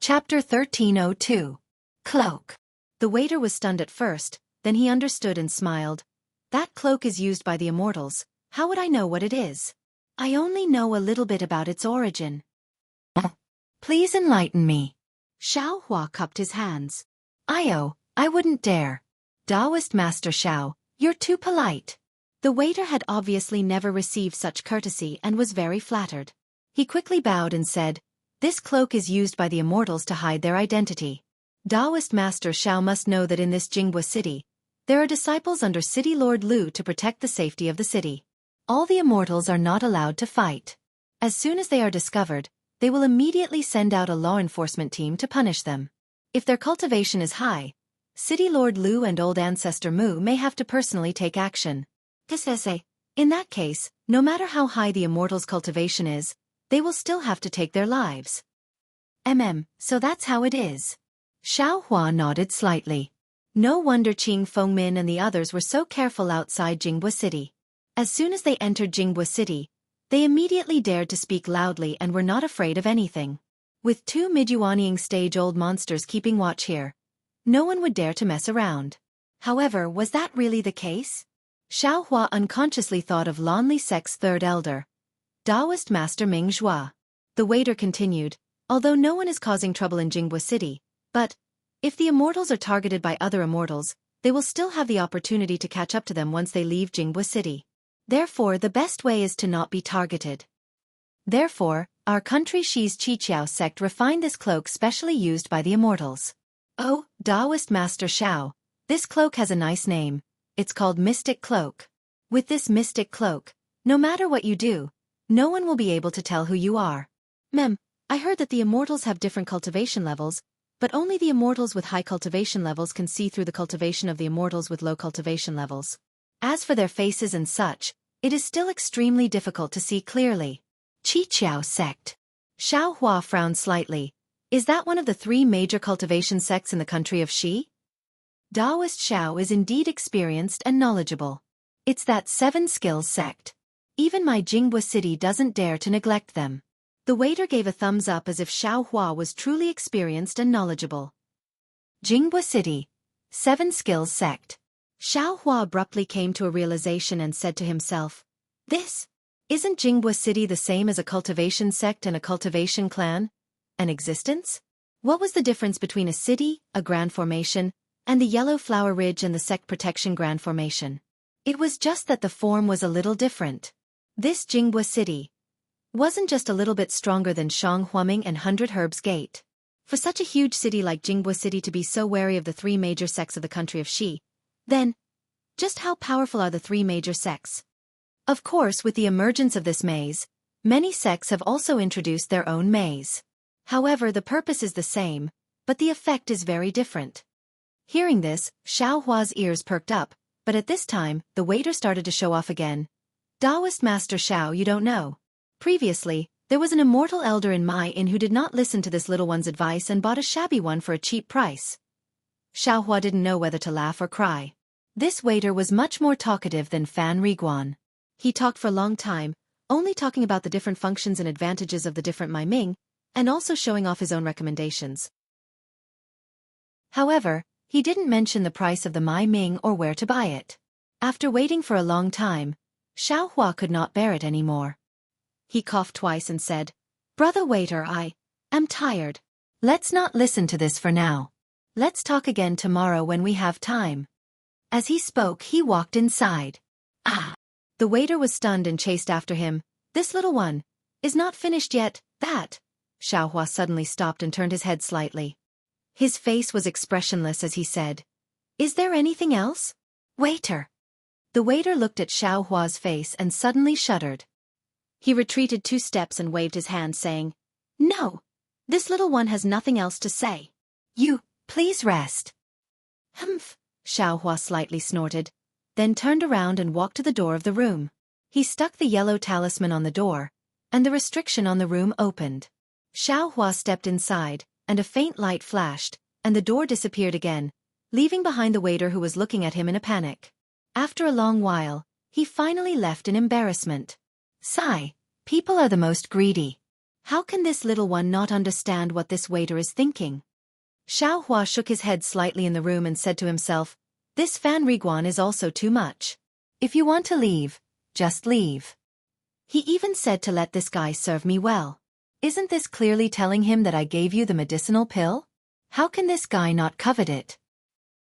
Chapter 1302. Cloak. The waiter was stunned at first, then he understood and smiled. That cloak is used by the Immortals. How would I know what it is? I only know a little bit about its origin. Please enlighten me. Xiao Hua cupped his hands. I wouldn't dare. Taoist Master Xiao, you're too polite. The waiter had obviously never received such courtesy and was very flattered. He quickly bowed and said, "This cloak is used by the Immortals to hide their identity. Taoist Master Xiao must know that in this Jianghu city, there are disciples under City Lord Lu to protect the safety of the city. All the Immortals are not allowed to fight. As soon as they are discovered, they will immediately send out a law enforcement team to punish them. If their cultivation is high, City Lord Lu and Old Ancestor Mu may have to personally take action. In that case, no matter how high the Immortals' cultivation is, they will still have to take their lives." So that's how it is. Xiao Hua nodded slightly. No wonder Qing Fengmin and the others were so careful outside Jianghu City. As soon as they entered Jianghu City, they immediately dared to speak loudly and were not afraid of anything. With two mid-yuanying stage-old monsters keeping watch here, no one would dare to mess around. However, was that really the case? Xiao Hua unconsciously thought of Lanli Sect's third elder, Taoist Master Ming Zhua. The waiter continued, although no one is causing trouble in Jianghu City, but if the Immortals are targeted by other Immortals, they will still have the opportunity to catch up to them once they leave Jianghu City. Therefore, the best way is to not be targeted. Therefore, our country Xi's Qiqiao sect refined this cloak specially used by the Immortals. Oh, Taoist Master Xiao, this cloak has a nice name. It's called Mystic Cloak. With this Mystic Cloak, no matter what you do, no one will be able to tell who you are. I heard that the Immortals have different cultivation levels, but only the Immortals with high cultivation levels can see through the cultivation of the Immortals with low cultivation levels. As for their faces and such, it is still extremely difficult to see clearly. Qiqiao sect. Xiao Hua frowned slightly. Is that one of the three major cultivation sects in the country of Xi? Taoist Xiao is indeed experienced and knowledgeable. It's that 7 skills sect. Even my Jianghu city doesn't dare to neglect them. The waiter gave a thumbs up as if Xiao Hua was truly experienced and knowledgeable. Jianghu city. 7 skills sect. Xiao Hua abruptly came to a realization and said to himself, Isn't Jianghu city the same as a cultivation sect and a cultivation clan? An existence? What was the difference between a city, a grand formation, and the Yellow Flower Ridge and the Sect Protection Grand Formation? It was just that the form was a little different. This Jianghu city wasn't just a little bit stronger than Shanghuaming and 100 Herbs Gate. For such a huge city like Jianghu city to be so wary of the 3 major sects of the country of Xi, then, just how powerful are the 3 major sects? Of course, with the emergence of this maze, many sects have also introduced their own maze. However, the purpose is the same, but the effect is very different. Hearing this, Xiao Hua's ears perked up, but at this time, the waiter started to show off again. Taoist Master Xiao, you don't know. Previously, there was an immortal elder in my inn who did not listen to this little one's advice and bought a shabby one for a cheap price. Xiao Hua didn't know whether to laugh or cry. This waiter was much more talkative than Fan Riguan. He talked for a long time, only talking about the different functions and advantages of the different Mai Ming, and also showing off his own recommendations. However, he didn't mention the price of the Mai Ming or where to buy it. After waiting for a long time, Xiao Hua could not bear it anymore. He coughed twice and said, "Brother waiter, I am tired. Let's not listen to this for now. Let's talk again tomorrow when we have time." As he spoke, he walked inside. The waiter was stunned and chased after him. "This little one is not finished yet, that." Xiao Hua suddenly stopped and turned his head slightly. His face was expressionless as he said, "Is there anything else? Waiter." The waiter looked at Xiao Hua's face and suddenly shuddered. He retreated 2 steps and waved his hand saying, "No, this little one has nothing else to say. You, please rest." "Humph," Xiao Hua slightly snorted, then turned around and walked to the door of the room. He stuck the yellow talisman on the door, and the restriction on the room opened. Xiao Hua stepped inside, and a faint light flashed, and the door disappeared again, leaving behind the waiter who was looking at him in a panic. After a long while, he finally left in embarrassment. Sigh, people are the most greedy. How can this little one not understand what this waiter is thinking? Xiaohua shook his head slightly in the room and said to himself, this Fan Riguan is also too much. If you want to leave, just leave. He even said to let this guy serve me well. Isn't this clearly telling him that I gave you the medicinal pill? How can this guy not covet it?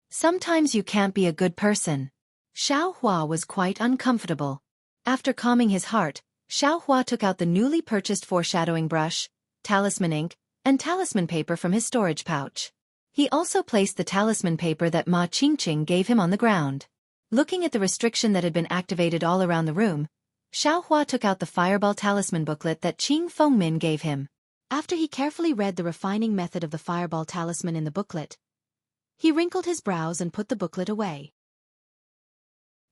Sometimes you can't be a good person. Xiaohua was quite uncomfortable. After calming his heart, Xiaohua took out the newly purchased foreshadowing brush, talisman ink, and talisman paper from his storage pouch. He also placed the talisman paper that Ma Qingqing gave him on the ground. Looking at the restriction that had been activated all around the room, Xiaohua took out the fireball talisman booklet that Qing Fengmin gave him. After he carefully read the refining method of the fireball talisman in the booklet, he wrinkled his brows and put the booklet away.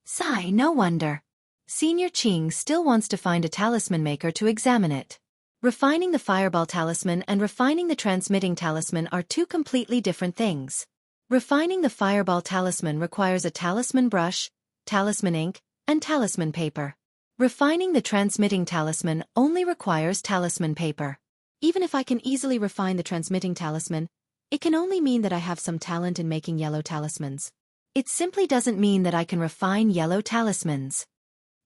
Sigh, no wonder. Senior Qing still wants to find a talisman maker to examine it. Refining the fireball talisman and refining the transmitting talisman are two completely different things. Refining the fireball talisman requires a talisman brush, talisman ink, and talisman paper. Refining the transmitting talisman only requires talisman paper. Even if I can easily refine the transmitting talisman, it can only mean that I have some talent in making yellow talismans. It simply doesn't mean that I can refine yellow talismans.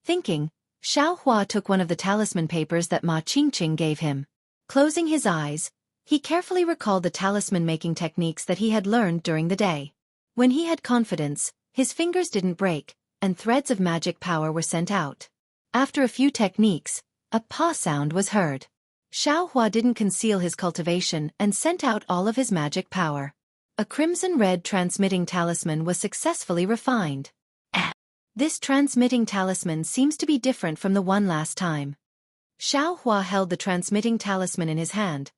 Thinking, Xiaohua took one of the talisman papers that Ma Qingqing gave him. Closing his eyes, he carefully recalled the talisman-making techniques that he had learned during the day. When he had confidence, his fingers didn't break, and threads of magic power were sent out. After a few techniques, a paw sound was heard. Xiaohua didn't conceal his cultivation and sent out all of his magic power. A crimson-red transmitting talisman was successfully refined. This transmitting talisman seems to be different from the one last time. Xiaohua held the transmitting talisman in his hand,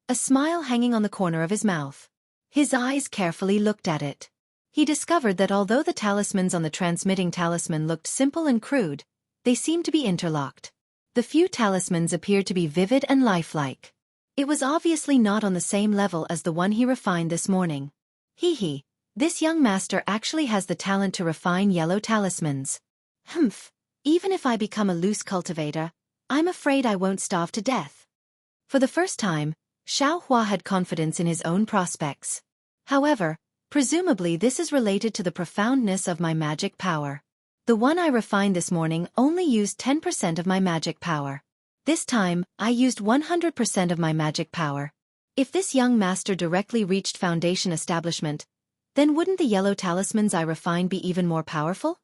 a smile hanging on the corner of his mouth. His eyes carefully looked at it. He discovered that although the talismans on the transmitting talisman looked simple and crude, they seemed to be interlocked. The few talismans appeared to be vivid and lifelike. It was obviously not on the same level as the one he refined this morning. Hee. This young master actually has the talent to refine yellow talismans. Humph, even if I become a loose cultivator, I'm afraid I won't starve to death. For the first time, Xiaohua had confidence in his own prospects. However, presumably this is related to the profoundness of my magic power. The one I refined this morning only used 10% of my magic power. This time, I used 100% of my magic power. If this young master directly reached foundation establishment, then wouldn't the yellow talismans I refined be even more powerful?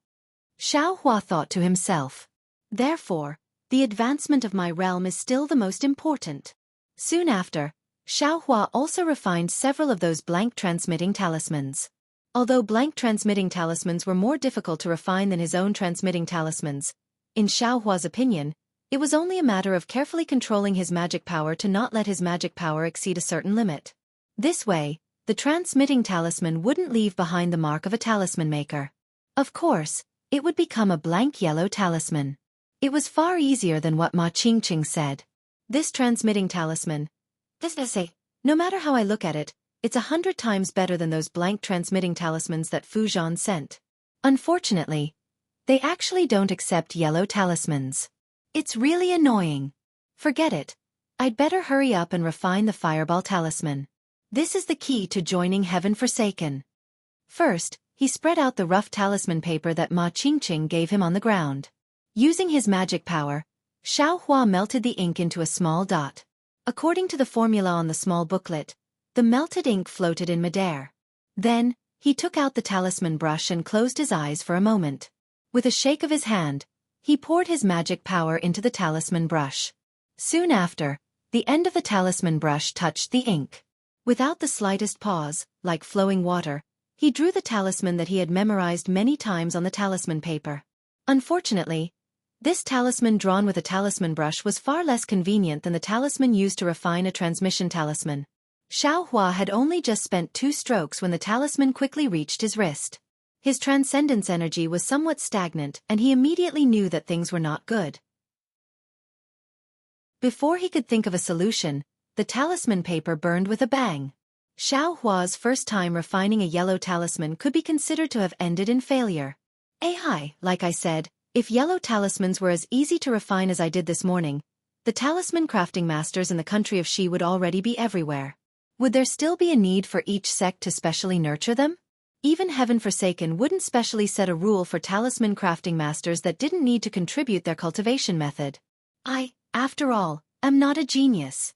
Xiaohua thought to himself. Therefore, the advancement of my realm is still the most important. Soon after, Xiaohua also refined several of those blank transmitting talismans. Although blank transmitting talismans were more difficult to refine than his own transmitting talismans, in Xiaohua's opinion, it was only a matter of carefully controlling his magic power to not let his magic power exceed a certain limit. This way, the transmitting talisman wouldn't leave behind the mark of a talisman maker. Of course, it would become a blank yellow talisman. It was far easier than what Ma Qingqing said. This transmitting talisman, no matter how I look at it, it's 100 times better than those blank transmitting talismans that Fu Zhan sent. Unfortunately, they actually don't accept yellow talismans. It's really annoying. Forget it. I'd better hurry up and refine the fireball talisman. This is the key to joining Heaven Forsaken. First, he spread out the rough talisman paper that Ma Qingqing gave him on the ground. Using his magic power, Xiaohua melted the ink into a small dot. According to the formula on the small booklet, the melted ink floated in midair. Then, he took out the talisman brush and closed his eyes for a moment. With a shake of his hand, he poured his magic power into the talisman brush. Soon after, the end of the talisman brush touched the ink. Without the slightest pause, like flowing water, he drew the talisman that he had memorized many times on the talisman paper. Unfortunately, this talisman drawn with a talisman brush was far less convenient than the talisman used to refine a transmission talisman. Xiaohua had only just spent 2 strokes when the talisman quickly reached his wrist. His transcendence energy was somewhat stagnant and he immediately knew that things were not good. Before he could think of a solution, the talisman paper burned with a bang. Xiaohua's first time refining a yellow talisman could be considered to have ended in failure. Like I said, if yellow talismans were as easy to refine as I did this morning, The talisman crafting masters in the country of Xi would already be everywhere. Would there still be a need for each sect to specially nurture them? Even Heaven Forsaken wouldn't specially set a rule for talisman crafting masters that didn't need to contribute their cultivation method. I, after all, am not a genius.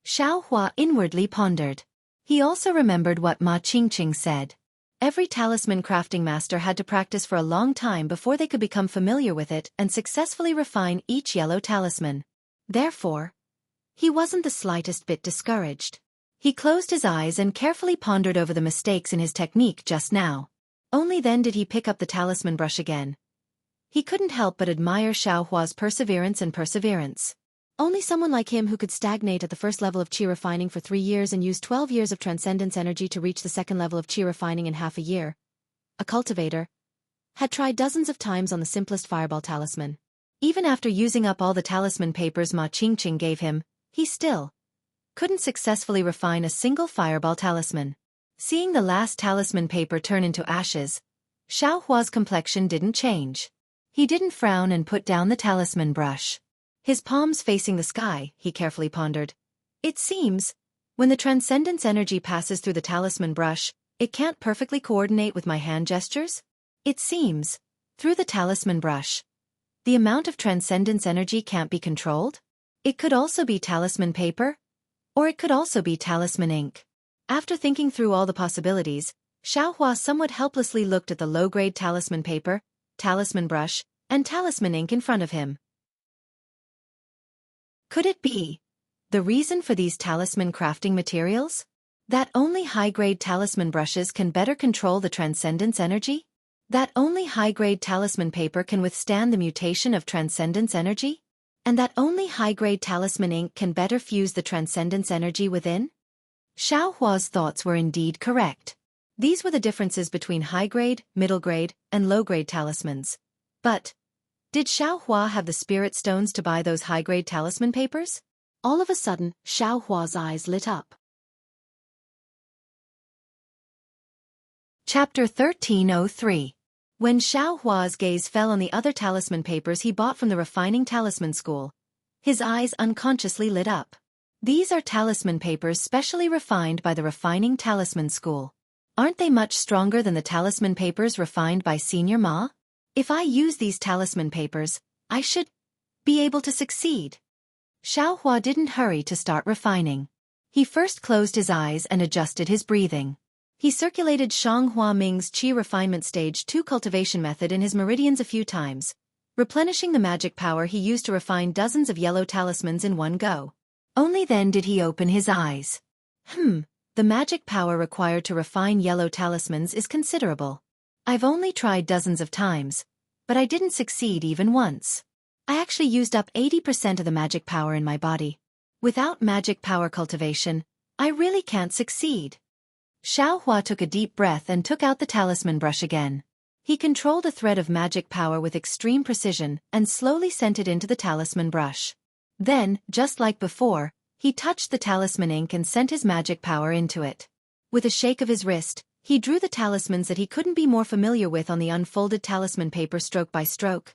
Xiao Hua inwardly pondered. He also remembered what Ma Qingqing said. Every talisman crafting master had to practice for a long time before they could become familiar with it and successfully refine each yellow talisman. Therefore, he wasn't the slightest bit discouraged. He closed his eyes and carefully pondered over the mistakes in his technique just now. Only then did he pick up the talisman brush again. He couldn't help but admire Xiao Hua's perseverance. Only someone like him who could stagnate at the first level of qi refining for 3 years and use 12 years of transcendence energy to reach the second level of qi refining in half a year, a cultivator, had tried dozens of times on the simplest fireball talisman. Even after using up all the talisman papers Ma Qingqing gave him, he still couldn't successfully refine a single fireball talisman. Seeing the last talisman paper turn into ashes, Xiao Hua's complexion didn't change. He didn't frown and put down the talisman brush. His palms facing the sky, he carefully pondered. It seems, when the transcendence energy passes through the talisman brush, it can't perfectly coordinate with my hand gestures? It seems, through the talisman brush, the amount of transcendence energy can't be controlled? It could also be talisman paper, or it could also be talisman ink. After thinking through all the possibilities, Xiao Hua somewhat helplessly looked at the low-grade talisman paper, talisman brush, and talisman ink in front of him. Could it be the reason for these talisman crafting materials? That only high-grade talisman brushes can better control the transcendence energy? That only high-grade talisman paper can withstand the mutation of transcendence energy? And that only high-grade talisman ink can better fuse the transcendence energy within? Xiao Hua's thoughts were indeed correct. These were the differences between high-grade, middle-grade, and low-grade talismans. But did Xiao Hua have the spirit stones to buy those high-grade talisman papers? All of a sudden, Xiao Hua's eyes lit up. Chapter 1303. When Xiao Hua's gaze fell on the other talisman papers he bought from the refining talisman school, his eyes unconsciously lit up. These are talisman papers specially refined by the refining talisman school. Aren't they much stronger than the talisman papers refined by Senior Ma? If I use these talisman papers, I should be able to succeed. Xiao Hua didn't hurry to start refining. He first closed his eyes and adjusted his breathing. He circulated Shang Hua Ming's Qi Refinement Stage 2 cultivation method in his meridians a few times, replenishing the magic power he used to refine dozens of yellow talismans in one go. Only then did he open his eyes. The magic power required to refine yellow talismans is considerable. I've only tried dozens of times, but I didn't succeed even once. I actually used up 80% of the magic power in my body. Without magic power cultivation, I really can't succeed. Xiao Hua took a deep breath and took out the talisman brush again. He controlled a thread of magic power with extreme precision and slowly sent it into the talisman brush. Then, just like before, he touched the talisman ink and sent his magic power into it. With a shake of his wrist, he drew the talismans that he couldn't be more familiar with on the unfolded talisman paper stroke by stroke.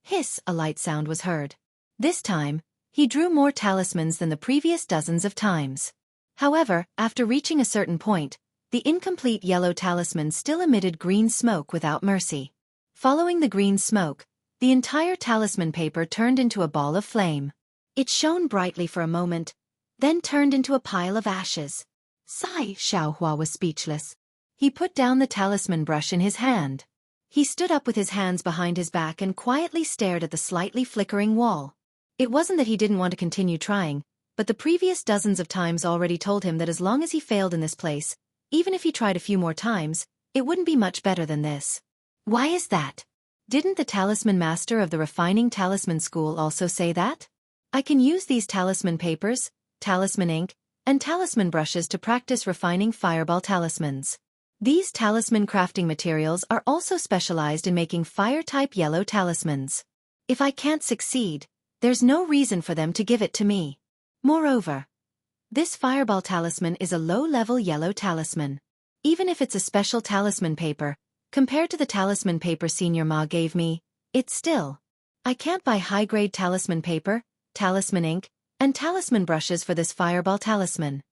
Hiss, a light sound was heard. This time, he drew more talismans than the previous dozens of times. However, after reaching a certain point, the incomplete yellow talisman still emitted green smoke without mercy. Following the green smoke, the entire talisman paper turned into a ball of flame. It shone brightly for a moment, then turned into a pile of ashes. Sigh, Xiao Hua was speechless. He put down the talisman brush in his hand. He stood up with his hands behind his back and quietly stared at the slightly flickering wall. It wasn't that he didn't want to continue trying, but the previous dozens of times already told him that as long as he failed in this place, even if he tried a few more times, it wouldn't be much better than this. Why is that? Didn't the talisman master of the refining talisman school also say that? I can use these talisman papers, talisman ink, and talisman brushes to practice refining fireball talismans. These talisman crafting materials are also specialized in making fire-type yellow talismans. If I can't succeed, there's no reason for them to give it to me. Moreover, this fireball talisman is a low-level yellow talisman. Even if it's a special talisman paper, compared to the talisman paper Senior Ma gave me, it's still. I can't buy high-grade talisman paper, talisman ink, and talisman brushes for this fireball talisman.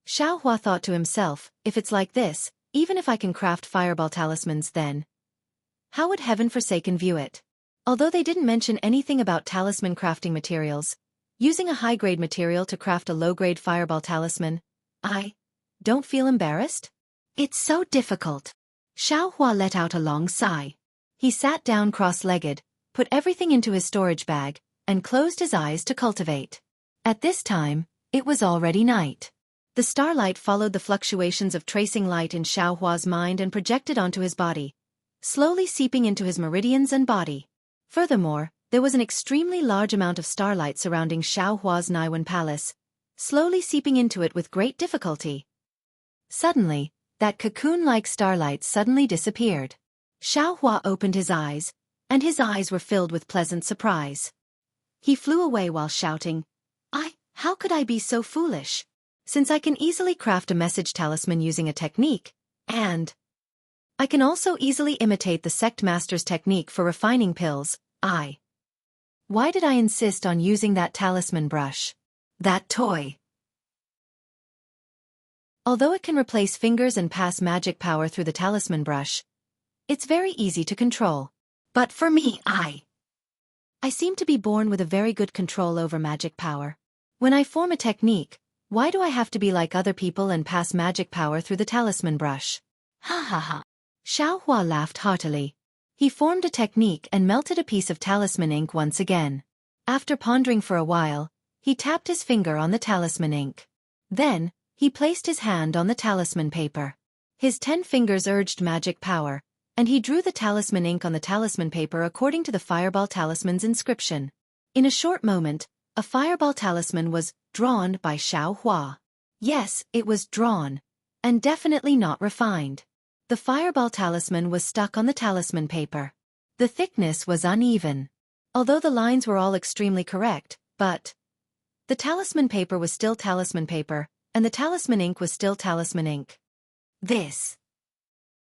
Xiaohua thought to himself, if it's like this, even if I can craft fireball talismans then, how would heaven forsaken view it? Although they didn't mention anything about talisman crafting materials, using a high-grade material to craft a low-grade fireball talisman, I don't feel embarrassed. It's so difficult. Xiaohua let out a long sigh. He sat down cross-legged, put everything into his storage bag, and closed his eyes to cultivate. At this time, it was already night. The starlight followed the fluctuations of tracing light in Xiaohua's mind and projected onto his body, slowly seeping into his meridians and body. Furthermore, there was an extremely large amount of starlight surrounding Xiaohua's Naiwan palace, slowly seeping into it with great difficulty. Suddenly, that cocoon-like starlight suddenly disappeared. Xiaohua opened his eyes, and his eyes were filled with pleasant surprise. He flew away while shouting, how could I be so foolish? Since I can easily craft a message talisman using a technique, and I can also easily imitate the sect master's technique for refining pills, why did I insist on using that talisman brush? That toy. Although it can replace fingers and pass magic power through the talisman brush, it's very easy to control. But for me, I seem to be born with a very good control over magic power. When I form a technique, why do I have to be like other people and pass magic power through the talisman brush? Ha ha ha. Xiaohua laughed heartily. He formed a technique and melted a piece of talisman ink once again. After pondering for a while, he tapped his finger on the talisman ink. Then, he placed his hand on the talisman paper. His 10 fingers urged magic power, and he drew the talisman ink on the talisman paper according to the fireball talisman's inscription. In a short moment, a fireball talisman was drawn by Xiaohua. Yes, it was drawn, and definitely not refined. The fireball talisman was stuck on the talisman paper. The thickness was uneven. Although the lines were all extremely correct, but the talisman paper was still talisman paper, and the talisman ink was still talisman ink.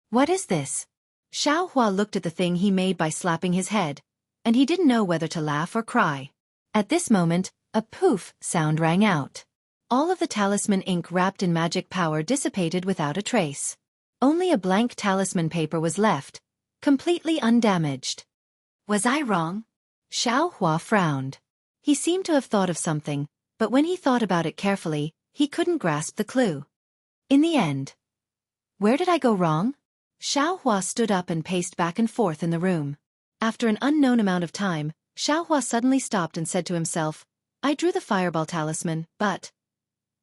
What is this? Xiaohua looked at the thing he made by slapping his head, and he didn't know whether to laugh or cry. At this moment, a poof sound rang out. All of the talisman ink wrapped in magic power dissipated without a trace. Only a blank talisman paper was left, completely undamaged. Was I wrong? Xiaohua frowned. He seemed to have thought of something, but when he thought about it carefully, he couldn't grasp the clue. In the end, where did I go wrong? Xiaohua stood up and paced back and forth in the room. After an unknown amount of time, Xiaohua suddenly stopped and said to himself, I drew the fireball talisman, but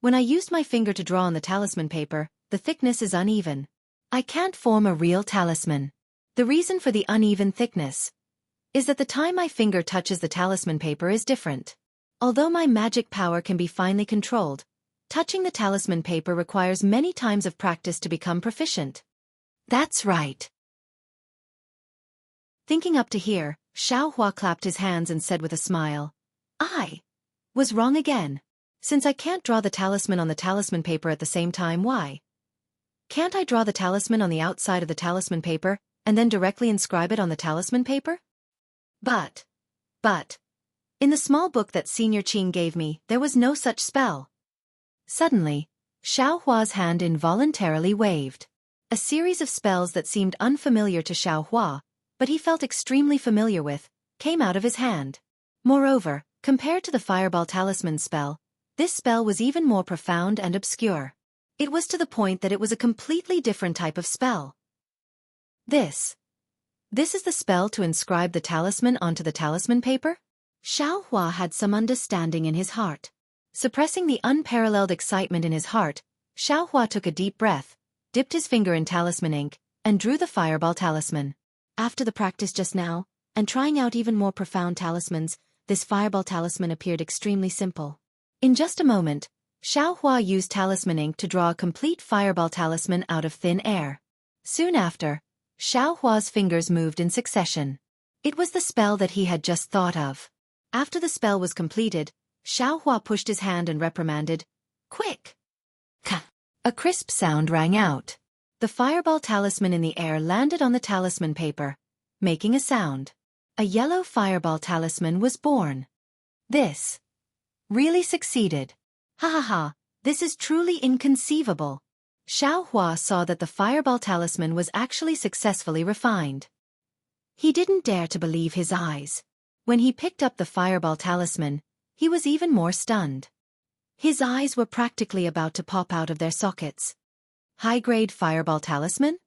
when I used my finger to draw on the talisman paper, the thickness is uneven. I can't form a real talisman. The reason for the uneven thickness is that the time my finger touches the talisman paper is different. Although my magic power can be finely controlled, touching the talisman paper requires many times of practice to become proficient. That's right. Thinking up to here, Xiaohua clapped his hands and said with a smile, I was wrong again. Since I can't draw the talisman on the talisman paper at the same time, why can't I draw the talisman on the outside of the talisman paper, and then directly inscribe it on the talisman paper? But, in the small book that Senior Qing gave me, there was no such spell. Suddenly, Xiaohua's hand involuntarily waved. A series of spells that seemed unfamiliar to Xiaohua, but he felt extremely familiar with, came out of his hand. Moreover, compared to the fireball talisman spell, this spell was even more profound and obscure. It was to the point that it was a completely different type of spell. This is the spell to inscribe the talisman onto the talisman paper? Xiaohua had some understanding in his heart. Suppressing the unparalleled excitement in his heart, Xiaohua took a deep breath, dipped his finger in talisman ink, and drew the fireball talisman. After the practice just now, and trying out even more profound talismans, this fireball talisman appeared extremely simple. In just a moment, Xiaohua used talisman ink to draw a complete fireball talisman out of thin air. Soon after, Xiaohua's fingers moved in succession. It was the spell that he had just thought of. After the spell was completed, Xiaohua pushed his hand and reprimanded, "Quick!" Ka! A crisp sound rang out. The fireball talisman in the air landed on the talisman paper, making a sound. A yellow fireball talisman was born. This Really succeeded. Ha ha ha, this is truly inconceivable. Xiao Hua saw that the fireball talisman was actually successfully refined. He didn't dare to believe his eyes. When he picked up the fireball talisman, he was even more stunned. His eyes were practically about to pop out of their sockets. High-grade fireball talisman?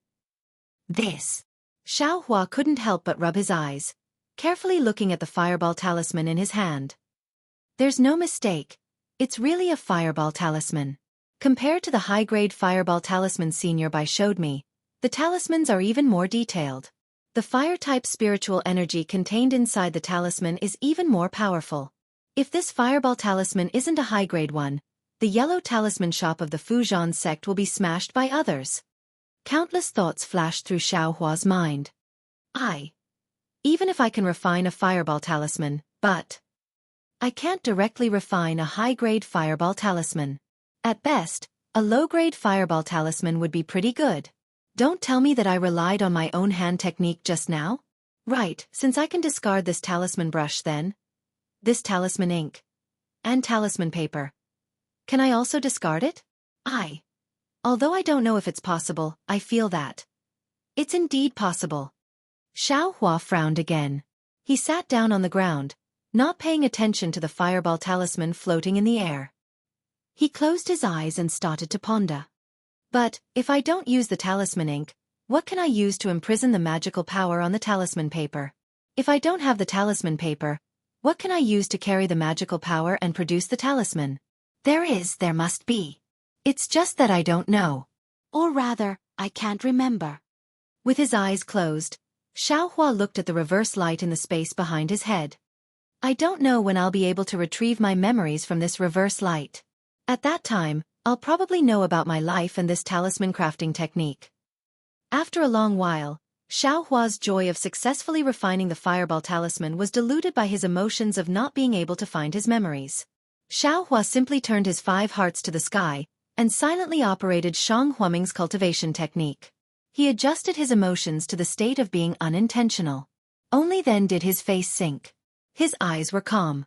This. Xiao Hua couldn't help but rub his eyes, carefully looking at the fireball talisman in his hand. There's no mistake. It's really a fireball talisman. Compared to the high-grade fireball talisman Senior Bai showed me, the talismans are even more detailed. The fire-type spiritual energy contained inside the talisman is even more powerful. If this fireball talisman isn't a high-grade one, the yellow talisman shop of the Fuzhan sect will be smashed by others. Countless thoughts flashed through Xiao Hua's mind. Even if I can refine a fireball talisman, but I can't directly refine a high-grade fireball talisman. At best, a low-grade fireball talisman would be pretty good. Don't tell me that I relied on my own hand technique just now? Right, since I can discard this talisman brush then. This talisman ink. And talisman paper. Can I also discard it? Although I don't know if it's possible, I feel that it's indeed possible. Xiao Hua frowned again. He sat down on the ground, not paying attention to the fireball talisman floating in the air. He closed his eyes and started to ponder. But, if I don't use the talisman ink, what can I use to imprison the magical power on the talisman paper? If I don't have the talisman paper, what can I use to carry the magical power and produce the talisman? There must be. It's just that I don't know. Or rather, I can't remember. With his eyes closed, Xiao Hua looked at the reverse light in the space behind his head. I don't know when I'll be able to retrieve my memories from this reverse light. At that time, I'll probably know about my life and this talisman crafting technique. After a long while, Xiao Hua's joy of successfully refining the fireball talisman was diluted by his emotions of not being able to find his memories. Xiao Hua simply turned his 5 hearts to the sky, and silently operated Shang Huaming's cultivation technique. He adjusted his emotions to the state of being unintentional. Only then did his face sink. His eyes were calm.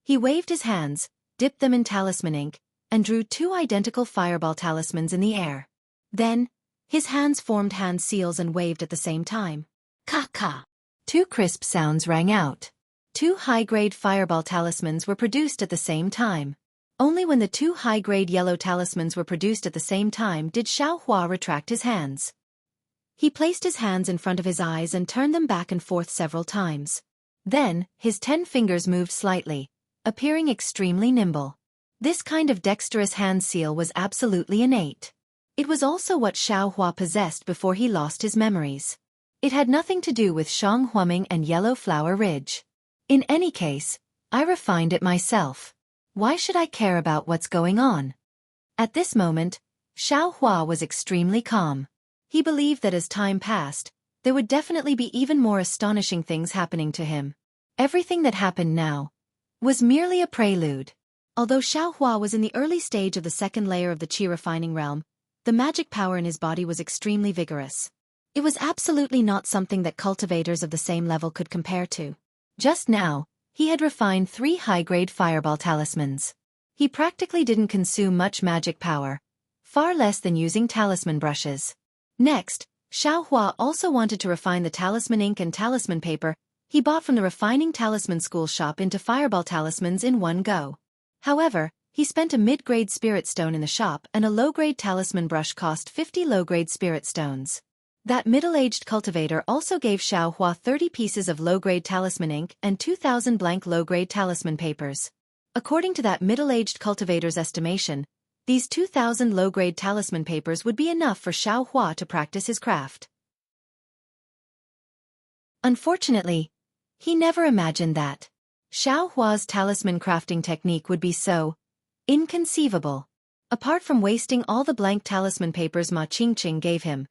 He waved his hands, dipped them in talisman ink, and drew 2 identical fireball talismans in the air. Then, his hands formed hand seals and waved at the same time. Ka-ka! 2 crisp sounds rang out. 2 high-grade fireball talismans were produced at the same time. Only when the 2 high-grade yellow talismans were produced at the same time did Xiao Hua retract his hands. He placed his hands in front of his eyes and turned them back and forth several times. Then, his 10 fingers moved slightly, appearing extremely nimble. This kind of dexterous hand seal was absolutely innate. It was also what Xiao Hua possessed before he lost his memories. It had nothing to do with Shang Huaming and Yellow Flower Ridge. In any case, I refined it myself. Why should I care about what's going on? At this moment, Xiao Hua was extremely calm. He believed that as time passed, there would definitely be even more astonishing things happening to him. Everything that happened now was merely a prelude. Although Xiao Hua was in the early stage of the 2nd layer of the Qi refining realm, the magic power in his body was extremely vigorous. It was absolutely not something that cultivators of the same level could compare to. Just now, he had refined 3 high-grade fireball talismans. He practically didn't consume much magic power, far less than using talisman brushes. Next, Xiao Hua also wanted to refine the talisman ink and talisman paper he bought from the refining talisman school shop into fireball talismans in one go. However, he spent a mid-grade spirit stone in the shop and a low-grade talisman brush cost 50 low-grade spirit stones. That middle-aged cultivator also gave Xiao Hua 30 pieces of low-grade talisman ink and 2,000 blank low-grade talisman papers. According to that middle-aged cultivator's estimation, these 2,000 low-grade talisman papers would be enough for Xiao Hua to practice his craft. Unfortunately, he never imagined that Xiao Hua's talisman crafting technique would be so inconceivable. Apart from wasting all the blank talisman papers Ma Qingqing gave him,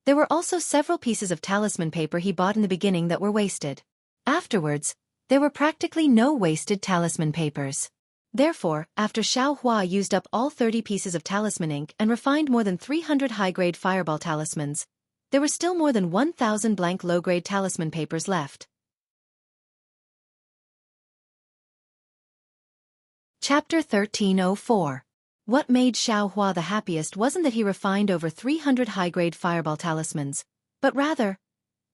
there were also several pieces of talisman paper he bought in the beginning that were wasted. Afterwards, there were practically no wasted talisman papers. Therefore, after Xiao Hua used up all 30 pieces of talisman ink and refined more than 300 high-grade fireball talismans, there were still more than 1,000 blank low-grade talisman papers left. Chapter 1304. What made Xianxia the happiest wasn't that he refined over 300 high-grade fireball talismans, but rather,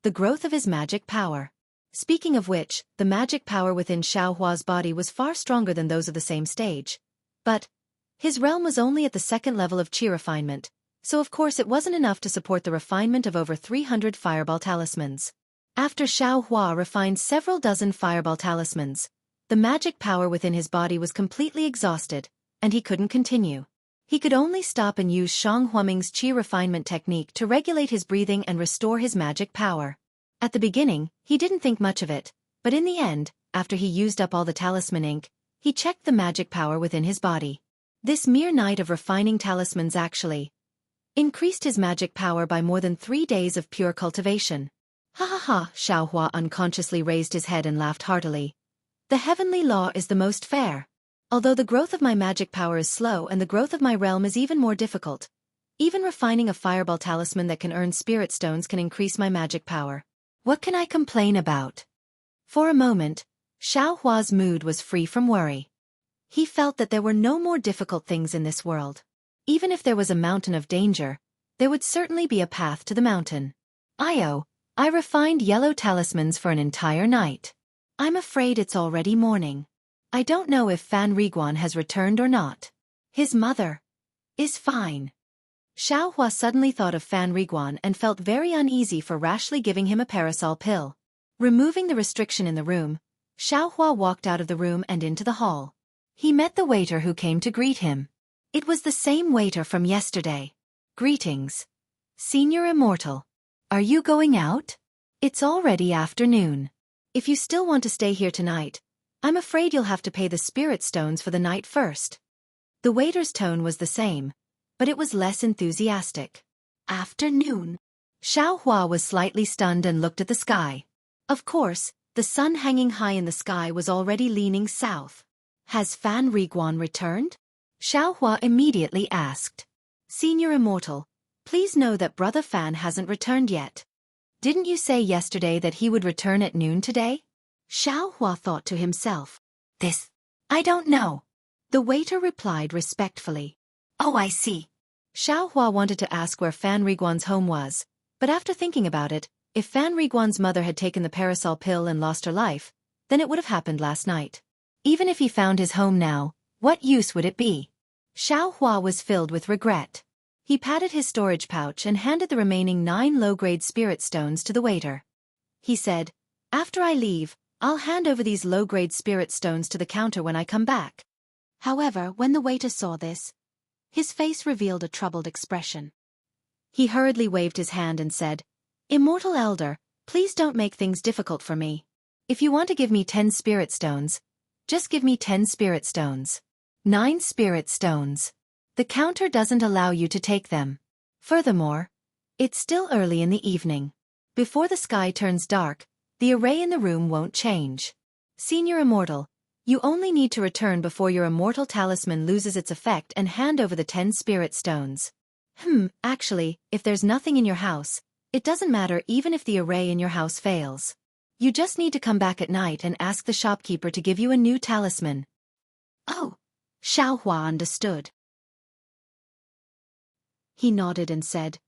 the growth of his magic power. Speaking of which, the magic power within Xianxia's body was far stronger than those of the same stage. But his realm was only at the second level of chi refinement, so of course it wasn't enough to support the refinement of over 300 fireball talismans. After Xianxia refined several dozen fireball talismans, the magic power within his body was completely exhausted, and he couldn't continue. He could only stop and use Shang Huaming's chi refinement technique to regulate his breathing and restore his magic power. At the beginning, he didn't think much of it, but in the end, after he used up all the talisman ink, he checked the magic power within his body. This mere night of refining talismans actually increased his magic power by more than 3 days of pure cultivation. Ha ha ha, Xianxia unconsciously raised his head and laughed heartily. The heavenly law is the most fair. Although the growth of my magic power is slow and the growth of my realm is even more difficult, even refining a fireball talisman that can earn spirit stones can increase my magic power. What can I complain about? For a moment, Xianxia's mood was free from worry. He felt that there were no more difficult things in this world. Even if there was a mountain of danger, there would certainly be a path to the mountain. I refined yellow talismans for an entire night. I'm afraid it's already morning. I don't know if Fan Riguan has returned or not. His mother is fine. Xianxia suddenly thought of Fan Riguan and felt very uneasy for rashly giving him a parasol pill. Removing the restriction in the room, Xianxia walked out of the room and into the hall. He met the waiter who came to greet him. It was the same waiter from yesterday. Greetings, Senior Immortal. Are you going out? It's already afternoon. If you still want to stay here tonight, I'm afraid you'll have to pay the spirit stones for the night first. The waiter's tone was the same, but it was less enthusiastic. Afternoon. Xianxia was slightly stunned and looked at the sky. Of course, the sun hanging high in the sky was already leaning south. Has Fan Riguan returned? Xianxia immediately asked. Senior Immortal, please know that Brother Fan hasn't returned yet. Didn't you say yesterday that he would return at noon today? Xianxia thought to himself. I don't know. The waiter replied respectfully. Oh, I see. Xianxia wanted to ask where Fan Riguan's home was, but after thinking about it, if Fan Riguan's mother had taken the parasol pill and lost her life, then it would have happened last night. Even if he found his home now, what use would it be? Xianxia was filled with regret. He patted his storage pouch and handed the remaining 9 low-grade spirit stones to the waiter. He said, After I leave, I'll hand over these low-grade spirit stones to the counter when I come back. However, when the waiter saw this, his face revealed a troubled expression. He hurriedly waved his hand and said, Immortal Elder, please don't make things difficult for me. If you want to give me 10 spirit stones, just give me 10 spirit stones. 9 spirit stones. The counter doesn't allow you to take them. Furthermore, it's still early in the evening. Before the sky turns dark, the array in the room won't change. Senior Immortal, you only need to return before your immortal talisman loses its effect and hand over the 10 spirit stones. Actually, if there's nothing in your house, it doesn't matter even if the array in your house fails. You just need to come back at night and ask the shopkeeper to give you a new talisman. Oh, Xianxia understood. He nodded and said,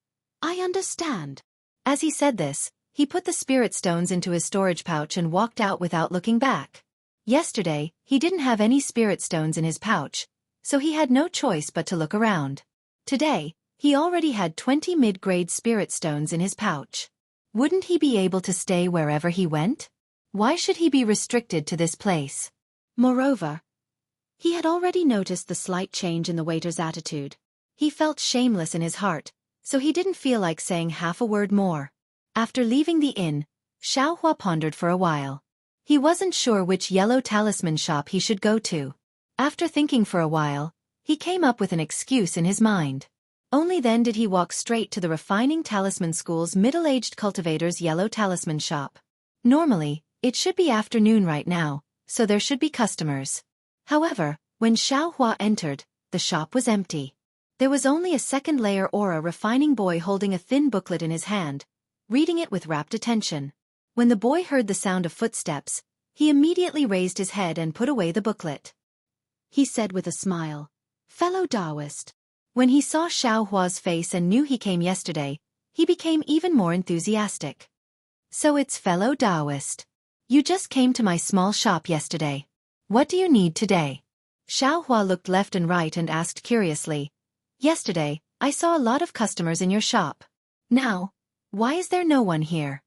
I understand. As he said this, he put the spirit stones into his storage pouch and walked out without looking back. Yesterday, he didn't have any spirit stones in his pouch, so he had no choice but to look around. Today, he already had 20 mid-grade spirit stones in his pouch. Wouldn't he be able to stay wherever he went? Why should he be restricted to this place? Moreover, he had already noticed the slight change in the waiter's attitude. He felt shameless in his heart, so he didn't feel like saying half a word more. After leaving the inn, Xianxia pondered for a while. He wasn't sure which yellow talisman shop he should go to. After thinking for a while, he came up with an excuse in his mind. Only then did he walk straight to the Refining Talisman School's middle-aged cultivator's yellow talisman shop. Normally, it should be afternoon right now, so there should be customers. However, when Xianxia entered, the shop was empty. There was only a second-layer aura refining boy holding a thin booklet in his hand, reading it with rapt attention. When the boy heard the sound of footsteps, he immediately raised his head and put away the booklet. he said with a smile. Fellow Taoist. When he saw Xiao Hua's face and knew he came yesterday, he became even more enthusiastic. So it's fellow Taoist. You just came to my small shop yesterday. What do you need today? Xiao Hua looked left and right and asked curiously. Yesterday, I saw a lot of customers in your shop. Now, why is there no one here?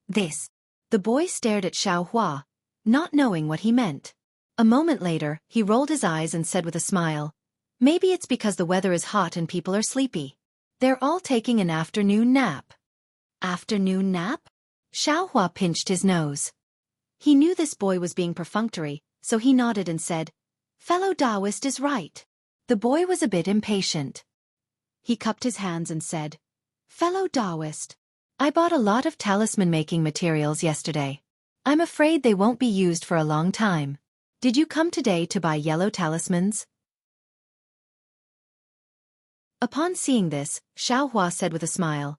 This. The boy stared at Xiao Hua, not knowing what he meant. A moment later, he rolled his eyes and said with a smile, maybe it's because the weather is hot and people are sleepy. They're all taking an afternoon nap. Afternoon nap? Xiao Hua pinched his nose. He knew this boy was being perfunctory, so he nodded and said, fellow Taoist is right. The boy was a bit impatient. He cupped his hands and said, fellow Taoist, I bought a lot of talisman-making materials yesterday. I'm afraid they won't be used for a long time. Did you come today to buy yellow talismans? Upon seeing this, Xiao Hua said with a smile,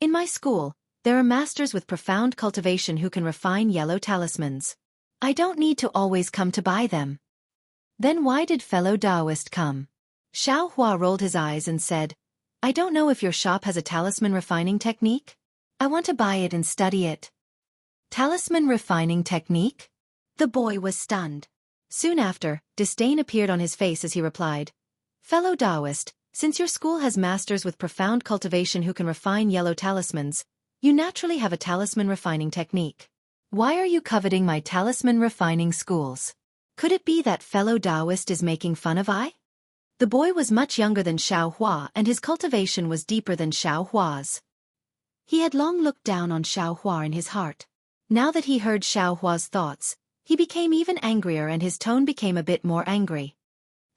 in my school, there are masters with profound cultivation who can refine yellow talismans. I don't need to always come to buy them. Then why did fellow Taoist come? Xiao Hua rolled his eyes and said, I don't know if your shop has a talisman refining technique. I want to buy it and study it. Talisman refining technique? The boy was stunned. Soon after, disdain appeared on his face as he replied, fellow Taoist, since your school has masters with profound cultivation who can refine yellow talismans, you naturally have a talisman refining technique. Why are you coveting my talisman refining schools? Could it be that fellow Taoist is making fun of I? The boy was much younger than Xiao Hua and his cultivation was deeper than Xiao Hua's. He had long looked down on Xiao Hua in his heart. Now that he heard Xiao Hua's thoughts, he became even angrier and his tone became a bit more angry.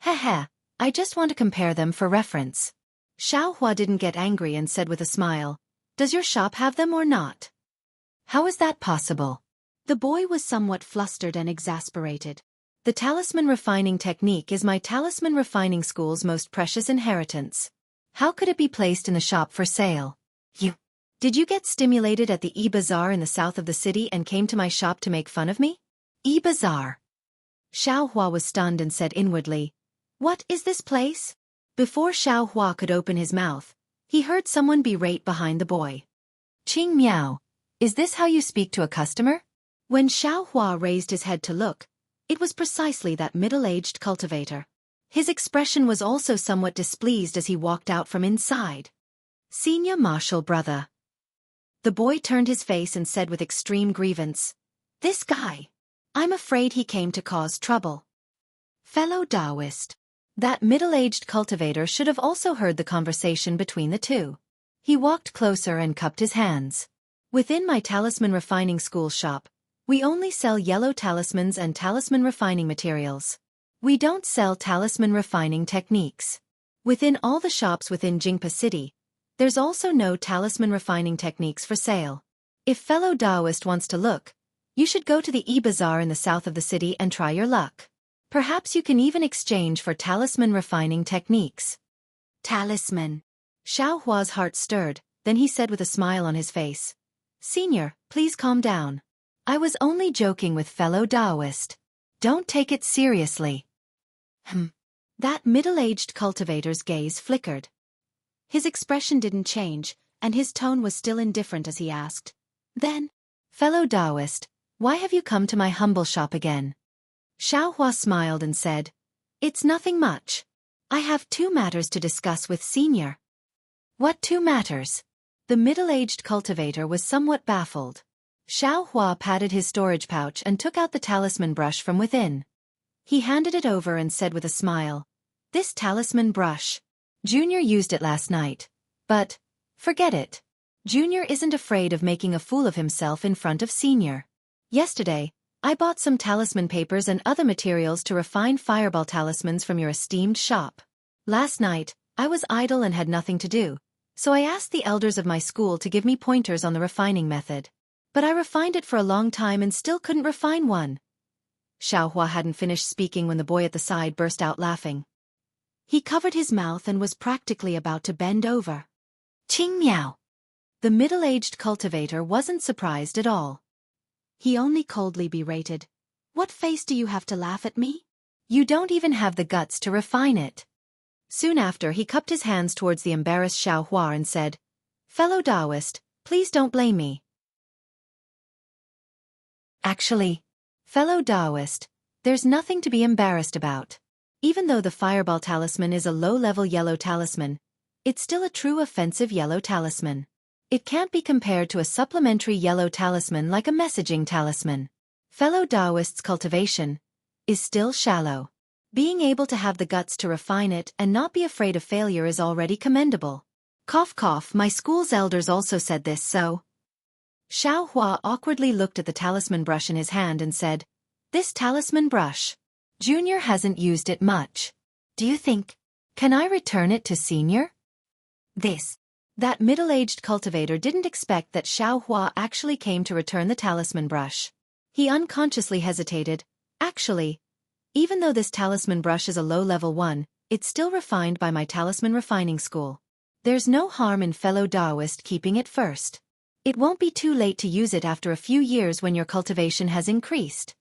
Heh, I just want to compare them for reference. Xiao Hua didn't get angry and said with a smile, does your shop have them or not? How is that possible? The boy was somewhat flustered and exasperated. The talisman refining technique is my talisman refining school's most precious inheritance. How could it be placed in the shop for sale? Did you get stimulated at the E-Bazaar in the south of the city and came to my shop to make fun of me? E-Bazaar. Xiao Hua was stunned and said inwardly, what is this place? Before Xiao Hua could open his mouth, he heard someone berate behind the boy. Qing Miao, is this how you speak to a customer? When Xiao Hua raised his head to look, it was precisely that middle-aged cultivator. His expression was also somewhat displeased as he walked out from inside. Senior Marshal brother. The boy turned his face and said with extreme grievance, this guy. I'm afraid he came to cause trouble. Fellow Taoist. That middle-aged cultivator should have also heard the conversation between the two. He walked closer and cupped his hands. Within my talisman refining school shop, we only sell yellow talismans and talisman refining materials. We don't sell talisman refining techniques. Within all the shops within Jingpa City, there's also no talisman refining techniques for sale. If fellow Taoist wants to look, you should go to the E-Bazaar in the south of the city and try your luck. Perhaps you can even exchange for talisman refining techniques. Talisman. Xiao Hua's heart stirred, then he said with a smile on his face, Senior, please calm down. I was only joking with fellow Taoist. Don't take it seriously. That middle-aged cultivator's gaze flickered. His expression didn't change, and his tone was still indifferent as he asked, then, fellow Taoist, why have you come to my humble shop again? Xiao Hua smiled and said, it's nothing much. I have 2 matters to discuss with Senior. What 2 matters? The middle-aged cultivator was somewhat baffled. Xiao Hua patted his storage pouch and took out the talisman brush from within. He handed it over and said with a smile, this talisman brush. Junior used it last night. But, forget it. Junior isn't afraid of making a fool of himself in front of Senior. Yesterday, I bought some talisman papers and other materials to refine fireball talismans from your esteemed shop. Last night, I was idle and had nothing to do, so I asked the elders of my school to give me pointers on the refining method. But I refined it for a long time and still couldn't refine one. Xiao Hua hadn't finished speaking when the boy at the side burst out laughing. He covered his mouth and was practically about to bend over. Qing Miao. The middle-aged cultivator wasn't surprised at all. He only coldly berated, what face do you have to laugh at me? You don't even have the guts to refine it. Soon after, he cupped his hands towards the embarrassed Xiaohua and said, "Fellow Taoist, please don't blame me. Actually, fellow Taoist, there's nothing to be embarrassed about. Even though the fireball talisman is a low-level yellow talisman, it's still a true offensive yellow talisman. It can't be compared to a supplementary yellow talisman like a messaging talisman. Fellow Taoist's cultivation is still shallow. Being able to have the guts to refine it and not be afraid of failure is already commendable. Cough cough, my school's elders also said this, so." Xiaohua awkwardly looked at the talisman brush in his hand and said, "This talisman brush. Junior hasn't used it much. Do you think? Can I return it to Senior?" That middle-aged cultivator didn't expect that Xiaohua actually came to return the talisman brush. He unconsciously hesitated. "Actually, even though this talisman brush is a low-level one, it's still refined by my talisman refining school. There's no harm in fellow Taoist keeping it first. It won't be too late to use it after a few years when your cultivation has increased."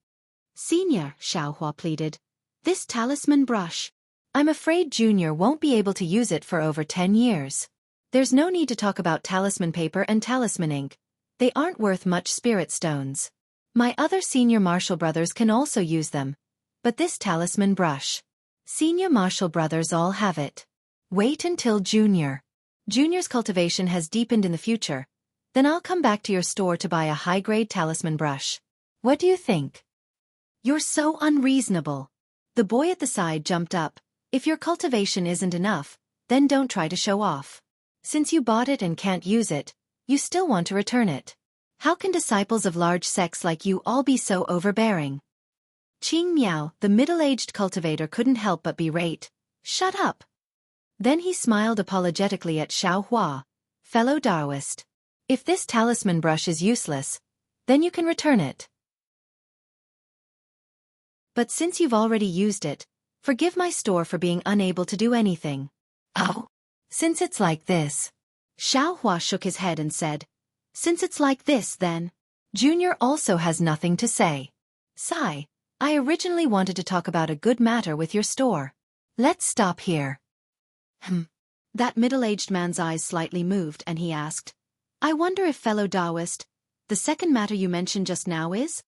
"Senior," Xiaohua pleaded, "this talisman brush. I'm afraid Junior won't be able to use it for over 10 years. There's no need to talk about talisman paper and talisman ink. They aren't worth much spirit stones. My other senior martial brothers can also use them. But this talisman brush. Senior martial brothers all have it. Wait until Junior's cultivation has deepened in the future. Then I'll come back to your store to buy a high-grade talisman brush. What do you think?" "You're so unreasonable." The boy at the side jumped up. "If your cultivation isn't enough, then don't try to show off. Since you bought it and can't use it, you still want to return it. How can disciples of large sects like you all be so overbearing?" Qing Miao, the middle-aged cultivator, couldn't help but berate. "Shut up." Then he smiled apologetically at Xiaohua. "Fellow Taoist, if this talisman brush is useless, then you can return it. But since you've already used it, forgive my store for being unable to do anything." "Oh, since it's like this." Xiaohua shook his head and said, "Since it's like this, then Junior also has nothing to say. Sigh, I originally wanted to talk about a good matter with your store. Let's stop here." That middle-aged man's eyes slightly moved and he asked, "I wonder if fellow Taoist, the second matter you mentioned just now is?"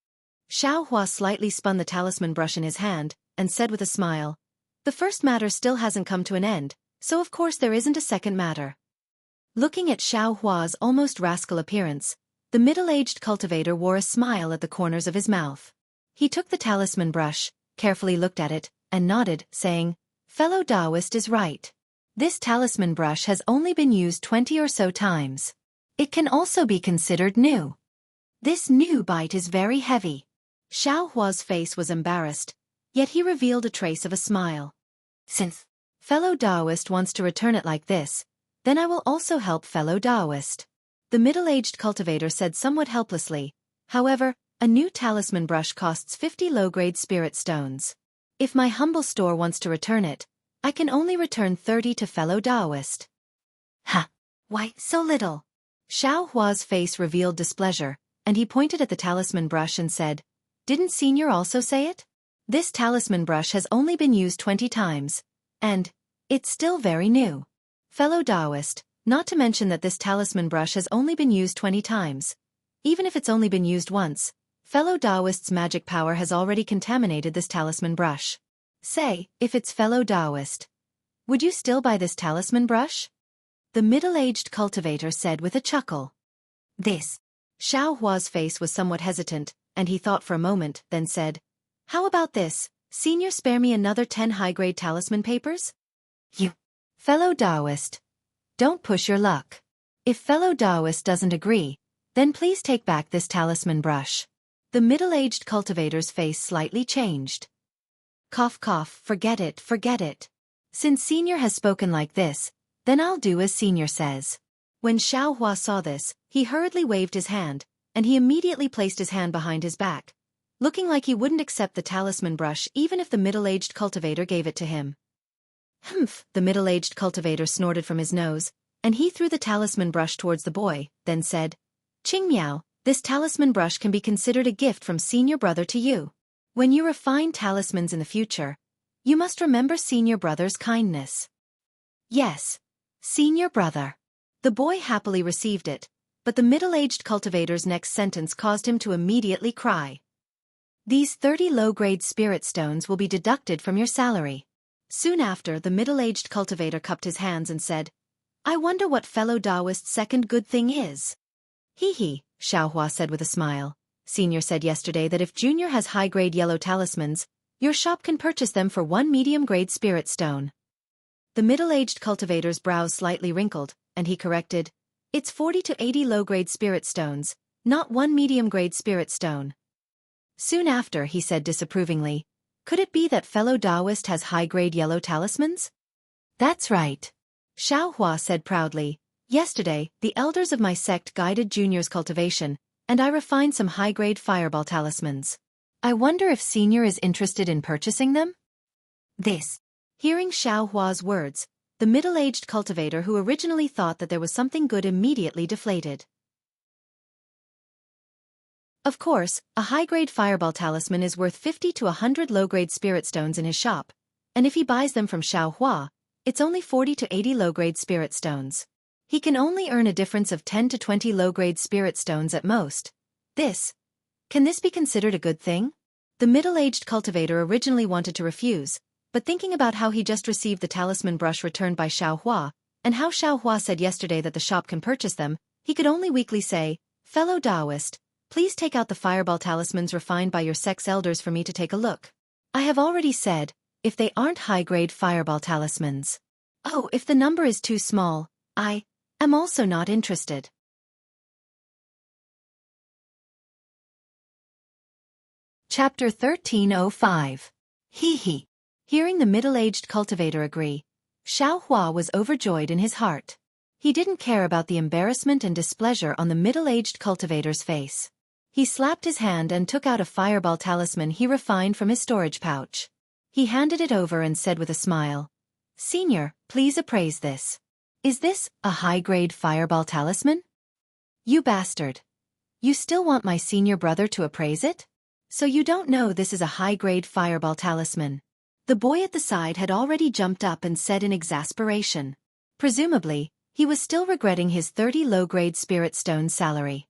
Xiaohua slightly spun the talisman brush in his hand and said with a smile, "The first matter still hasn't come to an end, so of course there isn't a second matter." Looking at Xiaohua's almost rascal appearance, the middle-aged cultivator wore a smile at the corners of his mouth. He took the talisman brush, carefully looked at it, and nodded, saying, "Fellow Taoist is right. This talisman brush has only been used 20 or so times. It can also be considered new. This new bite is very heavy." Xiaohua's face was embarrassed, yet he revealed a trace of a smile. "Since fellow Taoist wants to return it like this, then I will also help fellow Taoist," the middle-aged cultivator said somewhat helplessly. "However, a new talisman brush costs 50 low-grade spirit stones. If my humble store wants to return it, I can only return 30 to fellow Taoist." "Ha! Why so little?" Xiaohua's face revealed displeasure, and he pointed at the talisman brush and said, "Didn't Senior also say it? This talisman brush has only been used 20 times, and it's still very new. Fellow Taoist, not to mention that this talisman brush has only been used 20 times. Even if it's only been used once, fellow Taoist's magic power has already contaminated this talisman brush. Say, if it's fellow Taoist, would you still buy this talisman brush?" The middle-aged cultivator said with a chuckle. Xiaohua's face was somewhat hesitant, and he thought for a moment, then said, "How about this, Senior, spare me another 10 high-grade talisman papers?" "You, fellow Taoist, don't push your luck. If fellow Taoist doesn't agree, then please take back this talisman brush." The middle-aged cultivator's face slightly changed. "Cough cough, forget it, forget it. Since Senior has spoken like this, then I'll do as Senior says." When Xiaohua saw this, he hurriedly waved his hand, and he immediately placed his hand behind his back, looking like he wouldn't accept the talisman brush even if the middle-aged cultivator gave it to him. "Humph!" The middle-aged cultivator snorted from his nose, and he threw the talisman brush towards the boy, then said, "Qing Miao, this talisman brush can be considered a gift from Senior brother to you. When you refine talismans in the future, You must remember senior brother's kindness. Yes, senior brother. The boy happily received it, but the middle-aged cultivator's next sentence caused him to immediately cry. These 30 low-grade spirit stones will be deducted from your salary. Soon after, the middle-aged cultivator cupped his hands and said, I wonder what fellow Taoist's second good thing is. Hee, Xiaohua said with a smile. Senior said yesterday that if Junior has high-grade yellow talismans, your shop can purchase them for 1 medium-grade spirit stone. The middle-aged cultivator's brows slightly wrinkled, and he corrected, It's 40 to 80 low-grade spirit stones, not 1 medium-grade spirit stone. Soon after, he said disapprovingly, Could it be that fellow Taoist has high-grade yellow talismans? That's right. Xiaohua said proudly, Yesterday, the elders of my sect guided Junior's cultivation, and I refined some high-grade fireball talismans. I wonder if Senior is interested in purchasing them? Hearing Xiaohua's words, the middle-aged cultivator who originally thought that there was something good immediately deflated. Of course, a high-grade fireball talisman is worth 50 to 100 low-grade spirit stones in his shop, and if he buys them from Xiaohua, it's only 40 to 80 low-grade spirit stones. He can only earn a difference of 10 to 20 low-grade spirit stones at most. Can this be considered a good thing? The middle-aged cultivator originally wanted to refuse, but thinking about how he just received the talisman brush returned by Xiaohua, and how Xiaohua said yesterday that the shop can purchase them, he could only weakly say, Fellow Taoist, please take out the fireball talismans refined by your sect's elders for me to take a look. I have already said, if they aren't high-grade fireball talismans. Oh, if the number is too small, I am also not interested. Chapter 1305. Hee. Hearing the middle-aged cultivator agree, Xiaohua was overjoyed in his heart. He didn't care about the embarrassment and displeasure on the middle-aged cultivator's face. He slapped his hand and took out a fireball talisman he refined from his storage pouch. He handed it over and said with a smile, Senior, please appraise this. Is this a high-grade fireball talisman? You bastard. You still want my senior brother to appraise it? So you don't know this is a high-grade fireball talisman. The boy at the side had already jumped up and said in exasperation. Presumably, he was still regretting his 30 low-grade spirit stone salary.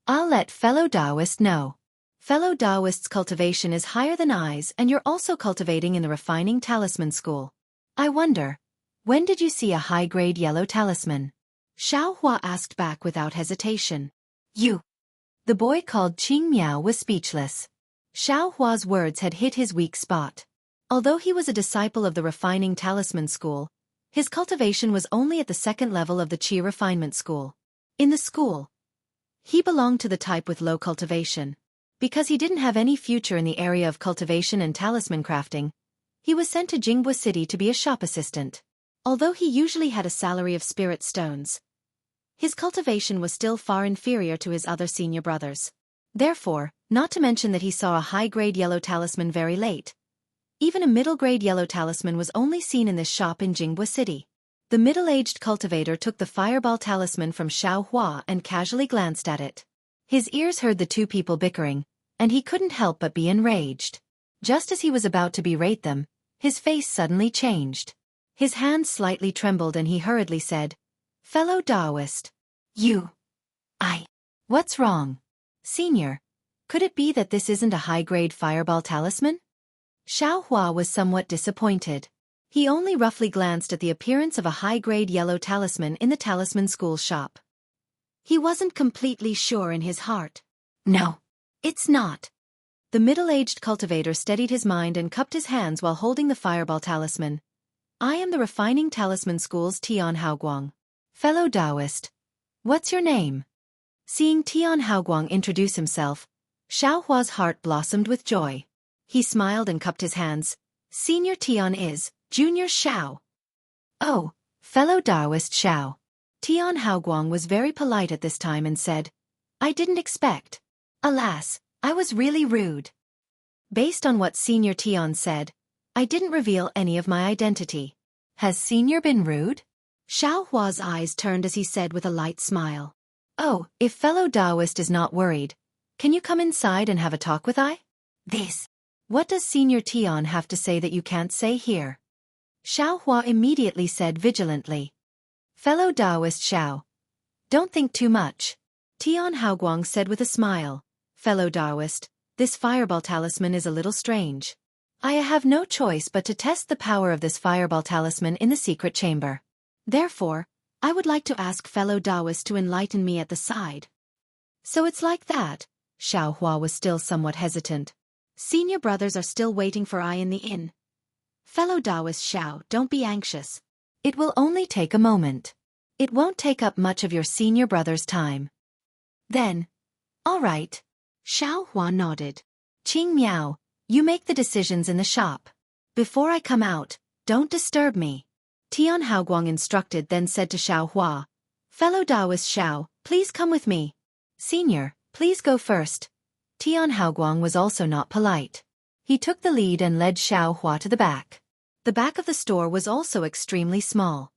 I'll let fellow Taoist know. Fellow Taoist's cultivation is higher than I's and you're also cultivating in the refining talisman school. I wonder, when did you see a high-grade yellow talisman? Xiaohua asked back without hesitation. You. The boy called Qing Miao was speechless. Xiaohua's words had hit his weak spot. Although he was a disciple of the refining talisman school, his cultivation was only at the second level of the Qi refinement school. In the school, he belonged to the type with low cultivation. Because he didn't have any future in the area of cultivation and talisman crafting, he was sent to Jianghu City to be a shop assistant. Although he usually had a salary of spirit stones, his cultivation was still far inferior to his other senior brothers. Therefore, not to mention that he saw a high-grade yellow talisman very late. Even a middle-grade yellow talisman was only seen in this shop in Jianghu City. The middle-aged cultivator took the fireball talisman from Xiaohua and casually glanced at it. His ears heard the two people bickering, and he couldn't help but be enraged. Just as he was about to berate them, his face suddenly changed. His hands slightly trembled and he hurriedly said, Fellow Taoist. What's wrong? Senior, could it be that this isn't a high-grade fireball talisman? Xiaohua was somewhat disappointed. He only roughly glanced at the appearance of a high-grade yellow talisman in the talisman school shop. He wasn't completely sure in his heart. No, it's not. The middle-aged cultivator steadied his mind and cupped his hands while holding the fireball talisman. I am the refining talisman school's Tian Haoguang. Fellow Taoist. What's your name? Seeing Tian Haoguang introduce himself, Xiaohua's heart blossomed with joy. He smiled and cupped his hands. Senior Tian is Junior Xiao. Oh, fellow Taoist Xiao. Tian Haoguang was very polite at this time and said, I didn't expect. Alas, I was really rude. Based on what Senior Tian said, I didn't reveal any of my identity. Has Senior been rude? Xiaohua's eyes turned as he said with a light smile. Oh, if fellow Taoist is not worried, can you come inside and have a talk with I? What does Senior Tian have to say that you can't say here? Xiao Hua immediately said vigilantly. Fellow Taoist Xiao. Don't think too much. Tian Haoguang said with a smile. Fellow Taoist, this fireball talisman is a little strange. I have no choice but to test the power of this fireball talisman in the secret chamber. Therefore, I would like to ask fellow Taoist to enlighten me at the side. So it's like that. Xiao Hua was still somewhat hesitant. Senior brothers are still waiting for I in the inn. Fellow Taoist Xiao, don't be anxious. It will only take a moment. It won't take up much of your senior brother's time. Then, all right. Xiao Hua nodded. Qing Miao, you make the decisions in the shop. Before I come out, don't disturb me. Tian Haoguang instructed, then said to Xiao Hua. Fellow Taoist Xiao, please come with me. Senior, please go first. Tian Haoguang was also not polite. He took the lead and led Xiao Hua to the back. The back of the store was also extremely small.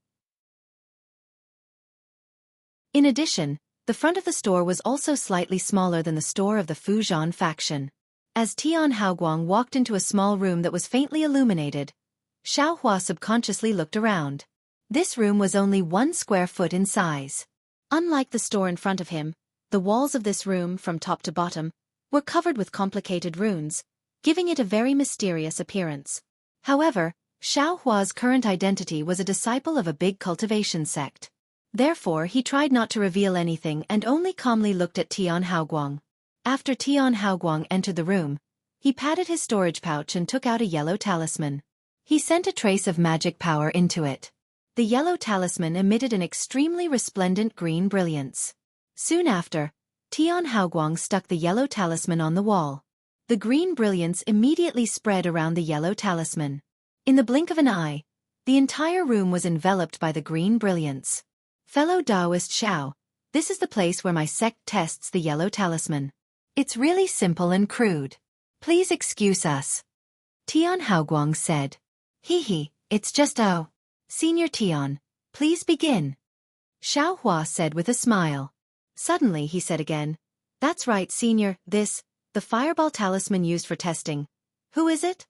In addition, the front of the store was also slightly smaller than the store of the Fujian faction. As Tian Haoguang walked into a small room that was faintly illuminated, Xiao Hua subconsciously looked around. This room was only 1 square foot in size. Unlike the store in front of him, the walls of this room, from top to bottom, were covered with complicated runes, giving it a very mysterious appearance. However, Xiao Hua's current identity was a disciple of a big cultivation sect. Therefore, he tried not to reveal anything and only calmly looked at Tian Haoguang. After Tian Haoguang entered the room, he patted his storage pouch and took out a yellow talisman. He sent a trace of magic power into it. The yellow talisman emitted an extremely resplendent green brilliance. Soon after, Tian Haoguang stuck the yellow talisman on the wall. The green brilliance immediately spread around the yellow talisman. In the blink of an eye, the entire room was enveloped by the green brilliance. Fellow Taoist Xiao, this is the place where my sect tests the yellow talisman. It's really simple and crude. Please excuse us. Tian Haoguang said. It's just Senior Tian, please begin. Xiao Hua said with a smile. Suddenly he said again, that's right, Senior, the fireball talisman used for testing. Who is it?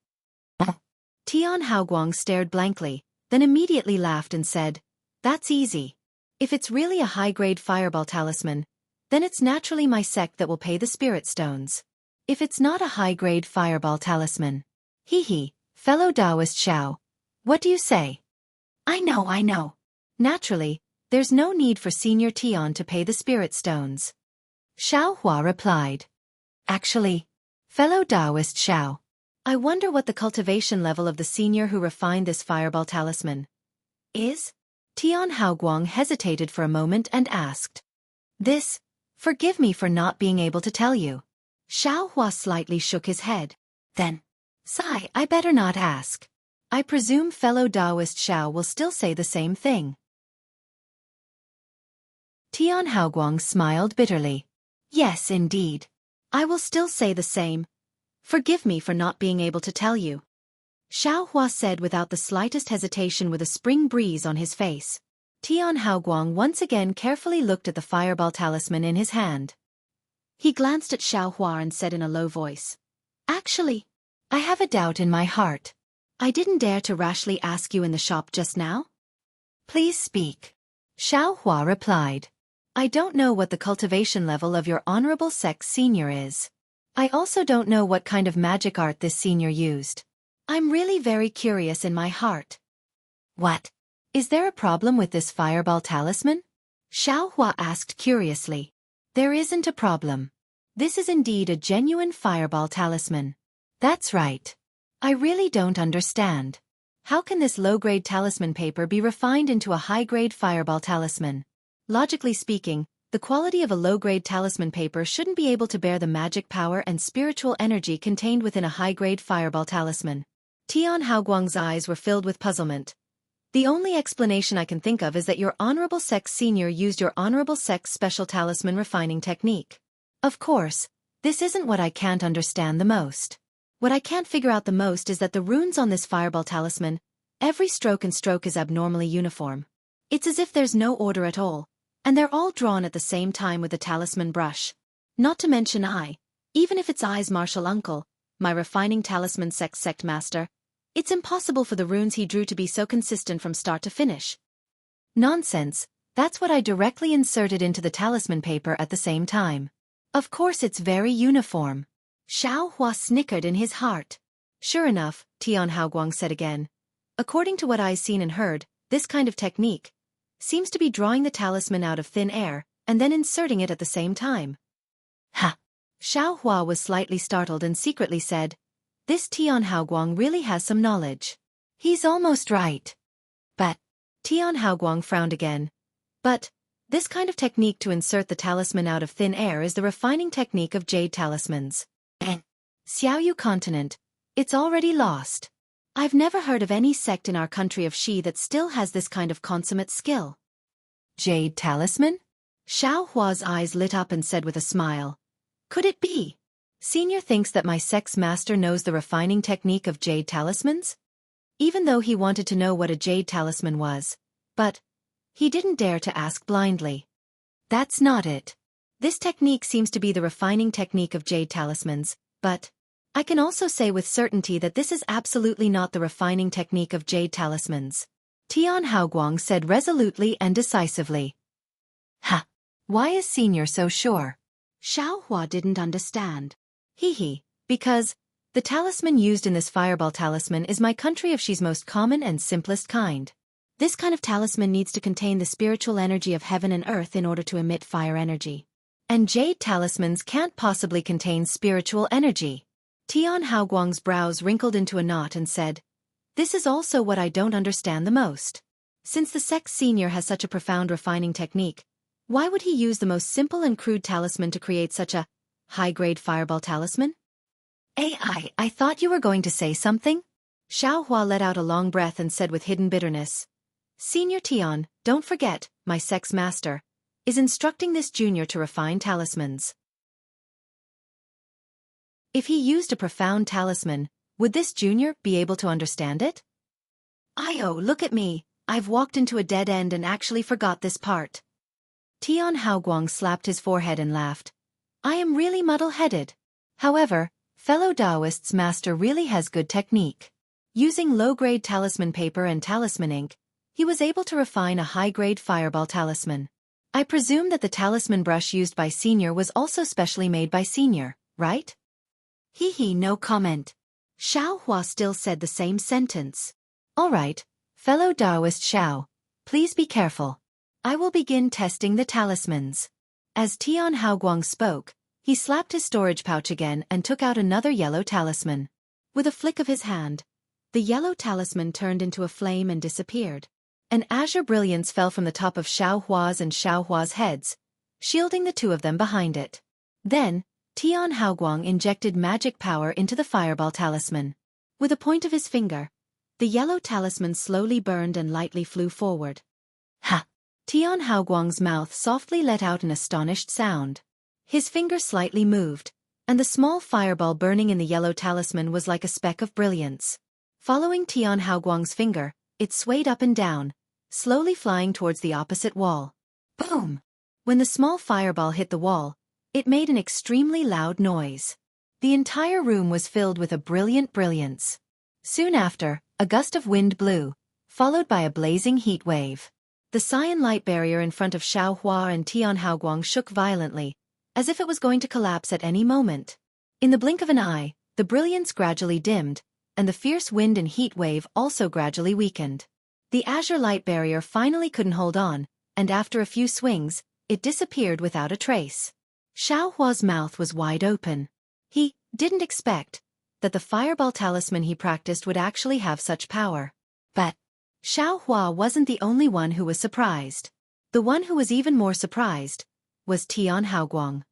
Tian Haoguang stared blankly, then immediately laughed and said, that's easy. If it's really a high-grade fireball talisman, then it's naturally my sect that will pay the spirit stones. If it's not a high-grade fireball talisman. Fellow Taoist Xiao, what do you say? I know. Naturally, there's no need for Senior Tian to pay the spirit stones. Xiao Hua replied. Actually, fellow Taoist Xiao, I wonder what the cultivation level of the senior who refined this fireball talisman is? Tian Haoguang hesitated for a moment and asked. Forgive me for not being able to tell you. Xiao Hua slightly shook his head. Then, sigh, I better not ask. I presume fellow Taoist Xiao will still say the same thing. Tian Haoguang smiled bitterly. Yes, indeed. I will still say the same. Forgive me for not being able to tell you. Xiao Hua said without the slightest hesitation, with a spring breeze on his face. Tian Haoguang once again carefully looked at the fireball talisman in his hand. He glanced at Xiao Hua and said in a low voice. Actually, I have a doubt in my heart. I didn't dare to rashly ask you in the shop just now. Please speak. Xiao Hua replied. I don't know what the cultivation level of your honorable sect senior is. I also don't know what kind of magic art this senior used. I'm really very curious in my heart. What? Is there a problem with this fireball talisman? Xiao Hua asked curiously. There isn't a problem. This is indeed a genuine fireball talisman. That's right. I really don't understand. How can this low-grade talisman paper be refined into a high-grade fireball talisman? Logically speaking, the quality of a low-grade talisman paper shouldn't be able to bear the magic power and spiritual energy contained within a high-grade fireball talisman. Tian Haoguang's eyes were filled with puzzlement. The only explanation I can think of is that your honorable sect senior used your honorable sect's special talisman refining technique. Of course, this isn't what I can't understand the most. What I can't figure out the most is that the runes on this fireball talisman, every stroke and stroke is abnormally uniform. It's as if there's no order at all, and they're all drawn at the same time with the talisman brush. Not to mention even if it's I's martial uncle, my refining talisman sect master. It's impossible for the runes he drew to be so consistent from start to finish. Nonsense, that's what I directly inserted into the talisman paper at the same time. Of course it's very uniform. Xiao Hua snickered in his heart. Sure enough, Tian Haoguang said again. According to what I've seen and heard, this kind of technique seems to be drawing the talisman out of thin air and then inserting it at the same time. Ha! Xiao Hua was slightly startled and secretly said, this Tian Haoguang really has some knowledge. He's almost right. But, Tian Haoguang frowned again. But, this kind of technique to insert the talisman out of thin air is the refining technique of jade talismans. And Xiaoyu continent, it's already lost. I've never heard of any sect in our country of Xi that still has this kind of consummate skill. Jade talisman? Xiao Hua's eyes lit up and said with a smile. Could it be? Senior thinks that my sect's master knows the refining technique of jade talismans? Even though he wanted to know what a jade talisman was. But he didn't dare to ask blindly. That's not it. This technique seems to be the refining technique of jade talismans, but I can also say with certainty that this is absolutely not the refining technique of jade talismans. Tian Haoguang said resolutely and decisively. Ha! Why is Senior so sure? Xiao Hua didn't understand. Because the talisman used in this fireball talisman is my country of Xi's most common and simplest kind. This kind of talisman needs to contain the spiritual energy of heaven and earth in order to emit fire energy. And jade talismans can't possibly contain spiritual energy. Tian Haoguang's brows wrinkled into a knot and said, this is also what I don't understand the most. Since the sect senior has such a profound refining technique, why would he use the most simple and crude talisman to create such a high-grade fireball talisman? I thought you were going to say something? Xiao Hua let out a long breath and said with hidden bitterness. Senior Tian, don't forget, my sect's master is instructing this junior to refine talismans. If he used a profound talisman, would this junior be able to understand it? Look at me, I've walked into a dead end and actually forgot this part. Tian Haoguang slapped his forehead and laughed. I am really muddle-headed. However, fellow Taoist's master really has good technique. Using low-grade talisman paper and talisman ink, he was able to refine a high-grade fireball talisman. I presume that the talisman brush used by Senior was also specially made by Senior, right? No comment. Xiao Hua still said the same sentence. All right, fellow Taoist Xiao, please be careful. I will begin testing the talismans. As Tian Haoguang spoke, he slapped his storage pouch again and took out another yellow talisman. With a flick of his hand, the yellow talisman turned into a flame and disappeared. An azure brilliance fell from the top of Xiao Hua's and Xiao Hua's heads, shielding the two of them behind it. Then, Tian Haoguang injected magic power into the fireball talisman. With a point of his finger, the yellow talisman slowly burned and lightly flew forward. Ha! Tian Haoguang's mouth softly let out an astonished sound. His finger slightly moved, and the small fireball burning in the yellow talisman was like a speck of brilliance. Following Tian Haoguang's finger, it swayed up and down, slowly flying towards the opposite wall. Boom! When the small fireball hit the wall, it made an extremely loud noise. The entire room was filled with a brilliant brilliance. Soon after, a gust of wind blew, followed by a blazing heat wave. The cyan light barrier in front of Xiao Hua and Tian Haoguang shook violently, as if it was going to collapse at any moment. In the blink of an eye, the brilliance gradually dimmed, and the fierce wind and heat wave also gradually weakened. The azure light barrier finally couldn't hold on, and after a few swings, it disappeared without a trace. Xiao Hua's mouth was wide open. He didn't expect that the fireball talisman he practiced would actually have such power. But Xiao Hua wasn't the only one who was surprised. The one who was even more surprised was Tian Haoguang.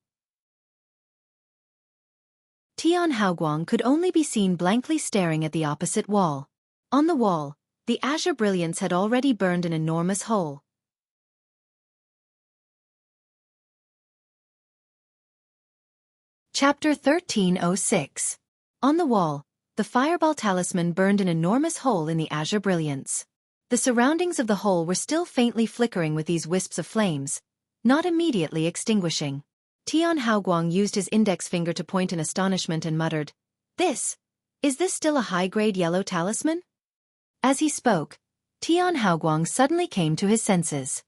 Tian Haoguang could only be seen blankly staring at the opposite wall. On the wall, the azure brilliance had already burned an enormous hole. Chapter 1306. On the wall, the fireball talisman burned an enormous hole in the azure brilliance. The surroundings of the hole were still faintly flickering with these wisps of flames, not immediately extinguishing. Tian Haoguang used his index finger to point in astonishment and muttered, Is this still a high-grade yellow talisman? As he spoke, Tian Haoguang suddenly came to his senses.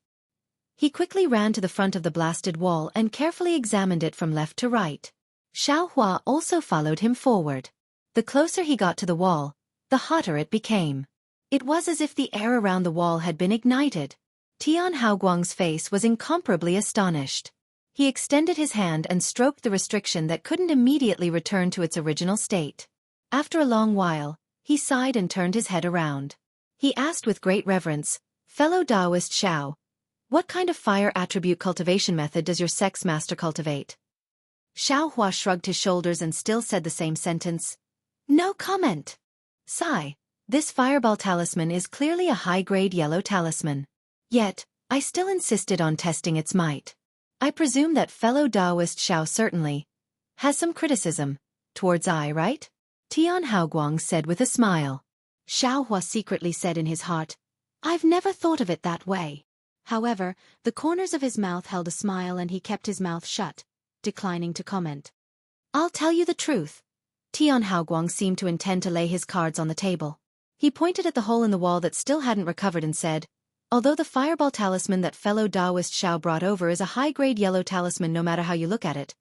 He quickly ran to the front of the blasted wall and carefully examined it from left to right. Xiao Hua also followed him forward. The closer he got to the wall, the hotter it became. It was as if the air around the wall had been ignited. Tian Haoguang's face was incomparably astonished. He extended his hand and stroked the restriction that couldn't immediately return to its original state. After a long while, he sighed and turned his head around. He asked with great reverence, "Fellow Taoist Xiao, what kind of fire attribute cultivation method does your sex master cultivate?" Xiao Hua shrugged his shoulders and still said the same sentence. "No comment." "Sigh, this fireball talisman is clearly a high-grade yellow talisman. Yet, I still insisted on testing its might. I presume that fellow Taoist Xiao certainly has some criticism towards I, right?" Tian Haoguang said with a smile. Xiao Hua secretly said in his heart, "I've never thought of it that way." However, the corners of his mouth held a smile and he kept his mouth shut, declining to comment. "I'll tell you the truth." Tian Haoguang seemed to intend to lay his cards on the table. He pointed at the hole in the wall that still hadn't recovered and said, "Although the fireball talisman that fellow Taoist Xiao brought over is a high-grade yellow talisman no matter how you look at it,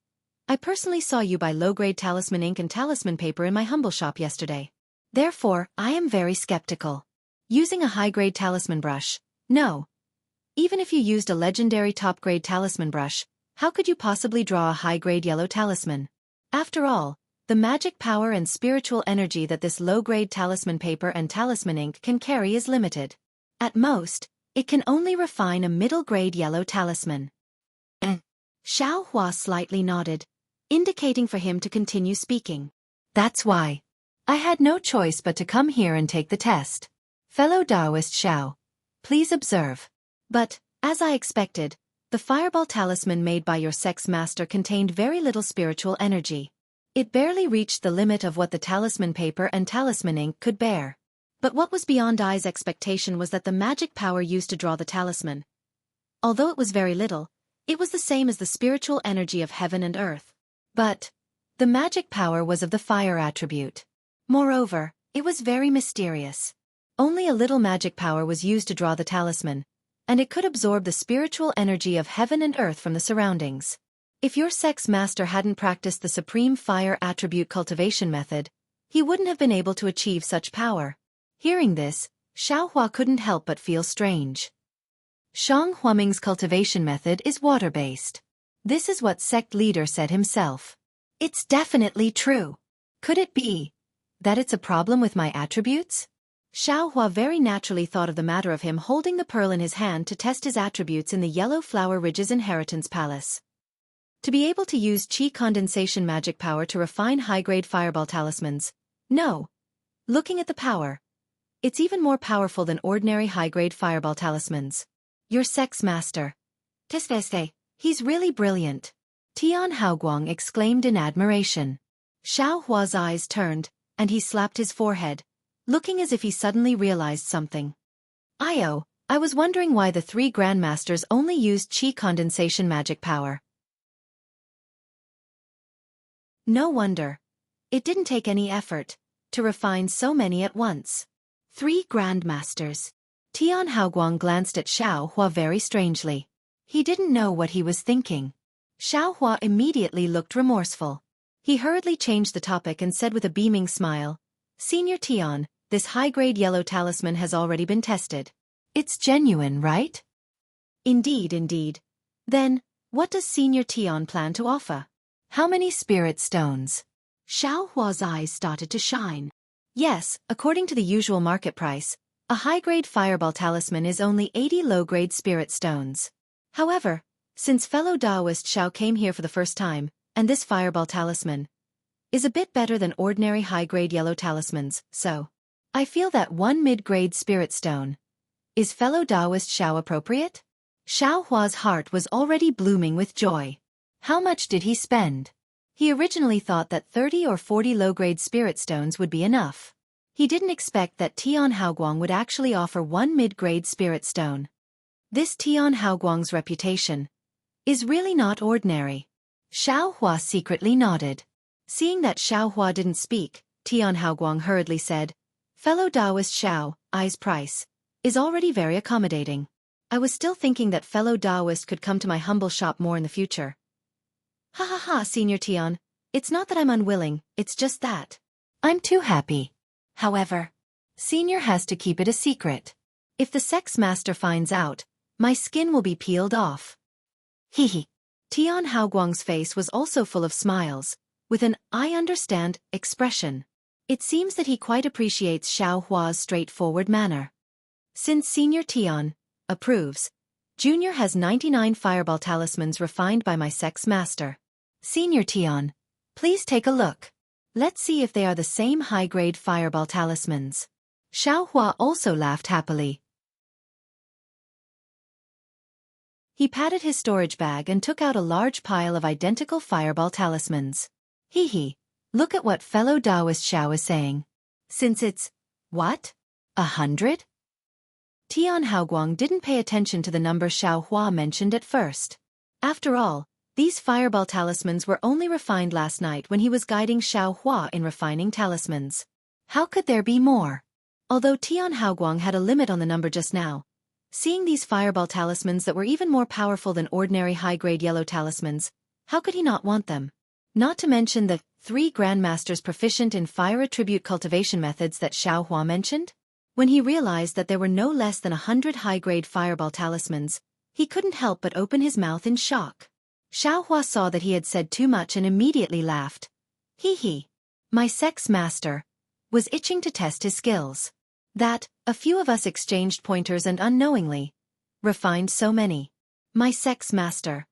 I personally saw you buy low-grade talisman ink and talisman paper in my humble shop yesterday. Therefore, I am very skeptical. Using a high-grade talisman brush, no. Even if you used a legendary top-grade talisman brush, how could you possibly draw a high-grade yellow talisman? After all, the magic power and spiritual energy that this low-grade talisman paper and talisman ink can carry is limited. At most, it can only refine a middle-grade yellow talisman." Xiao Hua slightly nodded, indicating for him to continue speaking. "That's why I had no choice but to come here and take the test. Fellow Taoist Xiao, please observe. But, as I expected, the fireball talisman made by your sex master contained very little spiritual energy. It barely reached the limit of what the talisman paper and talisman ink could bear. But what was beyond I's expectation was that the magic power used to draw the talisman, although it was very little, it was the same as the spiritual energy of heaven and earth. But the magic power was of the fire attribute. Moreover, it was very mysterious. Only a little magic power was used to draw the talisman, and it could absorb the spiritual energy of heaven and earth from the surroundings. If your sex master hadn't practiced the supreme fire attribute cultivation method, he wouldn't have been able to achieve such power." Hearing this, Xiao Hua couldn't help but feel strange. Shang Huaming's cultivation method is water-based. This is what sect leader said himself. It's definitely true. Could it be that it's a problem with my attributes? Xiao Hua very naturally thought of the matter of him holding the pearl in his hand to test his attributes in the Yellow Flower Ridge's inheritance palace. To be able to use qi condensation magic power to refine high-grade fireball talismans. No. Looking at the power, it's even more powerful than ordinary high-grade fireball talismans. Your sex master. He's really brilliant. Tian Haoguang exclaimed in admiration. Xiao Hua's eyes turned, and he slapped his forehead, looking as if he suddenly realized something. I was wondering why the three grandmasters only used qi condensation magic power. No wonder. It didn't take any effort to refine so many at once. 3 grandmasters. Tian Haoguang glanced at Xiao Hua very strangely. He didn't know what he was thinking. Xiao Hua immediately looked remorseful. He hurriedly changed the topic and said with a beaming smile, "Senior Tian, this high-grade yellow talisman has already been tested. It's genuine, right?" Indeed, indeed. Then, what does Senior Tian plan to offer? How many spirit stones? Xiao Hua's eyes started to shine. Yes, according to the usual market price, a high-grade fireball talisman is only 80 low-grade spirit stones. However, since fellow Taoist Xiao came here for the first time, and this fireball talisman is a bit better than ordinary high-grade yellow talismans, so I feel that 1 mid-grade spirit stone. Is fellow Taoist Xiao appropriate? Xiao Hua's heart was already blooming with joy. How much did he spend? He originally thought that 30 or 40 low-grade spirit stones would be enough. He didn't expect that Tian Haoguang would actually offer 1 mid-grade spirit stone. This Tian Haoguang's reputation is really not ordinary. Xiao Hua secretly nodded. Seeing that Xiao Hua didn't speak, Tian Haoguang hurriedly said, "Fellow Taoist Xiao, I's price is already very accommodating. I was still thinking that fellow Taoist could come to my humble shop more in the future." "Ha ha ha, Senior Tian, it's not that I'm unwilling, it's just that I'm too happy. However, Senior has to keep it a secret. If the sex master finds out, my skin will be peeled off." Hee. Tian Haoguang's face was also full of smiles, with an "I understand" expression. It seems that he quite appreciates Xiao Hua's straightforward manner. Since Senior Tian approves, Junior has 99 fireball talismans refined by my sex master. Senior Tian, please take a look. Let's see if they are the same high-grade fireball talismans. Xiao Hua also laughed happily. He patted his storage bag and took out a large pile of identical fireball talismans. Hee, look at what fellow Taoist Xiao is saying. Since it's, what? 100? Tian Haoguang didn't pay attention to the number Xiao Hua mentioned at first. After all, these fireball talismans were only refined last night when he was guiding Xiao Hua in refining talismans. How could there be more? Although Tian Haoguang had a limit on the number just now, seeing these fireball talismans that were even more powerful than ordinary high-grade yellow talismans, how could he not want them? Not to mention the 3 grandmasters proficient in fire attribute cultivation methods that Xiao Hua mentioned? When he realized that there were no less than 100 high-grade fireball talismans, he couldn't help but open his mouth in shock. Xiao Hua saw that he had said too much and immediately laughed. Hee. My sex master was itching to test his skills. That, a few of us exchanged pointers and unknowingly refined so many. My sex master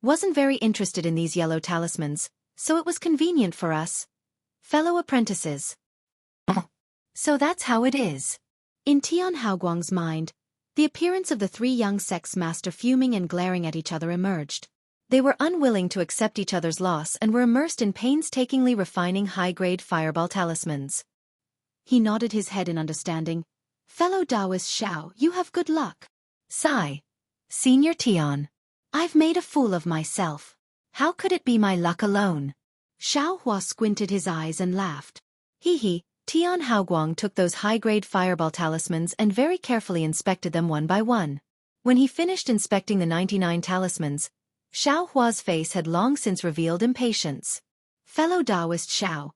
wasn't very interested in these yellow talismans, so it was convenient for us fellow apprentices. So that's how it is. In Tian Haoguang's mind, the appearance of the 3 young sex master fuming and glaring at each other emerged. They were unwilling to accept each other's loss and were immersed in painstakingly refining high-grade fireball talismans. He nodded his head in understanding. Fellow Taoist Xiao, you have good luck. Sigh. Senior Tian, I've made a fool of myself. How could it be my luck alone? Xiao Hua squinted his eyes and laughed. Hee. Tian Haoguang took those high-grade fireball talismans and very carefully inspected them one by one. When he finished inspecting the 99 talismans, Xiao Hua's face had long since revealed impatience. Fellow Taoist Xiao,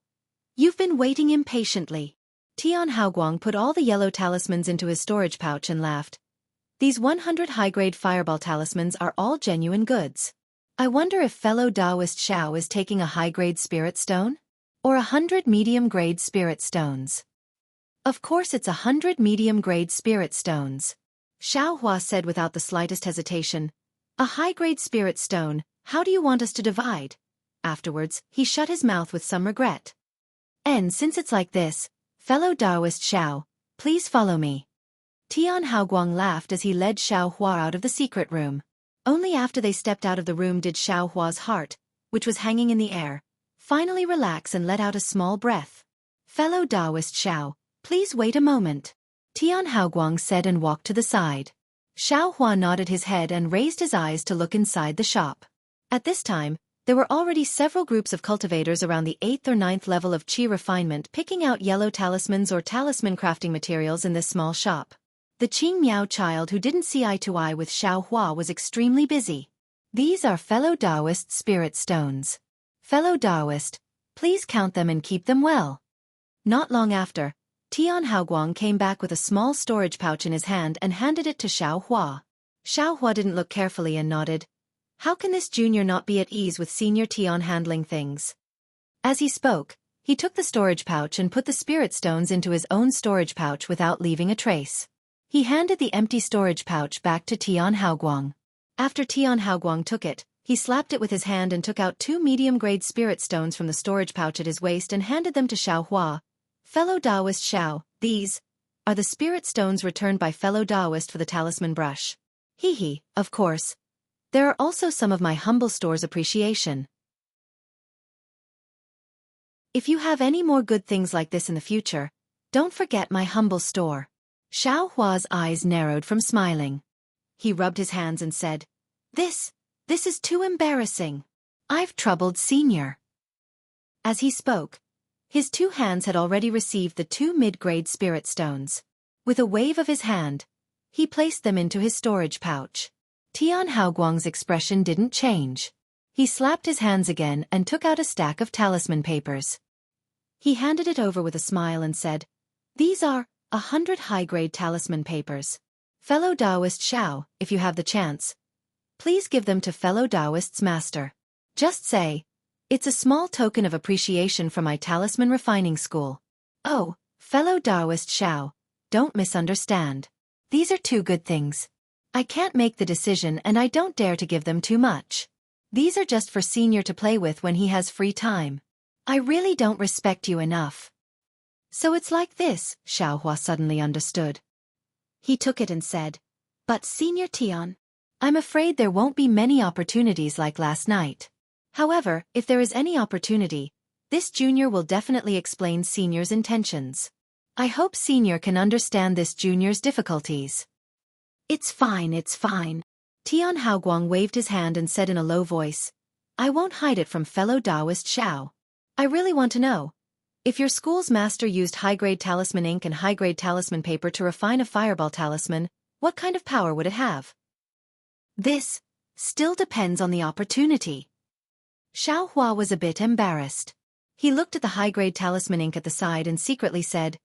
you've been waiting impatiently. Tian Haoguang put all the yellow talismans into his storage pouch and laughed. These 100 high-grade fireball talismans are all genuine goods. I wonder if fellow Taoist Xiao is taking a high-grade spirit stone? Or 100 medium-grade spirit stones? Of course it's 100 medium-grade spirit stones. Xiao Hua said without the slightest hesitation. A high-grade spirit stone, how do you want us to divide? Afterwards, he shut his mouth with some regret. And since it's like this, fellow Taoist Xiao, please follow me. Tian Haoguang laughed as he led Xiao Hua out of the secret room. Only after they stepped out of the room did Xiao Hua's heart, which was hanging in the air, finally relax and let out a small breath. Fellow Taoist Xiao, please wait a moment. Tian Haoguang said and walked to the side. Xiao Hua nodded his head and raised his eyes to look inside the shop. At this time, there were already several groups of cultivators around the 8th or 9th level of Qi refinement picking out yellow talismans or talisman crafting materials in this small shop. The Qing Miao child who didn't see eye to eye with Xiao Hua was extremely busy. These are fellow Taoist spirit stones. Fellow Taoist, please count them and keep them well. Not long after, Tian Haoguang came back with a small storage pouch in his hand and handed it to Xiao Hua. Xiao Hua didn't look carefully and nodded. How can this junior not be at ease with Senior Tian handling things? As he spoke, he took the storage pouch and put the spirit stones into his own storage pouch without leaving a trace. He handed the empty storage pouch back to Tian Haoguang. After Tian Haoguang took it, he slapped it with his hand and took out 2 medium-grade spirit stones from the storage pouch at his waist and handed them to Xiao Hua. Fellow Taoist Xiao, these are the spirit stones returned by fellow Taoist for the talisman brush. Hee, of course. There are also some of my humble store's appreciation. If you have any more good things like this in the future, don't forget my humble store. Xiao Hua's eyes narrowed from smiling. He rubbed his hands and said, This is too embarrassing. I've troubled Senior As he spoke, his 2 hands had already received the 2 mid-grade spirit stones. With a wave of his hand, he placed them into his storage pouch. Tian Haoguang's expression didn't change. He slapped his hands again and took out a stack of talisman papers. He handed it over with a smile and said, "These are 100 high-grade talisman papers. Fellow Taoist Xiao, if you have the chance, please give them to fellow Taoist's master. Just say, it's a small token of appreciation from my talisman refining school. Oh, fellow Taoist Xiao, don't misunderstand. These are 2 good things. I can't make the decision and I don't dare to give them too much. These are just for Senior to play with when he has free time. I really don't respect you enough." "So it's like this," Xiaohua suddenly understood. He took it and said, "But Senior Tian, I'm afraid there won't be many opportunities like last night. However, if there is any opportunity, this junior will definitely explain Senior's intentions. I hope Senior can understand this junior's difficulties." It's fine. Tian Haoguang waved his hand and said in a low voice, "I won't hide it from fellow Taoist Xiao. I really want to know. If your school's master used high-grade talisman ink and high-grade talisman paper to refine a fireball talisman, what kind of power would it have?" "This still depends on the opportunity." Xiao Hua was a bit embarrassed. He looked at the high-grade talisman ink at the side and secretly said,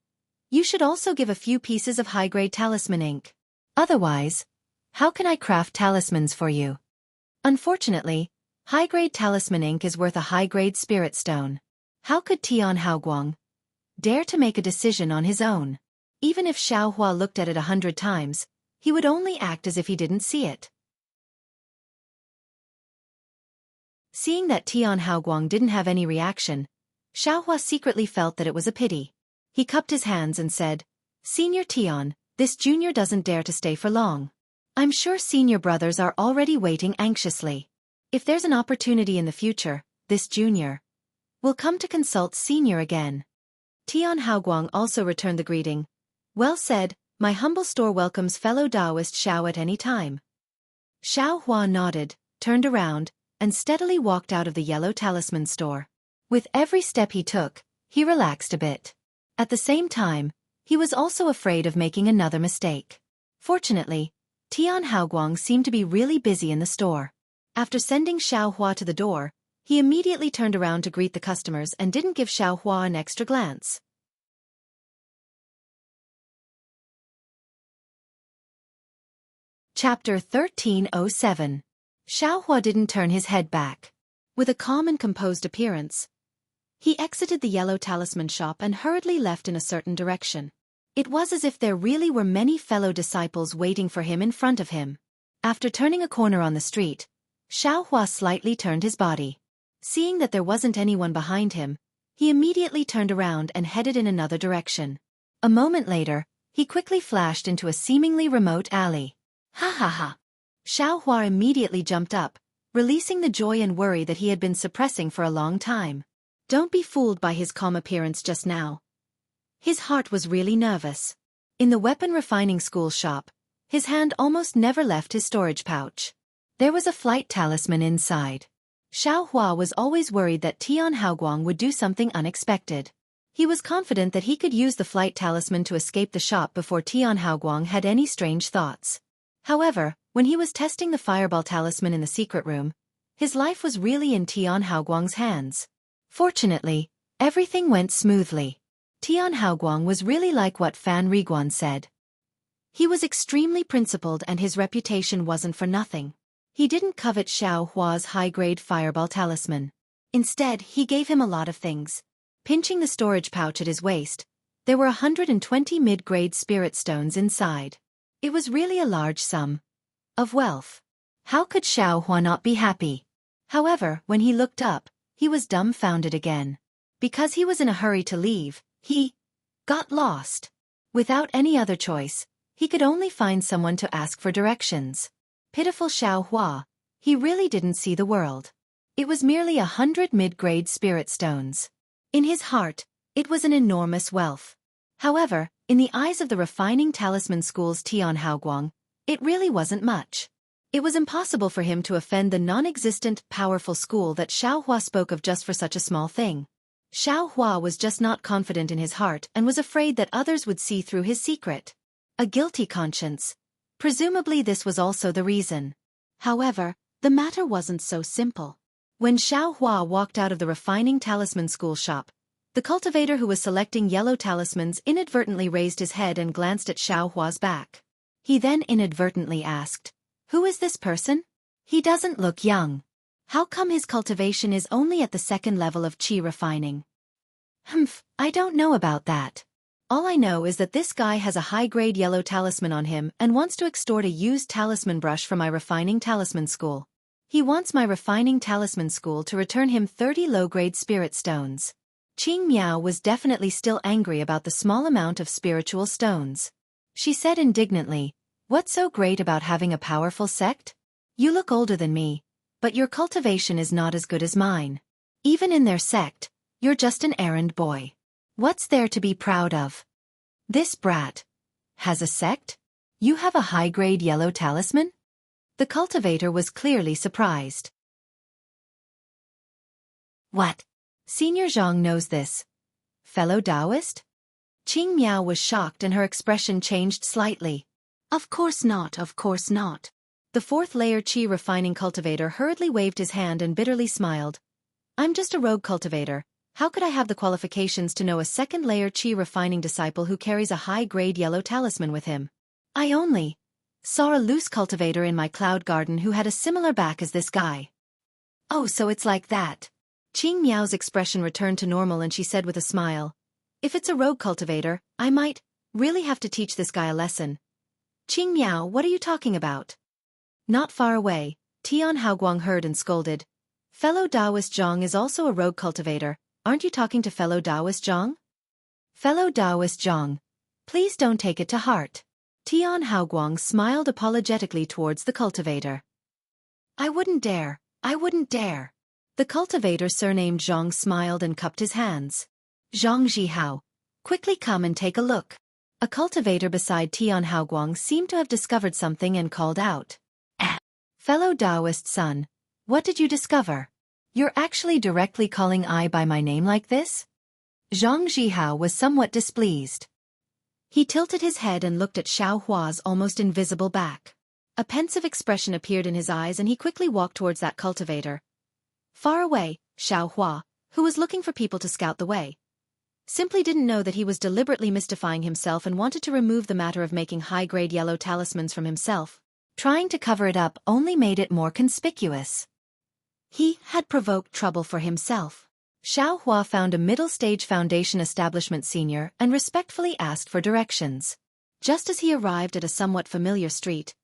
"You should also give a few pieces of high-grade talisman ink. Otherwise, how can I craft talismans for you?" Unfortunately, high-grade talisman ink is worth a high-grade spirit stone. How could Tian Haoguang dare to make a decision on his own? Even if Xiao Hua looked at it 100 times, he would only act as if he didn't see it. Seeing that Tian Haoguang didn't have any reaction, Xiao Hua secretly felt that it was a pity. He cupped his hands and said, "Senior Tian, this junior doesn't dare to stay for long. I'm sure senior brothers are already waiting anxiously. If there's an opportunity in the future, this junior will come to consult senior again." Tian Haoguang also returned the greeting. "Well said, my humble store welcomes fellow Taoist Xiao at any time." Xiao Hua nodded, turned around, and steadily walked out of the yellow talisman store. With every step he took, he relaxed a bit. At the same time, he was also afraid of making another mistake. Fortunately, Tian Haoguang seemed to be really busy in the store. After sending Xiao Hua to the door, he immediately turned around to greet the customers and didn't give Xiao Hua an extra glance. Chapter 1307. Xiao Hua didn't turn his head back. With a calm and composed appearance, he exited the yellow talisman shop and hurriedly left in a certain direction. It was as if there really were many fellow disciples waiting for him in front of him. After turning a corner on the street, Xiao Hua slightly turned his body. Seeing that there wasn't anyone behind him, he immediately turned around and headed in another direction. A moment later, he quickly flashed into a seemingly remote alley. Ha ha ha! Xiao Hua immediately jumped up, releasing the joy and worry that he had been suppressing for a long time. Don't be fooled by his calm appearance just now. His heart was really nervous. In the weapon refining school shop, his hand almost never left his storage pouch. There was a flight talisman inside. Xiao Hua was always worried that Tian Haoguang would do something unexpected. He was confident that he could use the flight talisman to escape the shop before Tian Haoguang had any strange thoughts. However, when he was testing the fireball talisman in the secret room, his life was really in Tian Haoguang's hands. Fortunately, everything went smoothly. Tian Haoguang was really like what Fan Riguan said. He was extremely principled and his reputation wasn't for nothing. He didn't covet Xiao Hua's high-grade fireball talisman. Instead, he gave him a lot of things. Pinching the storage pouch at his waist, there were 120 mid-grade spirit stones inside. It was really a large sum of wealth. How could Xiao Hua not be happy? However, when he looked up, he was dumbfounded again. Because he was in a hurry to leave, he got lost. Without any other choice, he could only find someone to ask for directions. Pitiful Xiao Hua, he really didn't see the world. It was merely 100 mid-grade spirit stones. In his heart, it was an enormous wealth. However, in the eyes of the refining talisman school's Tian Haoguang, it really wasn't much. It was impossible for him to offend the non-existent, powerful school that Xiao Hua spoke of just for such a small thing. Xiao Hua was just not confident in his heart and was afraid that others would see through his secret. A guilty conscience. Presumably this was also the reason. However, the matter wasn't so simple. When Xiao Hua walked out of the refining talisman school shop, the cultivator who was selecting yellow talismans inadvertently raised his head and glanced at Xiao Hua's back. He then inadvertently asked, "Who is this person? He doesn't look young. How come his cultivation is only at the second level of qi refining?" I don't know about that. All I know is that this guy has a high-grade yellow talisman on him and wants to extort a used talisman brush from my refining talisman school. He wants my refining talisman school to return him 30 low-grade spirit stones. Qing Miao was definitely still angry about the small amount of spiritual stones. She said indignantly, "What's so great about having a powerful sect? You look older than me, but your cultivation is not as good as mine. Even in their sect, you're just an errand boy. What's there to be proud of? This brat has a sect? You have a high-grade yellow talisman?" The cultivator was clearly surprised. "What? Senior Zhang knows this. Fellow Taoist?" Qing Miao was shocked and her expression changed slightly. "Of course not, of course not." The fourth-layer qi refining cultivator hurriedly waved his hand and bitterly smiled. "I'm just a rogue cultivator. How could I have the qualifications to know a second-layer qi refining disciple who carries a high-grade yellow talisman with him? I only saw a loose cultivator in my cloud garden who had a similar back as this guy." "Oh, so it's like that." Qing Miao's expression returned to normal and she said with a smile, "If it's a rogue cultivator, I might really have to teach this guy a lesson." "Qing Miao, what are you talking about?" Not far away, Tian Haoguang heard and scolded. "Fellow Taoist Zhang is also a rogue cultivator. Aren't you talking to fellow Taoist Zhang?" "Fellow Taoist Zhang, please don't take it to heart." Tian Haoguang smiled apologetically towards the cultivator. I wouldn't dare. I wouldn't dare." The cultivator surnamed Zhang smiled and cupped his hands. "Zhang Zhihao, quickly come and take a look." A cultivator beside Tian Haoguang seemed to have discovered something and called out, "Fellow Taoist son, what did you discover? You're actually directly calling I by my name like this?" Zhang Zhihao was somewhat displeased. He tilted his head and looked at Xiao Hua's almost invisible back. A pensive expression appeared in his eyes and he quickly walked towards that cultivator. Far away, Xiao Hua, who was looking for people to scout the way, simply didn't know that he was deliberately mystifying himself and wanted to remove the matter of making high-grade yellow talismans from himself. Trying to cover it up only made it more conspicuous. He had provoked trouble for himself. Xiao Hua found a middle-stage foundation establishment senior and respectfully asked for directions. Just as he arrived at a somewhat familiar street,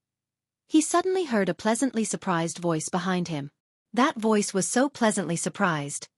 he suddenly heard a pleasantly surprised voice behind him. That voice was so pleasantly surprised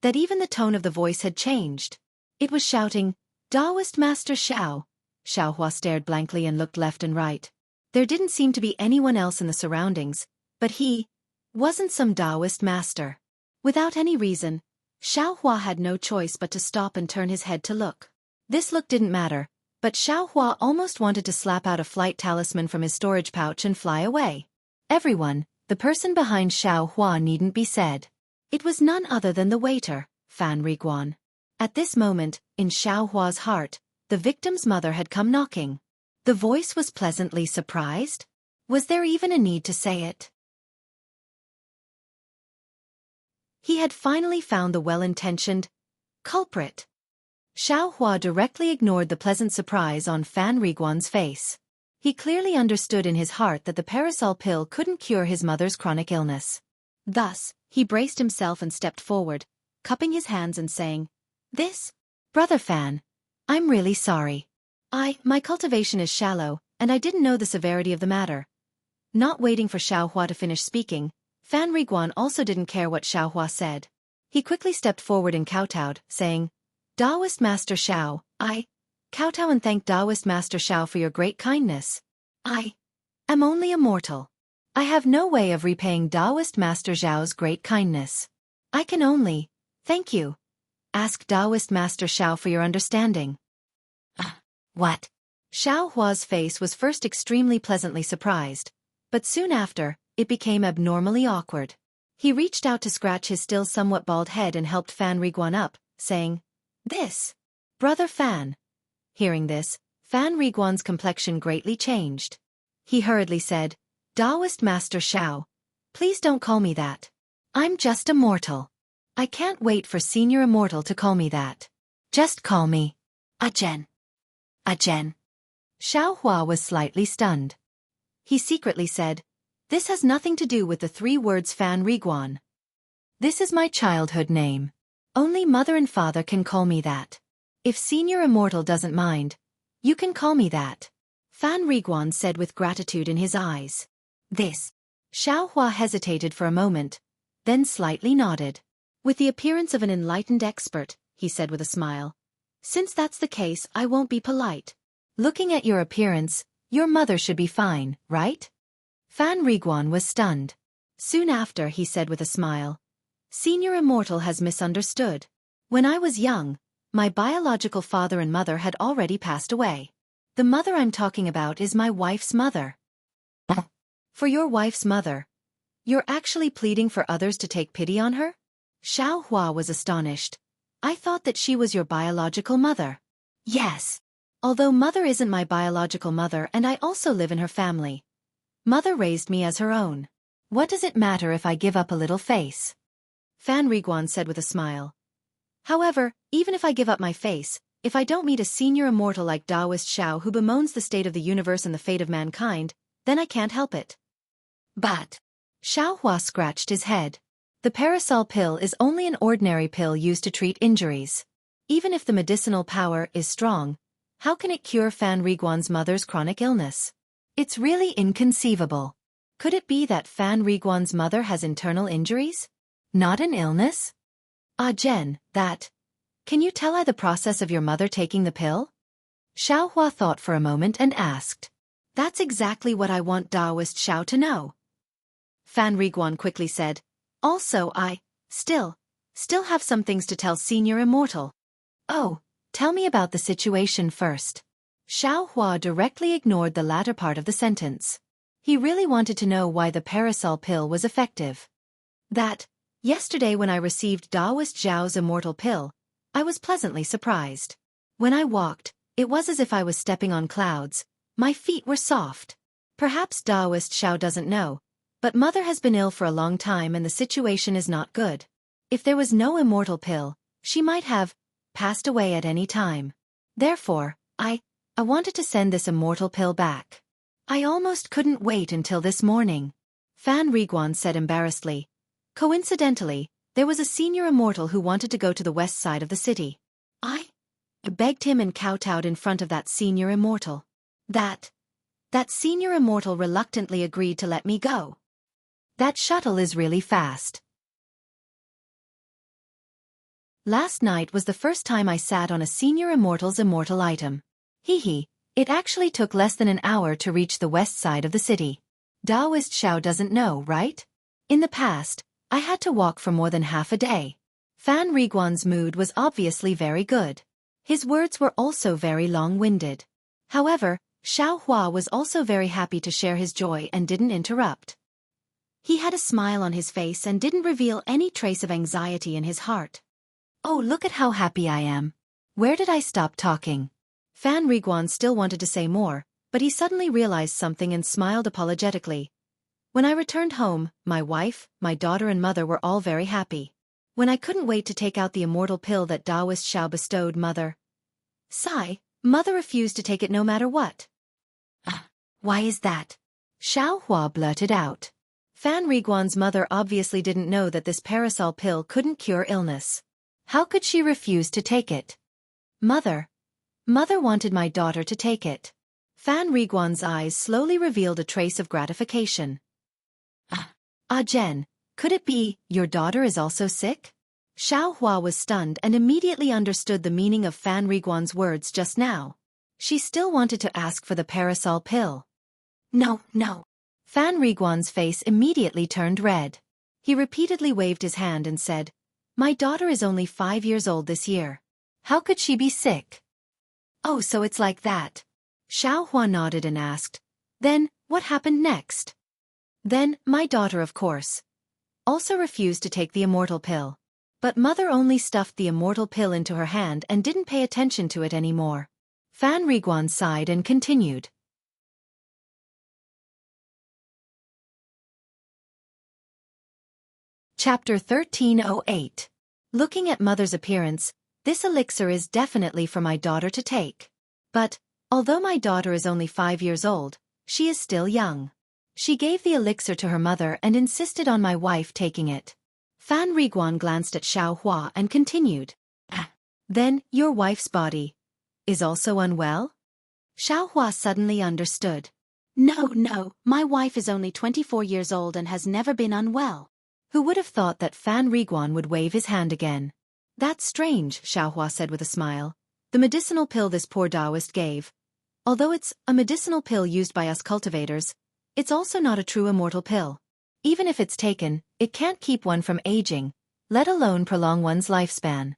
that even the tone of the voice had changed. It was shouting, "Taoist Master Xiao." Xiao Hua stared blankly and looked left and right. There didn't seem to be anyone else in the surroundings, but he wasn't some Taoist master. Without any reason, Xiao Hua had no choice but to stop and turn his head to look. This look didn't matter, but Xiao Hua almost wanted to slap out a flight talisman from his storage pouch and fly away. Everyone, the person behind Xiao Hua needn't be said. It was none other than the waiter, Fan Riguan. At this moment, in Xiao Hua's heart, the victim's mother had come knocking. The voice was pleasantly surprised. Was there even a need to say it? He had finally found the well-intentioned culprit. Xiao Hua directly ignored the pleasant surprise on Fan Riguan's face. He clearly understood in his heart that the parasol pill couldn't cure his mother's chronic illness. Thus, he braced himself and stepped forward, cupping his hands and saying, "This, Brother Fan, I'm really sorry. My cultivation is shallow, and I didn't know the severity of the matter." Not waiting for Xiao Hua to finish speaking, Fan Riguan also didn't care what Xiao Hua said. He quickly stepped forward and kowtowed, saying, "Taoist Master Xiao, I kowtow and thank Taoist Master Xiao for your great kindness. I am only a mortal. I have no way of repaying Taoist Master Xiao's great kindness. I can only, thank you, ask Taoist Master Xiao for your understanding." What? Xiao Hua's face was first extremely pleasantly surprised, but soon after, it became abnormally awkward. He reached out to scratch his still somewhat bald head and helped Fan Riguan up, saying, "This. Brother Fan." Hearing this, Fan Riguan's complexion greatly changed. He hurriedly said, "Taoist Master Xiao, please don't call me that. I'm just a mortal. I can't wait for Senior Immortal to call me that. Just call me Ajen. Ajen." Xiao Hua was slightly stunned. He secretly said, "This has nothing to do with the 3 words Fan Riguan. This is my childhood name. Only mother and father can call me that. If Senior Immortal doesn't mind, you can call me that." Fan Riguan said with gratitude in his eyes. "This." Xiao Hua hesitated for a moment, then slightly nodded. With the appearance of an enlightened expert, he said with a smile, "Since that's the case, I won't be polite. Looking at your appearance, your mother should be fine, right?" Fan Riguan was stunned. Soon after, he said with a smile, "Senior Immortal has misunderstood. When I was young, my biological father and mother had already passed away. The mother I'm talking about is my wife's mother." "For your wife's mother? You're actually pleading for others to take pity on her?" Xiao Hua was astonished. "I thought that she was your biological mother." "Yes. Although mother isn't my biological mother and I also live in her family. Mother raised me as her own. What does it matter if I give up a little face?" Fan Riguan said with a smile. "However, even if I give up my face, if I don't meet a Senior Immortal like Taoist Xiao who bemoans the state of the universe and the fate of mankind, then I can't help it." "But..." Xiao Hua scratched his head. "The parasol pill is only an ordinary pill used to treat injuries. Even if the medicinal power is strong, how can it cure Fan Riguan's mother's chronic illness? It's really inconceivable. Could it be that Fan Riguan's mother has internal injuries? Not an illness? Jen, that... Can you tell I the process of your mother taking the pill?" Xiao Hua thought for a moment and asked. "That's exactly what I want Taoist Xiao to know." Fan Riguan quickly said, "Also I, still have some things to tell Senior Immortal." "Oh, tell me about the situation first." Xiao Hua directly ignored the latter part of the sentence. He really wanted to know why the parasol pill was effective. "That, yesterday when I received Taoist Xiao's immortal pill, I was pleasantly surprised. When I walked, it was as if I was stepping on clouds. My feet were soft. Perhaps Taoist Xiao doesn't know, but mother has been ill for a long time and the situation is not good. If there was no immortal pill, she might have passed away at any time. Therefore, I wanted to send this immortal pill back. I almost couldn't wait until this morning." Fan Riguan said embarrassedly. "Coincidentally, there was a Senior Immortal who wanted to go to the west side of the city. I begged him and kowtowed in front of that Senior Immortal. That Senior Immortal reluctantly agreed to let me go. That shuttle is really fast. Last night was the first time I sat on a Senior Immortal's immortal item. It actually took less than an hour to reach the west side of the city. Taoist Xiao doesn't know, right? In the past, I had to walk for more than half a day." Fan Riguan's mood was obviously very good. His words were also very long-winded. However, Xiao Hua was also very happy to share his joy and didn't interrupt. He had a smile on his face and didn't reveal any trace of anxiety in his heart. "Oh, look at how happy I am. Where did I stop talking?" Fan Riguan still wanted to say more, but he suddenly realized something and smiled apologetically. "When I returned home, my wife, my daughter and mother were all very happy. When I couldn't wait to take out the immortal pill that Taoist Xiao bestowed mother refused to take it no matter what." "Why is that?" Xiao Hua blurted out. Fan Riguan's mother obviously didn't know that this parasol pill couldn't cure illness. How could she refuse to take it? Mother wanted my daughter to take it." Fan Riguan's eyes slowly revealed a trace of gratification. Jen, could it be your daughter is also sick?" Xiao Hua was stunned and immediately understood the meaning of Fan Riguan's words just now. She still wanted to ask for the parasol pill. No. Fan Riguan's face immediately turned red. He repeatedly waved his hand and said, "My daughter is only 5 years old this year. How could she be sick?" "Oh, so it's like that." Xiao Hua nodded and asked, "Then, what happened next?" "Then, my daughter of course also refused to take the immortal pill. But mother only stuffed the immortal pill into her hand and didn't pay attention to it anymore. Fan Riguan sighed and continued. Chapter 1308. Looking at mother's appearance, this elixir is definitely for my daughter to take. But, although my daughter is only 5 years old, she is still young. She gave the elixir to her mother and insisted on my wife taking it. Fan Riguan glanced at Xianxia and continued. Then, your wife's body is also unwell? Xianxia suddenly understood. No, my wife is only 24 years old and has never been unwell. Who would have thought that Fan Riguan would wave his hand again? That's strange, Xianxia said with a smile. The medicinal pill this poor Taoist gave. Although it's a medicinal pill used by us cultivators, it's also not a true immortal pill. Even if it's taken, it can't keep one from aging, let alone prolong one's lifespan.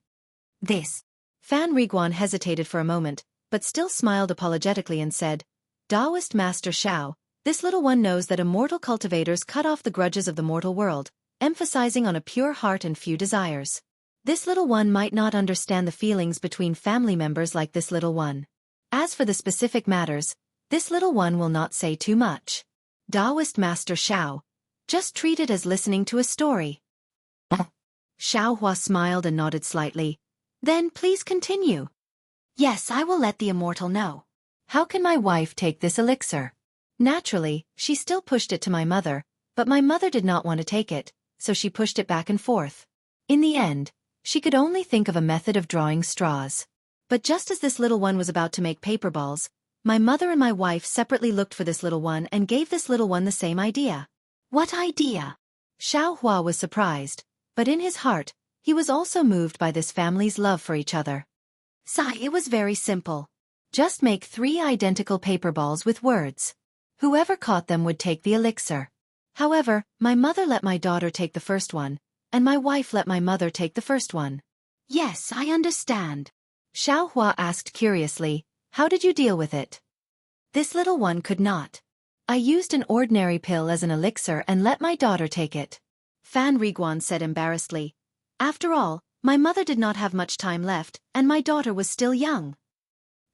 Fan Riguan hesitated for a moment, but still smiled apologetically and said, Taoist Master Xiao, this little one knows that immortal cultivators cut off the grudges of the mortal world, emphasizing on a pure heart and few desires. This little one might not understand the feelings between family members like this little one. As for the specific matters, this little one will not say too much. Taoist Master Xiao, just treat it as listening to a story. Xiaohua smiled and nodded slightly. Then please continue. Yes, I will let the immortal know. How can my wife take this elixir? Naturally, she still pushed it to my mother, but my mother did not want to take it, so she pushed it back and forth. In the end, she could only think of a method of drawing straws. But just as this little one was about to make paper balls, my mother and my wife separately looked for this little one and gave this little one the same idea. What idea? Xiaohua was surprised, but in his heart, he was also moved by this family's love for each other. It was very simple. Just make 3 identical paper balls with words. Whoever caught them would take the elixir. However, my mother let my daughter take the first one, and my wife let my mother take the first one. Yes, I understand. Xiaohua asked curiously, how did you deal with it? This little one could not. I used an ordinary pill as an elixir and let my daughter take it. Fan Riguan said embarrassedly. After all, my mother did not have much time left, and my daughter was still young.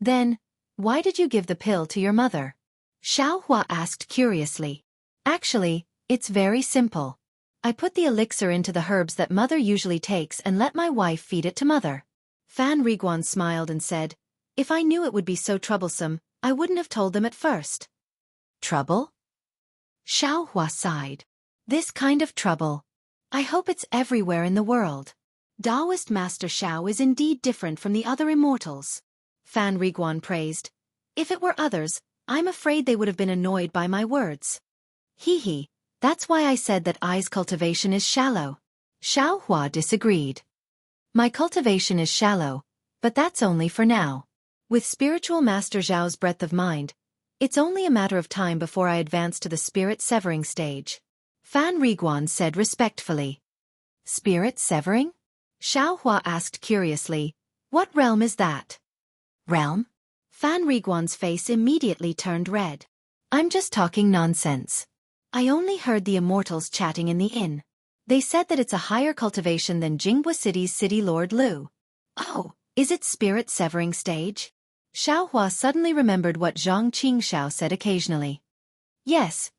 Then, why did you give the pill to your mother? Xiaohua asked curiously. Actually, it's very simple. I put the elixir into the herbs that mother usually takes and let my wife feed it to mother. Fan Riguan smiled and said, if I knew it would be so troublesome, I wouldn't have told them at first. Trouble? Xiaohua sighed. This kind of trouble. I hope it's everywhere in the world. Taoist Master Xiao is indeed different from the other immortals. Fan Riguan praised. If it were others, I'm afraid they would have been annoyed by my words. Hee, that's why I said that I's cultivation is shallow. Xiaohua disagreed. My cultivation is shallow, but that's only for now. With spiritual Master Zhao's breadth of mind, it's only a matter of time before I advance to the spirit severing stage. Fan Riguan said respectfully. Spirit severing? Xiaohua asked curiously, what realm is that? Realm? Fan Riguan's face immediately turned red. I'm just talking nonsense. I only heard the immortals chatting in the inn. They said that it's a higher cultivation than Jianghu City's City Lord Lu. Oh, is it spirit severing stage? Xiaohua suddenly remembered what Zhang Qingxiao said occasionally. Yes,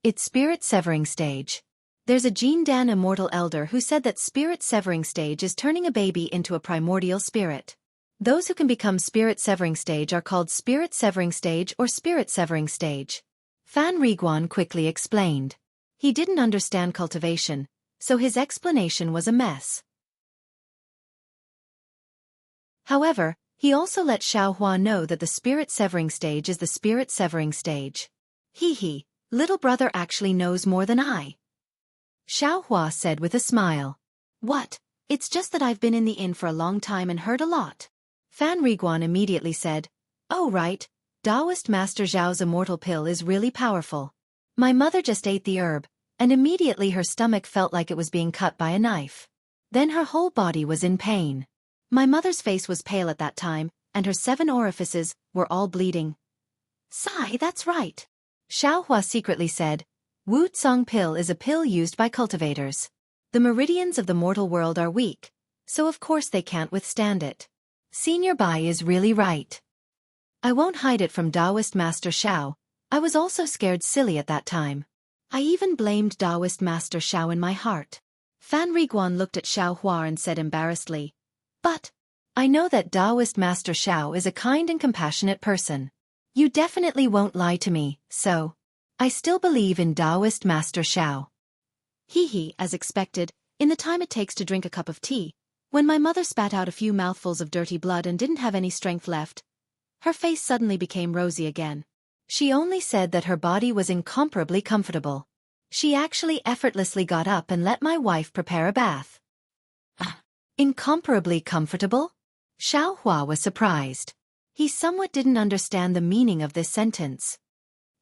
it's spirit severing stage. There's a Jindan immortal elder who said that spirit severing stage is turning a baby into a primordial spirit. Those who can become spirit severing stage are called spirit severing stage or spirit severing stage. Fan Riguan quickly explained. He didn't understand cultivation, so his explanation was a mess. However, he also let Xiaohua know that the spirit severing stage is the spirit severing stage. Hee, little brother actually knows more than I. Xiaohua said with a smile. What? It's just that I've been in the inn for a long time and heard a lot. Fan Riguan immediately said, oh right, Taoist Master Zhao's immortal pill is really powerful. My mother just ate the herb, and immediately her stomach felt like it was being cut by a knife. Then her whole body was in pain. My mother's face was pale at that time, and her 7 orifices were all bleeding. That's right. Xiaohua secretly said, Wu Tsong pill is a pill used by cultivators. The meridians of the mortal world are weak, so of course they can't withstand it. Senior Bai is really right. I won't hide it from Taoist Master Xiao, I was also scared silly at that time. I even blamed Taoist Master Xiao in my heart. Fan Riguan looked at Xiao Hua and said embarrassedly, "But I know that Taoist Master Xiao is a kind and compassionate person. You definitely won't lie to me, so I still believe in Taoist Master Xiao." Hee, as expected, in the time it takes to drink a cup of tea, when my mother spat out a few mouthfuls of dirty blood and didn't have any strength left, her face suddenly became rosy again. She only said that her body was incomparably comfortable. She actually effortlessly got up and let my wife prepare a bath. Incomparably comfortable? Xiao Hua was surprised. He somewhat didn't understand the meaning of this sentence.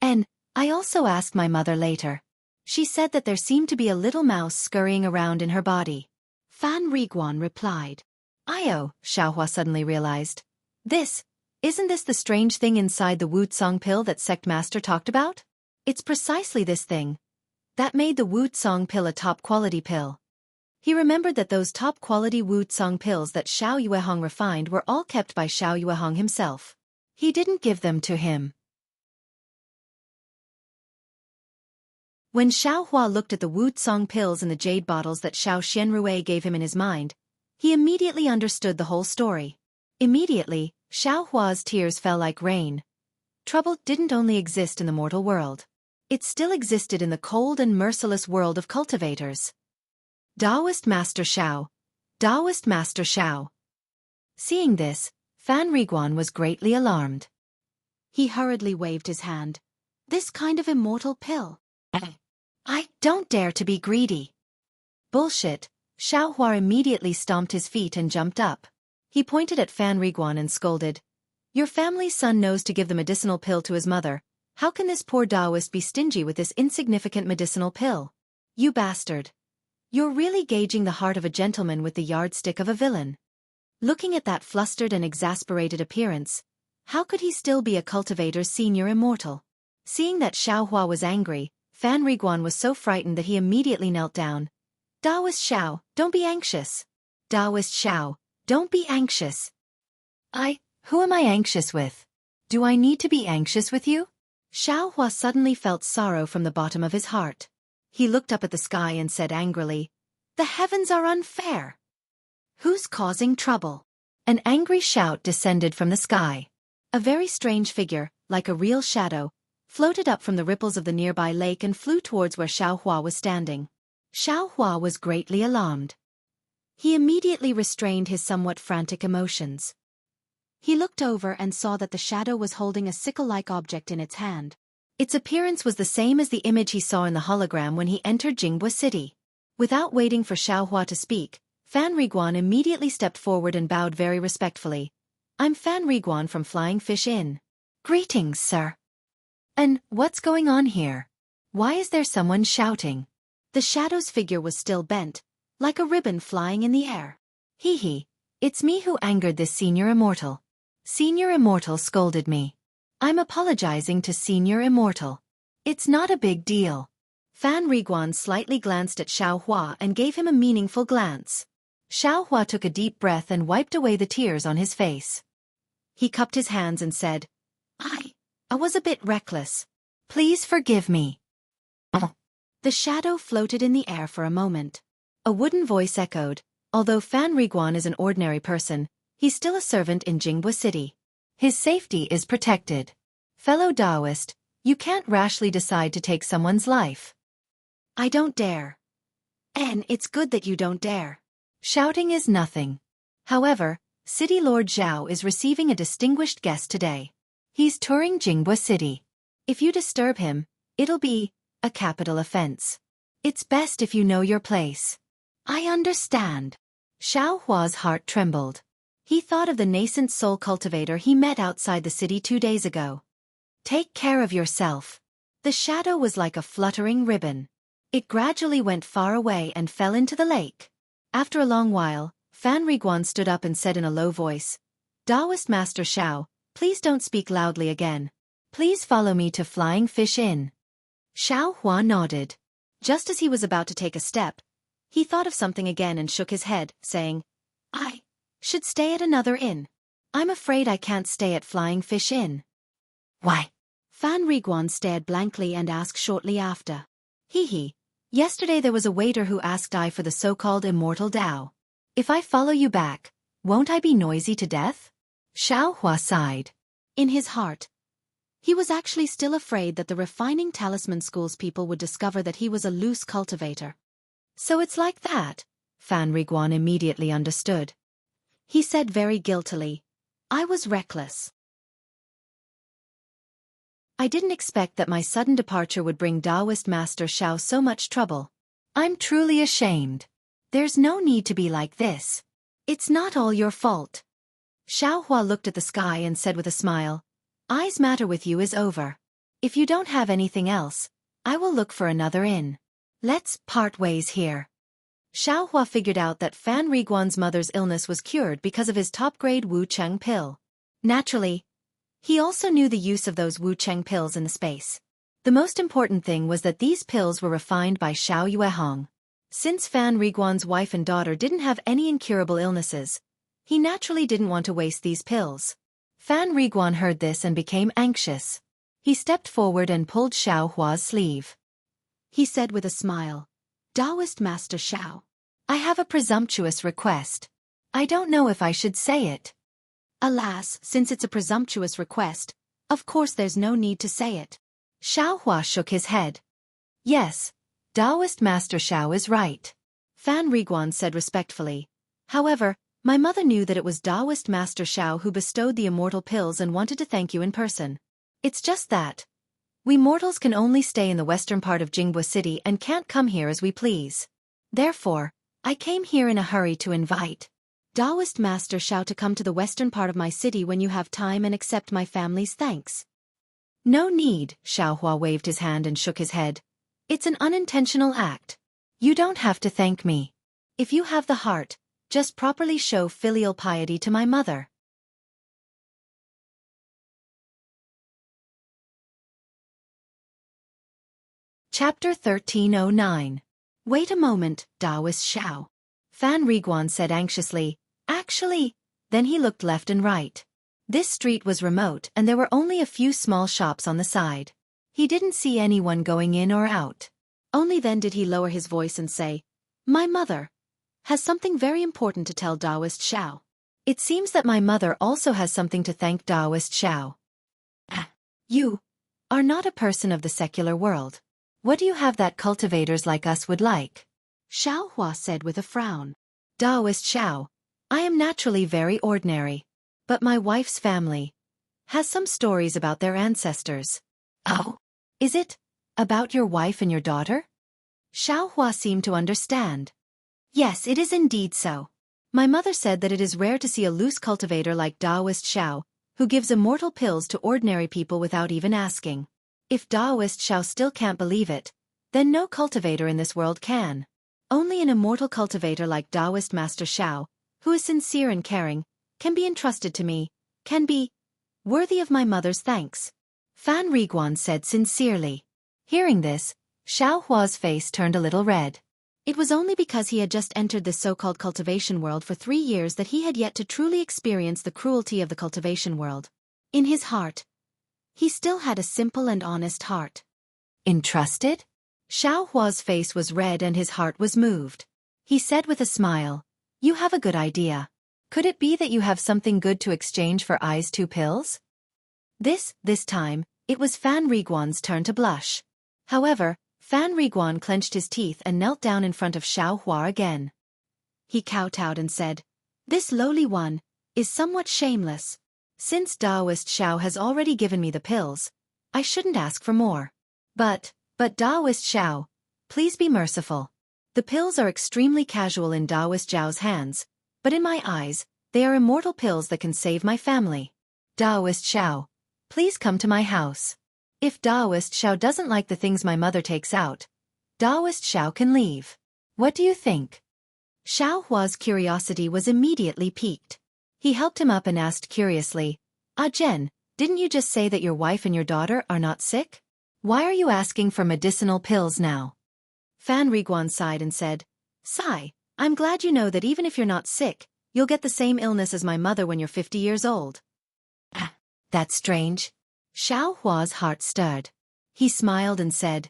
And I also asked my mother later. She said that there seemed to be a little mouse scurrying around in her body. Fan Riguan replied. Io, Xiao Hua suddenly realized. Isn't this the strange thing inside the Wutsong pill that Sect Master talked about? It's precisely this thing that made the Wutsong pill a top-quality pill. He remembered that those top-quality Wutsong pills that Xiao Yuehong refined were all kept by Xiao Yuehong himself. He didn't give them to him. When Xiao Hua looked at the Wutsong pills in the jade bottles that Xiao Xianrui gave him in his mind, he immediately understood the whole story. Immediately, Xiao Hua's tears fell like rain. Trouble didn't only exist in the mortal world. It still existed in the cold and merciless world of cultivators. Taoist Master Xiao. Taoist Master Xiao. Seeing this, Fan Riguan was greatly alarmed. He hurriedly waved his hand. This kind of immortal pill. I don't dare to be greedy. Bullshit. Xiao Hua immediately stomped his feet and jumped up. He pointed at Fan Riguan and scolded. Your family's son knows to give the medicinal pill to his mother. How can this poor Taoist be stingy with this insignificant medicinal pill? You bastard. You're really gauging the heart of a gentleman with the yardstick of a villain. Looking at that flustered and exasperated appearance, how could he still be a cultivator's senior immortal? Seeing that Xiao Hua was angry, Fan Riguan was so frightened that he immediately knelt down. Taoist Xiao, don't be anxious. Taoist Xiao, don't be anxious. Who am I anxious with? Do I need to be anxious with you? Xiao Hua suddenly felt sorrow from the bottom of his heart. He looked up at the sky and said angrily, The heavens are unfair. Who's causing trouble? An angry shout descended from the sky. A very strange figure, like a real shadow, floated up from the ripples of the nearby lake and flew towards where Xiao Hua was standing. Xiao Hua was greatly alarmed. He immediately restrained his somewhat frantic emotions. He looked over and saw that the shadow was holding a sickle-like object in its hand. Its appearance was the same as the image he saw in the hologram when he entered Jianghu City. Without waiting for Xiao Hua to speak, Fan Riguan immediately stepped forward and bowed very respectfully. I'm Fan Riguan from Flying Fish Inn. Greetings, sir. And what's going on here? Why is there someone shouting? The shadow's figure was still bent, like a ribbon flying in the air. It's me who angered this senior immortal. Senior Immortal scolded me. I'm apologizing to Senior Immortal. It's not a big deal. Fan Riguan slightly glanced at Xiao Hua and gave him a meaningful glance. Xiao Hua took a deep breath and wiped away the tears on his face. He cupped his hands and said, I was a bit reckless. Please forgive me. The shadow floated in the air for a moment. A wooden voice echoed, although Fan Riguan is an ordinary person, he's still a servant in Jianghu City. His safety is protected. Fellow Taoist, you can't rashly decide to take someone's life. I don't dare. And it's good that you don't dare. Shouting is nothing. However, City Lord Zhao is receiving a distinguished guest today. He's touring Jianghu City. If you disturb him, it'll be a capital offense. It's best if you know your place. I understand. Xiao Hua's heart trembled. He thought of the nascent soul cultivator he met outside the city 2 days ago. Take care of yourself. The shadow was like a fluttering ribbon. It gradually went far away and fell into the lake. After a long while, Fan Riguan stood up and said in a low voice, Taoist Master Xiao, please don't speak loudly again. Please follow me to Flying Fish Inn. Xiao Hua nodded. Just as he was about to take a step, He thought of something again and shook his head, saying, I should stay at another inn. I'm afraid I can't stay at Flying Fish Inn. Why? Fan Riguan stared blankly and asked shortly after. Hee. Yesterday there was a waiter who asked I for the so-called Immortal Dao. If I follow you back, won't I be noisy to death? Xiaohua sighed. In his heart, he was actually still afraid that the refining talisman school's people would discover that he was a loose cultivator. So it's like that? Fan Riguan immediately understood. He said very guiltily, I was reckless. I didn't expect that my sudden departure would bring Taoist Master Xiao so much trouble. I'm truly ashamed. There's no need to be like this. It's not all your fault. Xiaohua looked at the sky and said with a smile, I's matter with you is over. If you don't have anything else, I will look for another inn. Let's part ways here. Xiaohua figured out that Fan Riguan's mother's illness was cured because of his top-grade Wu Cheng pill. Naturally, he also knew the use of those Wu Cheng pills in the space. The most important thing was that these pills were refined by Xiao Yuehong. Since Fan Riguan's wife and daughter didn't have any incurable illnesses, he naturally didn't want to waste these pills. Fan Riguan heard this and became anxious. He stepped forward and pulled Xiaohua's sleeve. He said with a smile, Taoist Master Xiao, I have a presumptuous request. I don't know if I should say it. Alas, since it's a presumptuous request, of course there's no need to say it. Xiaohua shook his head. Yes, Taoist Master Xiao is right. Fan Riguan said respectfully. However, my mother knew that it was Taoist Master Xiao who bestowed the immortal pills and wanted to thank you in person. It's just that we mortals can only stay in the western part of Jianghu City and can't come here as we please. Therefore, I came here in a hurry to invite Taoist Master Xiao to come to the western part of my city when you have time and accept my family's thanks. No need, Xiaohua waved his hand and shook his head. It's an unintentional act. You don't have to thank me. If you have the heart, just properly show filial piety to my mother. Chapter 1309. Wait a moment, Taoist Xiao. Fan Riguan said anxiously. Actually, then he looked left and right. This street was remote and there were only a few small shops on the side. He didn't see anyone going in or out. Only then did he lower his voice and say, My mother has something very important to tell Taoist Xiao. It seems that my mother also has something to thank Taoist Xiao. You are not a person of the secular world. What do you have that cultivators like us would like? Xiaohua said with a frown. Taoist Xiao, I am naturally very ordinary. But my wife's family has some stories about their ancestors. Oh? Is it about your wife and your daughter? Xiaohua seemed to understand. Yes, it is indeed so. My mother said that it is rare to see a loose cultivator like Taoist Xiao, who gives immortal pills to ordinary people without even asking. If Taoist Xiao still can't believe it, then no cultivator in this world can. Only an immortal cultivator like Taoist Master Xiao, who is sincere and caring, can be entrusted to me, can be worthy of my mother's thanks. Fan Riguan said sincerely. Hearing this, Xiaohua's face turned a little red. It was only because he had just entered this so-called cultivation world for 3 years that he had yet to truly experience the cruelty of the cultivation world. In his heart, he still had a simple and honest heart. Entrusted? Xiaohua's face was red and his heart was moved. He said with a smile, You have a good idea. Could it be that you have something good to exchange for I's 2 pills? This time, it was Fan Riguan's turn to blush. However, Fan Riguan clenched his teeth and knelt down in front of Xiaohua again. He kowtowed and said, This lowly one is somewhat shameless. Since Taoist Xiao has already given me the pills, I shouldn't ask for more. But Taoist Xiao, please be merciful. The pills are extremely casual in Taoist Xiao's hands, but in my eyes, they are immortal pills that can save my family. Taoist Xiao, please come to my house. If Taoist Xiao doesn't like the things my mother takes out, Taoist Xiao can leave. What do you think? Xiaohua's curiosity was immediately piqued. He helped him up and asked curiously, Jen, didn't you just say that your wife and your daughter are not sick? Why are you asking for medicinal pills now? Fan Riguan sighed and said, Sigh, I'm glad you know that even if you're not sick, you'll get the same illness as my mother when you're 50 years old. Ah, that's strange. Xiao Hua's heart stirred. He smiled and said,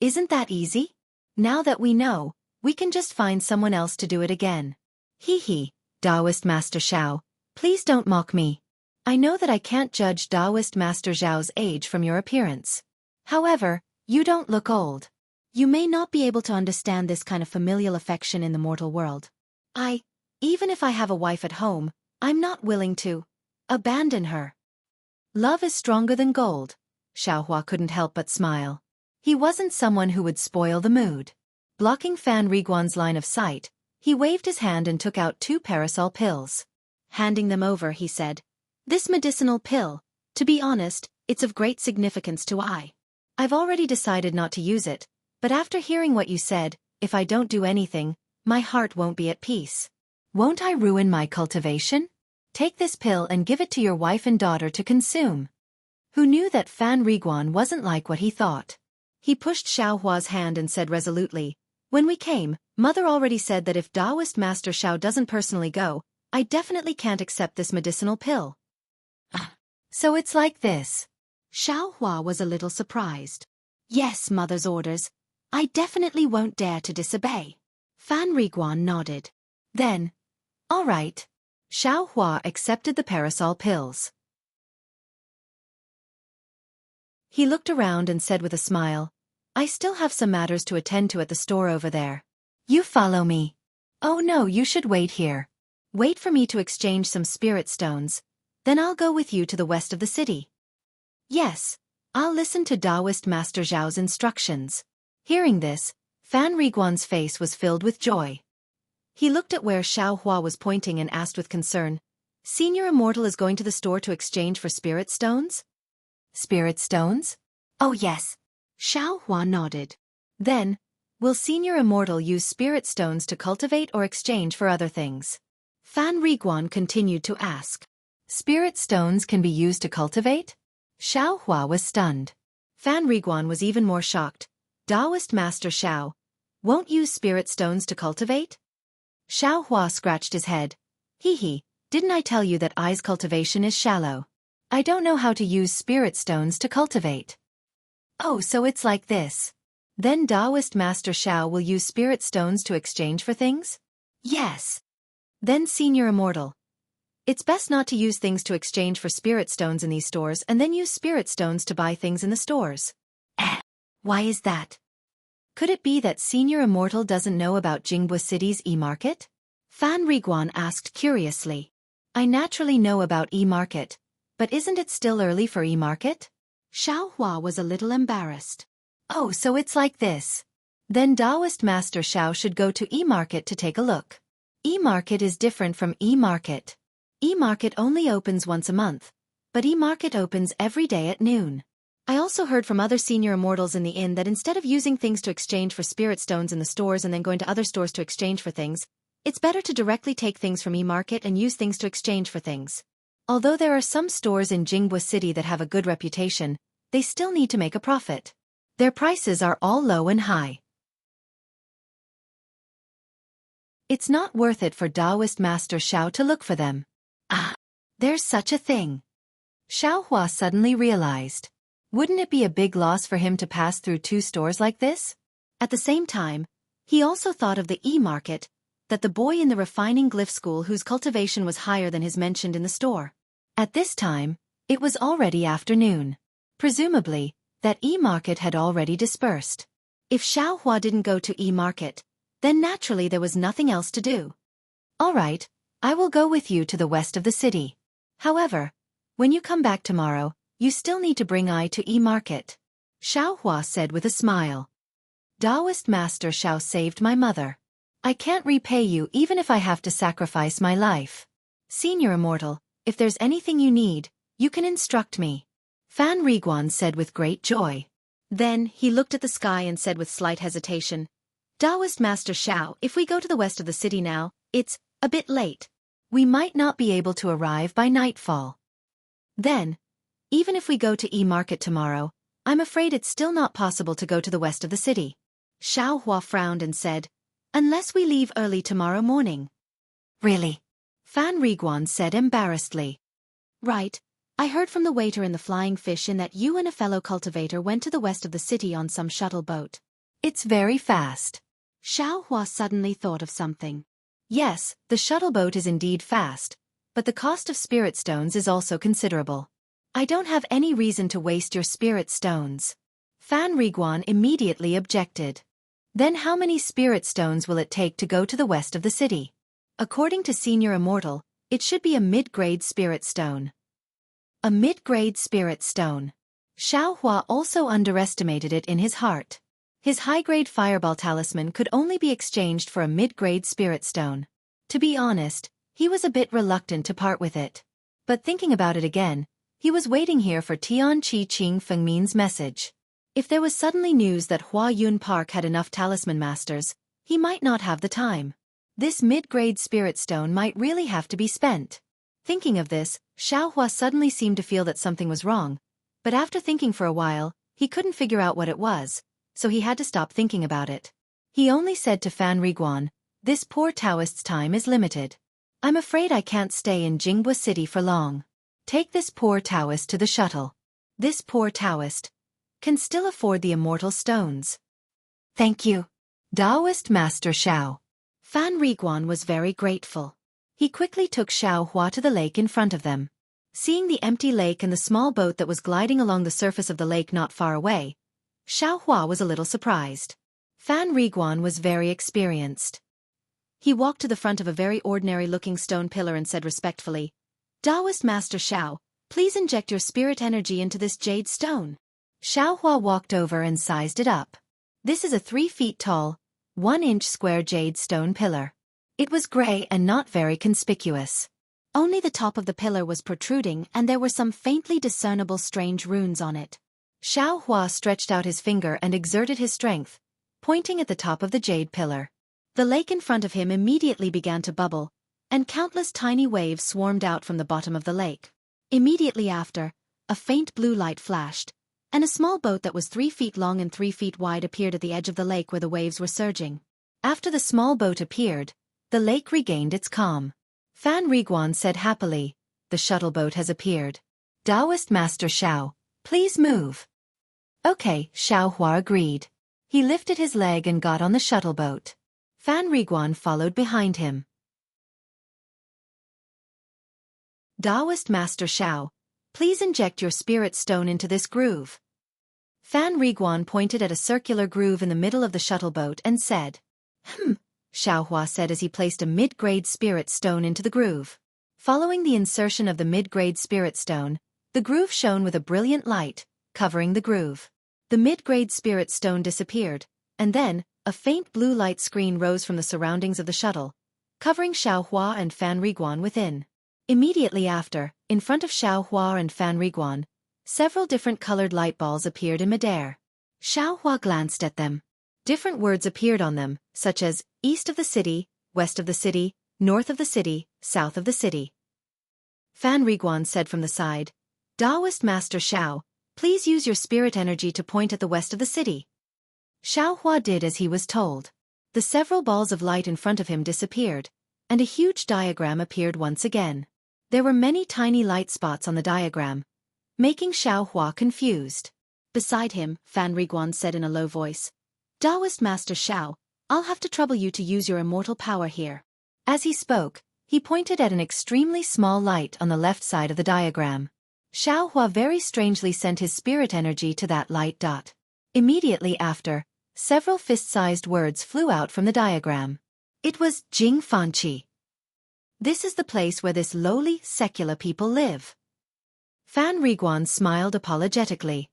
Isn't that easy? Now that we know, we can just find someone else to do it again. Hee hee, Taoist Master Xiao, please don't mock me. I know that I can't judge Taoist Master Zhao's age from your appearance. However, you don't look old. You may not be able to understand this kind of familial affection in the mortal world. Even if I have a wife at home, I'm not willing to abandon her. Love is stronger than gold. Xiaohua couldn't help but smile. He wasn't someone who would spoil the mood. Blocking Fan Riguan's line of sight, he waved his hand and took out 2 parasol pills. Handing them over, he said, This medicinal pill, to be honest, it's of great significance to I. I've already decided not to use it, but after hearing what you said, if I don't do anything, my heart won't be at peace. Won't I ruin my cultivation? Take this pill and give it to your wife and daughter to consume. Who knew that Fan Riguan wasn't like what he thought? He pushed Xiaohua's hand and said resolutely, When we came, Mother already said that if Taoist Master Xiao doesn't personally go, I definitely can't accept this medicinal pill. So it's like this. Xiaohua was a little surprised. Yes, Mother's orders. I definitely won't dare to disobey. Fan Riguan nodded. Then, all right. Xiaohua accepted the parasol pills. He looked around and said with a smile, I still have some matters to attend to at the store over there. You follow me. Oh no, you should wait here. Wait for me to exchange some spirit stones, then I'll go with you to the west of the city. Yes, I'll listen to Taoist Master Zhao's instructions. Hearing this, Fan Riguan's face was filled with joy. He looked at where Xiaohua was pointing and asked with concern, Senior Immortal is going to the store to exchange for spirit stones? Spirit stones? Oh yes. Xiaohua nodded. Then, will Senior Immortal use spirit stones to cultivate or exchange for other things? Fan Riguan continued to ask. Spirit stones can be used to cultivate? Xiaohua was stunned. Fan Riguan was even more shocked. Taoist Master Xiao won't use spirit stones to cultivate? Xiaohua scratched his head. Hee hee, didn't I tell you that I's cultivation is shallow? I don't know how to use spirit stones to cultivate. Oh, so it's like this. Then Taoist Master Xiao will use spirit stones to exchange for things? Yes. Then Senior Immortal. It's best not to use things to exchange for spirit stones in these stores and then use spirit stones to buy things in the stores. Why is that? Could it be that Senior Immortal doesn't know about Jianghu City's e-market? Fan Riguan asked curiously. I naturally know about e-market, but isn't it still early for e-market? Xiaohua was a little embarrassed. Oh, so it's like this. Then Taoist Master Xiao should go to e-market to take a look. E-market is different from e-market. E-market only opens once a month, but e-market opens every day at noon. I also heard from other senior immortals in the inn that instead of using things to exchange for spirit stones in the stores and then going to other stores to exchange for things, it's better to directly take things from e-market and use things to exchange for things. Although there are some stores in Jianghu City that have a good reputation, they still need to make a profit. Their prices are all low and high. It's not worth it for Taoist Master Xiao to look for them. There's such a thing. Xiaohua suddenly realized. Wouldn't it be a big loss for him to pass through 2 stores like this? At the same time, he also thought of the e-market, that the boy in the refining glyph school whose cultivation was higher than his mentioned in the store. At this time, it was already afternoon. Presumably, that e-market had already dispersed. If Xiaohua didn't go to e-market, then naturally there was nothing else to do. All right, I will go with you to the west of the city. However, when you come back tomorrow, you still need to bring I to e-market. Xiaohua said with a smile. Taoist Master Xiao saved my mother. I can't repay you even if I have to sacrifice my life. Senior Immortal, if there's anything you need, you can instruct me. Fan Riguan said with great joy. Then, he looked at the sky and said with slight hesitation, Taoist Master Xiao, if we go to the west of the city now, it's a bit late. We might not be able to arrive by nightfall. Then, even if we go to e-market tomorrow, I'm afraid it's still not possible to go to the west of the city. Xiaohua frowned and said, Unless we leave early tomorrow morning. Really? Fan Riguan said embarrassedly. Right. I heard from the waiter in the Flying Fish Inn that you and a fellow cultivator went to the west of the city on some shuttle boat. It's very fast. Xiao Hua suddenly thought of something. Yes, the shuttle boat is indeed fast, but the cost of spirit stones is also considerable. I don't have any reason to waste your spirit stones. Fan Riguan immediately objected. Then how many spirit stones will it take to go to the west of the city? According to Senior Immortal, it should be a mid-grade spirit stone. A mid-grade spirit stone. Xiao Hua also underestimated it in his heart. His high-grade fireball talisman could only be exchanged for a mid-grade spirit stone. To be honest, he was a bit reluctant to part with it. But thinking about it again, he was waiting here for Tian Qi Qing Fengmin's message. If there was suddenly news that Hua Yun Park had enough talisman masters, he might not have the time. This mid-grade spirit stone might really have to be spent. Thinking of this, Xiao Hua suddenly seemed to feel that something was wrong, but after thinking for a while, he couldn't figure out what it was, so he had to stop thinking about it. He only said to Fan Riguan, "This poor Taoist's time is limited. I'm afraid I can't stay in Jianghu City for long. Take this poor Taoist to the shuttle. This poor Taoist can still afford the immortal stones." Thank you, Taoist Master Xiao. Fan Riguan was very grateful. He quickly took Xiao Hua to the lake in front of them. Seeing the empty lake and the small boat that was gliding along the surface of the lake not far away, Xiao Hua was a little surprised. Fan Riguan was very experienced. He walked to the front of a very ordinary-looking stone pillar and said respectfully, "Taoist Master Xiao, please inject your spirit energy into this jade stone." Xiao Hua walked over and sized it up. This is a 3 feet tall, 1-inch square jade stone pillar. It was gray and not very conspicuous. Only the top of the pillar was protruding and there were some faintly discernible strange runes on it. Xiao Hua stretched out his finger and exerted his strength, pointing at the top of the jade pillar. The lake in front of him immediately began to bubble, and countless tiny waves swarmed out from the bottom of the lake. Immediately after, a faint blue light flashed, and a small boat that was 3 feet long and 3 feet wide appeared at the edge of the lake where the waves were surging. After the small boat appeared, the lake regained its calm. Fan Riguan said happily, "The shuttle boat has appeared. Taoist Master Xiao, please move." Okay, Xiao Hua agreed. He lifted his leg and got on the shuttle boat. Fan Riguan followed behind him. Taoist Master Xiao, please inject your spirit stone into this groove. Fan Riguan pointed at a circular groove in the middle of the shuttle boat and said, Xiao Hua said as he placed a mid-grade spirit stone into the groove. Following the insertion of the mid-grade spirit stone, the groove shone with a brilliant light, covering the groove. The mid-grade spirit stone disappeared, and then, a faint blue light screen rose from the surroundings of the shuttle, covering Xiao Hua and Fan Riguan within. Immediately after, in front of Xiao Hua and Fan Riguan, several different colored light balls appeared in midair. Xiao Hua glanced at them. Different words appeared on them, such as, east of the city, west of the city, north of the city, south of the city. Fan Riguan said from the side, "Taoist Master Xiao, please use your spirit energy to point at the west of the city." Xiao Hua did as he was told. The several balls of light in front of him disappeared, and a huge diagram appeared once again. There were many tiny light spots on the diagram, making Xiao Hua confused. Beside him, Fan Riguan said in a low voice, "Taoist Master Xiao, I'll have to trouble you to use your immortal power here." As he spoke, he pointed at an extremely small light on the left side of the diagram. Xiao Hua very strangely sent his spirit energy to that light dot. Immediately after, several fist-sized words flew out from the diagram. It was Jing Fanqi. This is the place where this lowly, secular people live. Fan Riguan smiled apologetically.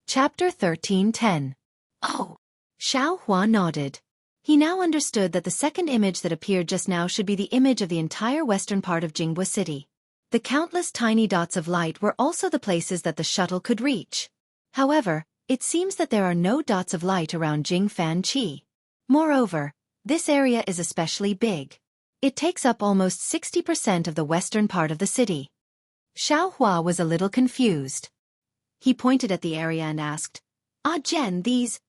Chapter 13:10. Oh! Xiao Hua nodded. He now understood that the second image that appeared just now should be the image of the entire western part of Jianghu City. The countless tiny dots of light were also the places that the shuttle could reach. However, it seems that there are no dots of light around Jingfanqi. Moreover, this area is especially big. It takes up almost 60% of the western part of the city. Xiaohua was a little confused. He pointed at the area and asked, "Ah Jen, these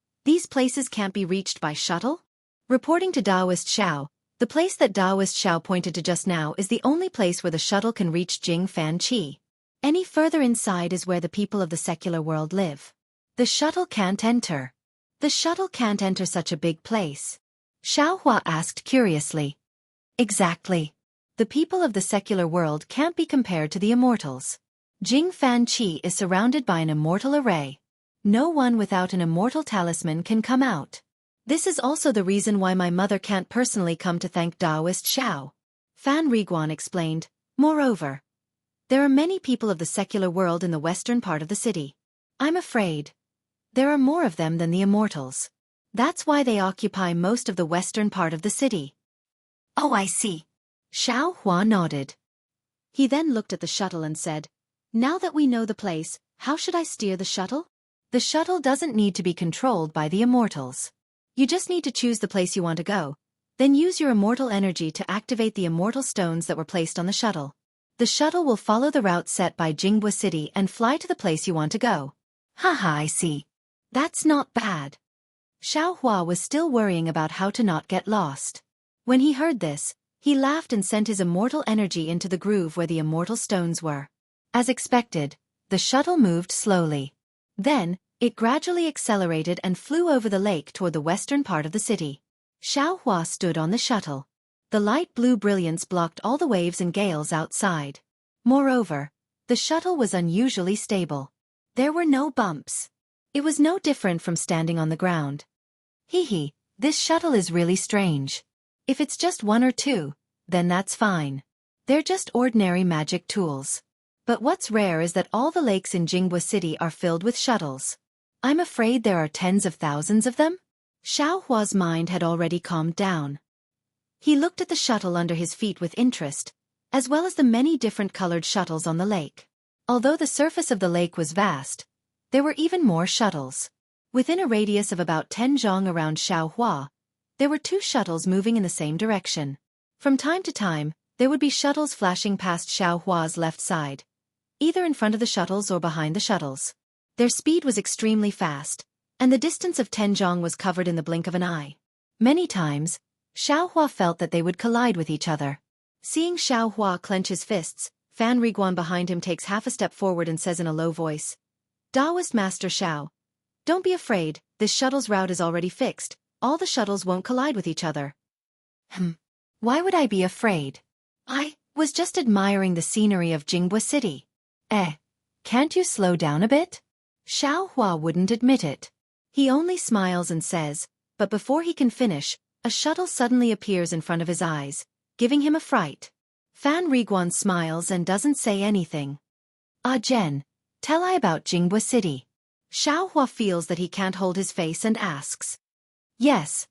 places can't be reached by shuttle?" Reporting to Daoist Xiao, the place that Daoist Xiao pointed to just now is the only place where the shuttle can reach Jing Fan Qi. Any further inside is where the people of the secular world live. The shuttle can't enter. The shuttle can't enter such a big place. Xiaohua asked curiously. Exactly. The people of the secular world can't be compared to the immortals. Jing Fan Qi is surrounded by an immortal array. No one without an immortal talisman can come out. This is also the reason why my mother can't personally come to thank Daoist Xiao. Fan Riguan explained. Moreover, there are many people of the secular world in the western part of the city. I'm afraid there are more of them than the immortals. That's why they occupy most of the western part of the city. Oh, I see. Xiao Hua nodded. He then looked at the shuttle and said, "Now that we know the place, how should I steer the shuttle?" The shuttle doesn't need to be controlled by the immortals. You just need to choose the place you want to go, then use your immortal energy to activate the immortal stones that were placed on the shuttle. The shuttle will follow the route set by Jianghu City and fly to the place you want to go. Haha, I see. That's not bad. Xiao Hua was still worrying about how to not get lost. When he heard this, he laughed and sent his immortal energy into the groove where the immortal stones were. As expected, the shuttle moved slowly. Then, it gradually accelerated and flew over the lake toward the western part of the city. Xiao Hua stood on the shuttle. The light blue brilliance blocked all the waves and gales outside. Moreover, the shuttle was unusually stable. There were no bumps. It was no different from standing on the ground. Hee, this shuttle is really strange. If it's just one or two, then that's fine. They're just ordinary magic tools. But what's rare is that all the lakes in Jianghu City are filled with shuttles. I'm afraid there are tens of thousands of them? Xiao Hua's mind had already calmed down. He looked at the shuttle under his feet with interest, as well as the many different colored shuttles on the lake. Although the surface of the lake was vast, there were even more shuttles. Within a radius of about 10 zhang around Xiao Hua, there were 2 shuttles moving in the same direction. From time to time, there would be shuttles flashing past Xiao Hua's left side, either in front of the shuttles or behind the shuttles. Their speed was extremely fast, and the distance of 10 zhang was covered in the blink of an eye. Many times, Xiao Hua felt that they would collide with each other. Seeing Xiao Hua clench his fists, Fan Riguan behind him takes half a step forward and says in a low voice, "Daoist Master Xiao, don't be afraid, this shuttle's route is already fixed. All the shuttles won't collide with each other." Why would I be afraid? I was just admiring the scenery of Jianghu City. Can't you slow down a bit? Xiao Hua wouldn't admit it. He only smiles and says, but before he can finish, a shuttle suddenly appears in front of his eyes, giving him a fright. Fan Riguan smiles and doesn't say anything. "Ah Jen, tell I about Jianghu City." Xiao Hua feels that he can't hold his face and asks. "Yes,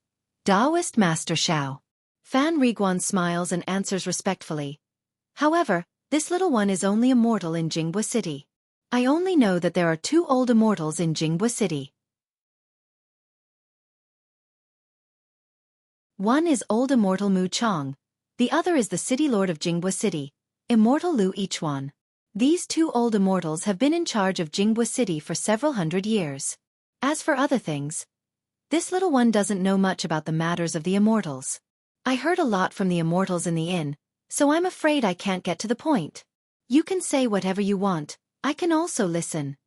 Daoist Master Xiao." Fan Riguan smiles and answers respectfully. "However, this little one is only immortal in Jianghu City. I only know that there are 2 old immortals in Jianghu City. One is old immortal Mu Chong, the other is the city lord of Jianghu City, immortal Lu Yichuan. These 2 old immortals have been in charge of Jianghu City for several hundred years. As for other things, this little one doesn't know much about the matters of the immortals. I heard a lot from the immortals in the inn, so I'm afraid I can't get to the point. You can say whatever you want, I can also listen."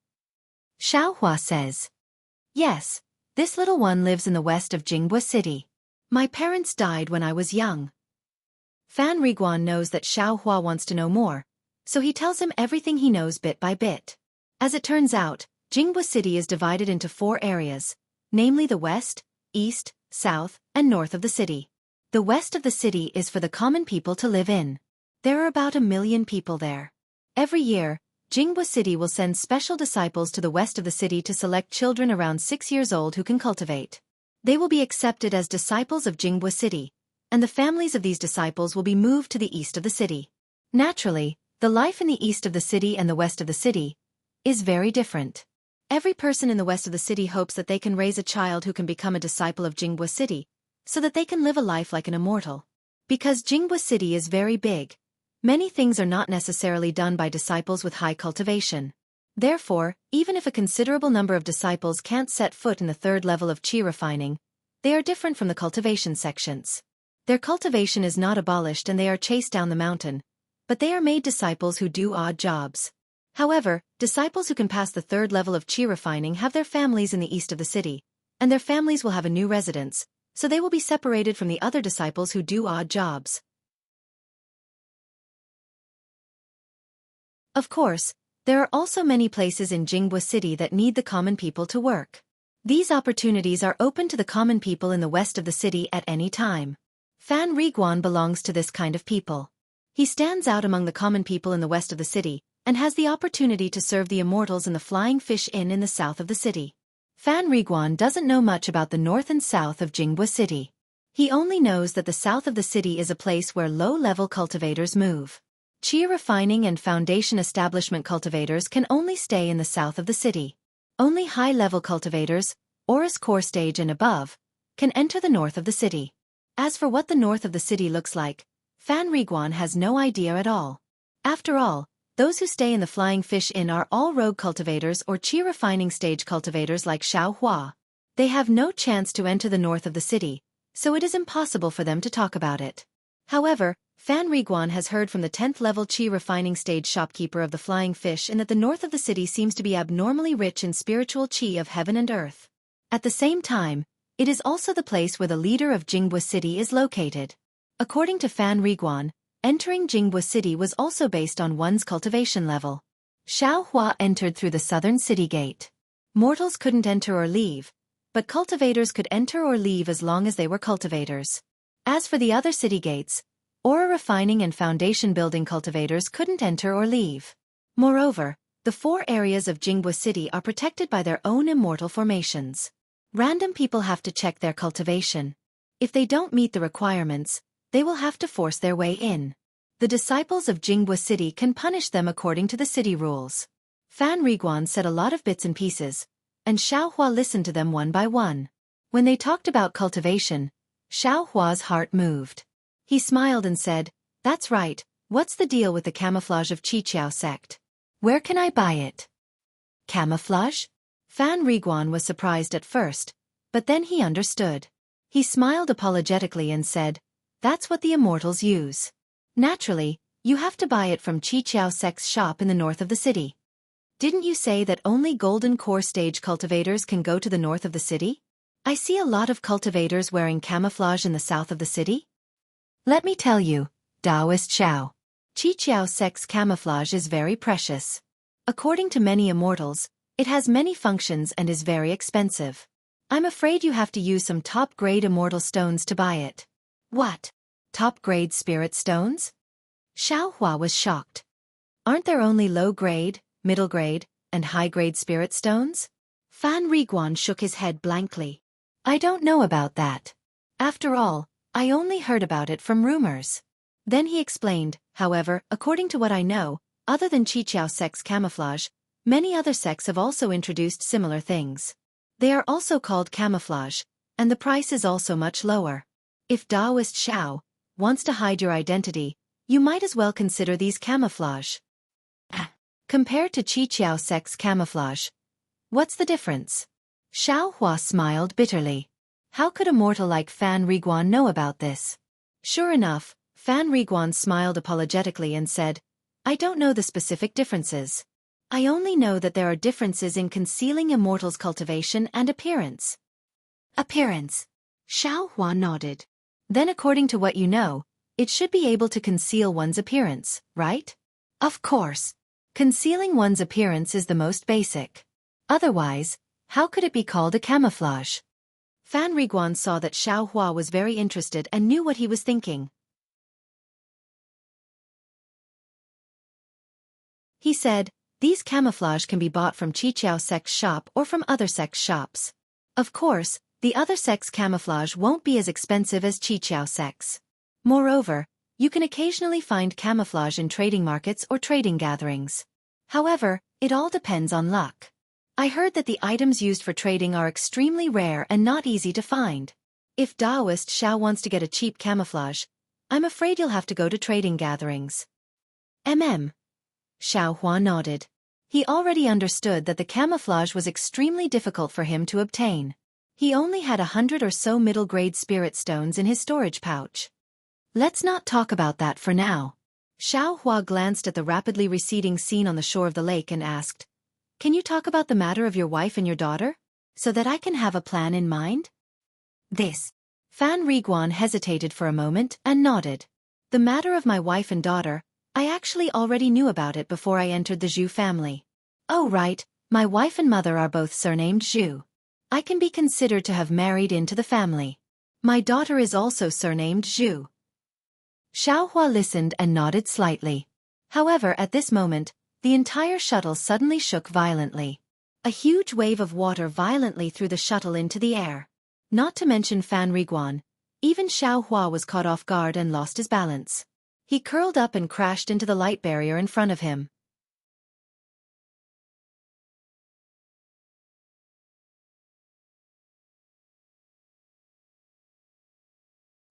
Xiao Hua says. "Yes, this little one lives in the west of Jianghu City. My parents died when I was young." Fan Riguan knows that Xiao Hua wants to know more, so he tells him everything he knows bit by bit. As it turns out, Jianghu City is divided into 4 areas, namely the west, east, south, and north of the city. The west of the city is for the common people to live in. There are about 1 million people there. Every year, Jianghu City will send special disciples to the west of the city to select children around 6 years old who can cultivate. They will be accepted as disciples of Jianghu City, and the families of these disciples will be moved to the east of the city. Naturally, the life in the east of the city and the west of the city is very different. Every person in the west of the city hopes that they can raise a child who can become a disciple of Jianghu City, so that they can live a life like an immortal. Because Jianghu City is very big, Many things are not necessarily done by disciples with high cultivation. Therefore, even if a considerable number of disciples can't set foot in the third level of chi refining, they are different from the cultivation sections. Their cultivation is not abolished and they are chased down the mountain, but they are made disciples who do odd jobs. However, disciples who can pass the third level of chi refining have their families in the east of the city, and their families will have a new residence, so they will be separated from the other disciples who do odd jobs. Of course, there are also many places in Jianghu city that need the common people to work. These opportunities are open to the common people in the west of the city at any time. Fan Riguan belongs to this kind of people. He stands out among the common people in the west of the city, and has the opportunity to serve the immortals in the Flying Fish Inn in the south of the city. Fan Riguan doesn't know much about the north and south of Jianghu city. He only knows that the south of the city is a place where low-level cultivators move. Chi refining and foundation establishment cultivators can only stay in the south of the city. Only high-level cultivators, Oris core stage and above, can enter the north of the city. As for what the north of the city looks like, Fan Riguan has no idea at all. After all, those who stay in the Flying Fish Inn are all rogue cultivators or chi refining stage cultivators like Xianxia. They have no chance to enter the north of the city, so it is impossible for them to talk about it. However, Fan Riguan has heard from the 10th level chi refining stage shopkeeper of the Flying Fish Inn that the north of the city seems to be abnormally rich in spiritual chi of heaven and earth. At the same time, it is also the place where the leader of Jianghu city is located. According to Fan Riguan, entering Jianghu city was also based on one's cultivation level. Xiaohua entered through the southern city gate. Mortals couldn't enter or leave, but cultivators could enter or leave as long as they were cultivators. As for the other city gates, aura refining and foundation building cultivators couldn't enter or leave. Moreover, the 4 areas of Jianghu city are protected by their own immortal formations. Random people have to check their cultivation. If they don't meet the requirements, they will have to force their way in. The disciples of Jianghu city can punish them according to the city rules. Fan Riguan said a lot of bits and pieces, and Xiaohua listened to them one by one. When they talked about cultivation, Xiaohua's heart moved. He smiled and said, "That's right, what's the deal with the camouflage of Qiqiao sect? Where can I buy it?" Camouflage? Fan Riguan was surprised at first, but then he understood. He smiled apologetically and said, "That's what the immortals use. Naturally, you have to buy it from Qiqiao sect's shop in the north of the city. Didn't you say that only golden core stage cultivators can go to the north of the city? I see a lot of cultivators wearing camouflage in the south of the city. Let me tell you, Taoist Xiao, Qiqiao sect's camouflage is very precious. According to many immortals, it has many functions and is very expensive. I'm afraid you have to use some top-grade immortal stones to buy it." "What? Top-grade spirit stones?" Xiaohua was shocked. "Aren't there only low-grade, middle-grade, and high-grade spirit stones?" Fan Riguan shook his head blankly. "I don't know about that. After all, I only heard about it from rumors." Then he explained, "However, according to what I know, other than Qiqiao sect's camouflage, many other sects have also introduced similar things. They are also called camouflage, and the price is also much lower. If Taoist Xiao wants to hide your identity, you might as well consider these camouflage. Compared to Qiqiao sect's camouflage, what's the difference?" Xiaohua smiled bitterly. How could a mortal like Fan Riguan know about this? Sure enough, Fan Riguan smiled apologetically and said, "I don't know the specific differences. I only know that there are differences in concealing immortals' cultivation and appearance." "Appearance?" Xiaohua nodded. "Then according to what you know, it should be able to conceal one's appearance, right?" "Of course. Concealing one's appearance is the most basic. Otherwise, how could it be called a camouflage?" Fan Riguan saw that Xiaohua was very interested and knew what he was thinking. He said, "These camouflage can be bought from Qiqiao sect's shop or from other sects' shops. Of course, the other sect's camouflage won't be as expensive as Qiqiao sect's. Moreover, you can occasionally find camouflage in trading markets or trading gatherings. However, it all depends on luck. I heard that the items used for trading are extremely rare and not easy to find. If Taoist Xiao wants to get a cheap camouflage, I'm afraid you'll have to go to trading gatherings. Xiao Hua nodded. He already understood that the camouflage was extremely difficult for him to obtain. He only had 100 or so middle-grade spirit stones in his storage pouch. Let's not talk about that for now. Xiao Hua glanced at the rapidly receding scene on the shore of the lake and asked, "Can you talk about the matter of your wife and your daughter, so that I can have a plan in mind?" This. Fan Riguan hesitated for a moment and nodded. The matter of my wife and daughter, I actually already knew about it before I entered the Zhu family. Oh right, my wife and mother are both surnamed Zhu. I can be considered to have married into the family. My daughter is also surnamed Zhu. Xiao Hua listened and nodded slightly. However, at this moment, the entire shuttle suddenly shook violently. A huge wave of water violently threw the shuttle into the air. Not to mention Fan Riguan, even Xiao Hua was caught off guard and lost his balance. He curled up and crashed into the light barrier in front of him.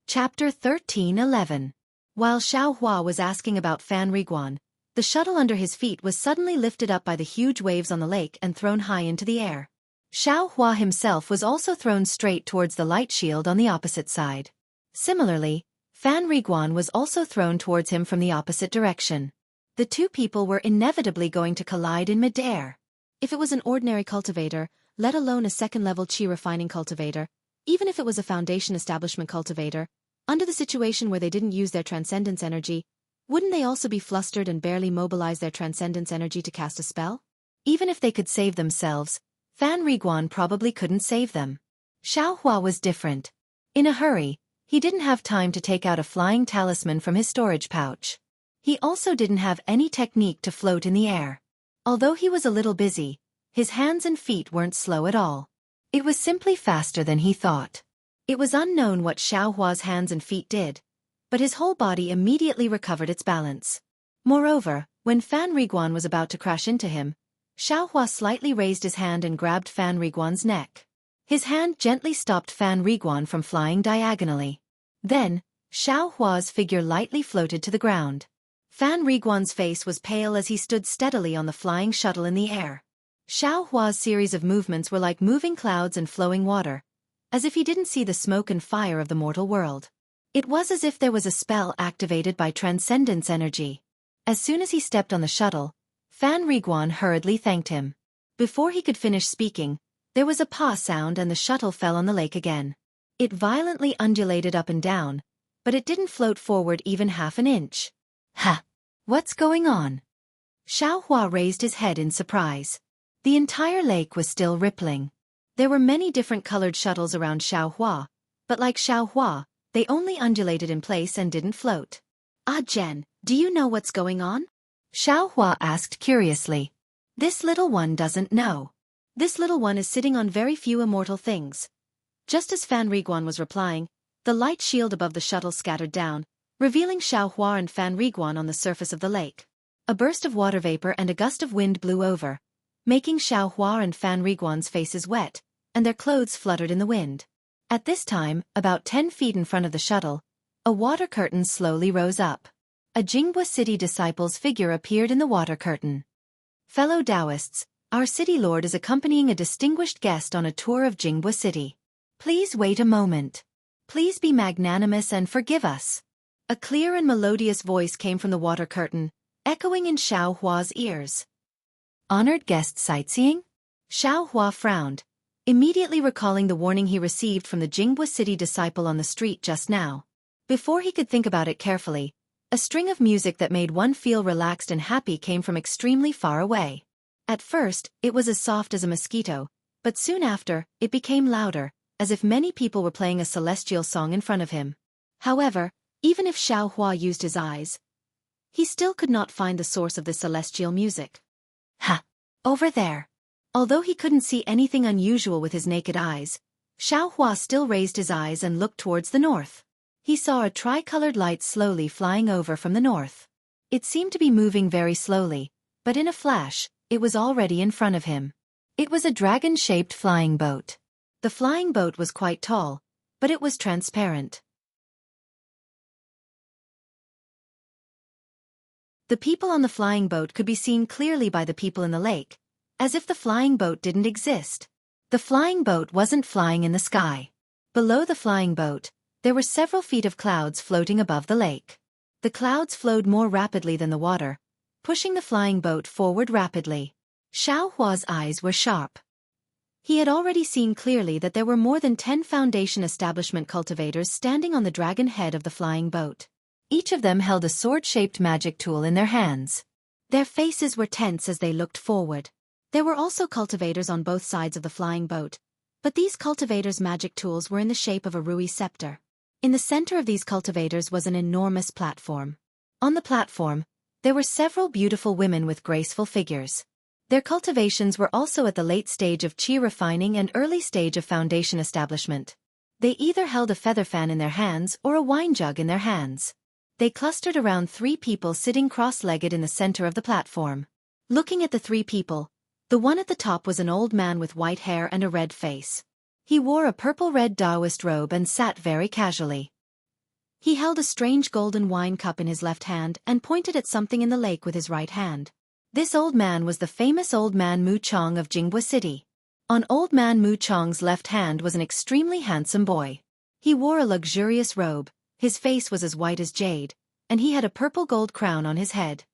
Chapter 13:11. While Xiao Hua was asking about Fan Riguan, the shuttle under his feet was suddenly lifted up by the huge waves on the lake and thrown high into the air. Xiao Hua himself was also thrown straight towards the light shield on the opposite side. Similarly, Fan Riguan was also thrown towards him from the opposite direction. The two people were inevitably going to collide in midair. If it was an ordinary cultivator, let alone a second-level qi refining cultivator, even if it was a foundation establishment cultivator, under the situation where they didn't use their transcendence energy, wouldn't they also be flustered and barely mobilize their transcendence energy to cast a spell? Even if they could save themselves, Fan Riguan probably couldn't save them. Xiao Hua was different. In a hurry, he didn't have time to take out a flying talisman from his storage pouch. He also didn't have any technique to float in the air. Although he was a little busy, his hands and feet weren't slow at all. It was simply faster than he thought. It was unknown what Xiao Hua's hands and feet did, but his whole body immediately recovered its balance. Moreover, when Fan Riguan was about to crash into him, Xiao Hua slightly raised his hand and grabbed Fan Riguan's neck. His hand gently stopped Fan Riguan from flying diagonally. Then, Xiao Hua's figure lightly floated to the ground. Fan Riguan's face was pale as he stood steadily on the flying shuttle in the air. Xiao Hua's series of movements were like moving clouds and flowing water, as if he didn't see the smoke and fire of the mortal world. It was as if there was a spell activated by transcendence energy. As soon as he stepped on the shuttle, Fan Riguan hurriedly thanked him. Before he could finish speaking, there was a paw sound and the shuttle fell on the lake again. It violently undulated up and down, but it didn't float forward even half an inch. Ha! What's going on? Xiao Hua raised his head in surprise. The entire lake was still rippling. There were many different colored shuttles around Xiao Hua, but like Xiao Hua, they only undulated in place and didn't float. Ah Jen, do you know what's going on? Xiao Hua asked curiously. This little one doesn't know. This little one is sitting on very few immortal things. Just as Fan Riguan was replying, the light shield above the shuttle scattered down, revealing Xiao Hua and Fan Riguan on the surface of the lake. A burst of water vapor and a gust of wind blew over, making Xiao Hua and Fan Riguan's faces wet, and their clothes fluttered in the wind. At this time, about 10 feet in front of the shuttle, a water curtain slowly rose up. A Jianghu city disciple's figure appeared in the water curtain. Fellow Taoists, our city lord is accompanying a distinguished guest on a tour of Jianghu city. Please wait a moment. Please be magnanimous and forgive us. A clear and melodious voice came from the water curtain, echoing in Xiao Hua's ears. Honored guest sightseeing? Xiao Hua frowned, immediately recalling the warning he received from the Jianghu city disciple on the street just now. Before he could think about it carefully, a string of music that made one feel relaxed and happy came from extremely far away. At first, it was as soft as a mosquito, but soon after, it became louder, as if many people were playing a celestial song in front of him. However, even if Xiao Hua used his eyes, he still could not find the source of this celestial music. Ha! Over there. Although he couldn't see anything unusual with his naked eyes, Xiao Hua still raised his eyes and looked towards the north. He saw a tricolored light slowly flying over from the north. It seemed to be moving very slowly, but in a flash, it was already in front of him. It was a dragon-shaped flying boat. The flying boat was quite tall, but it was transparent. The people on the flying boat could be seen clearly by the people in the lake, as if the flying boat didn't exist. The flying boat wasn't flying in the sky. Below the flying boat, there were several feet of clouds floating above the lake. The clouds flowed more rapidly than the water, pushing the flying boat forward rapidly. Xiao Hua's eyes were sharp. He had already seen clearly that there were more than 10 Foundation establishment cultivators standing on the dragon head of the flying boat. Each of them held a sword-shaped magic tool in their hands. Their faces were tense as they looked forward. There were also cultivators on both sides of the flying boat, but these cultivators' magic tools were in the shape of a rui scepter. In the center of these cultivators was an enormous platform. On the platform, there were several beautiful women with graceful figures. Their cultivations were also at the late stage of qi refining and early stage of foundation establishment. They either held a feather fan in their hands or a wine jug in their hands. They clustered around 3 people sitting cross-legged in the center of the platform. Looking at the 3 people, the one at the top was an old man with white hair and a red face. He wore a purple-red Taoist robe and sat very casually. He held a strange golden wine cup in his left hand and pointed at something in the lake with his right hand. This old man was the famous Old Man Mu Chong of Jianghu City. On Old Man Mu Chong's left hand was an extremely handsome boy. He wore a luxurious robe, his face was as white as jade, and he had a purple gold crown on his head.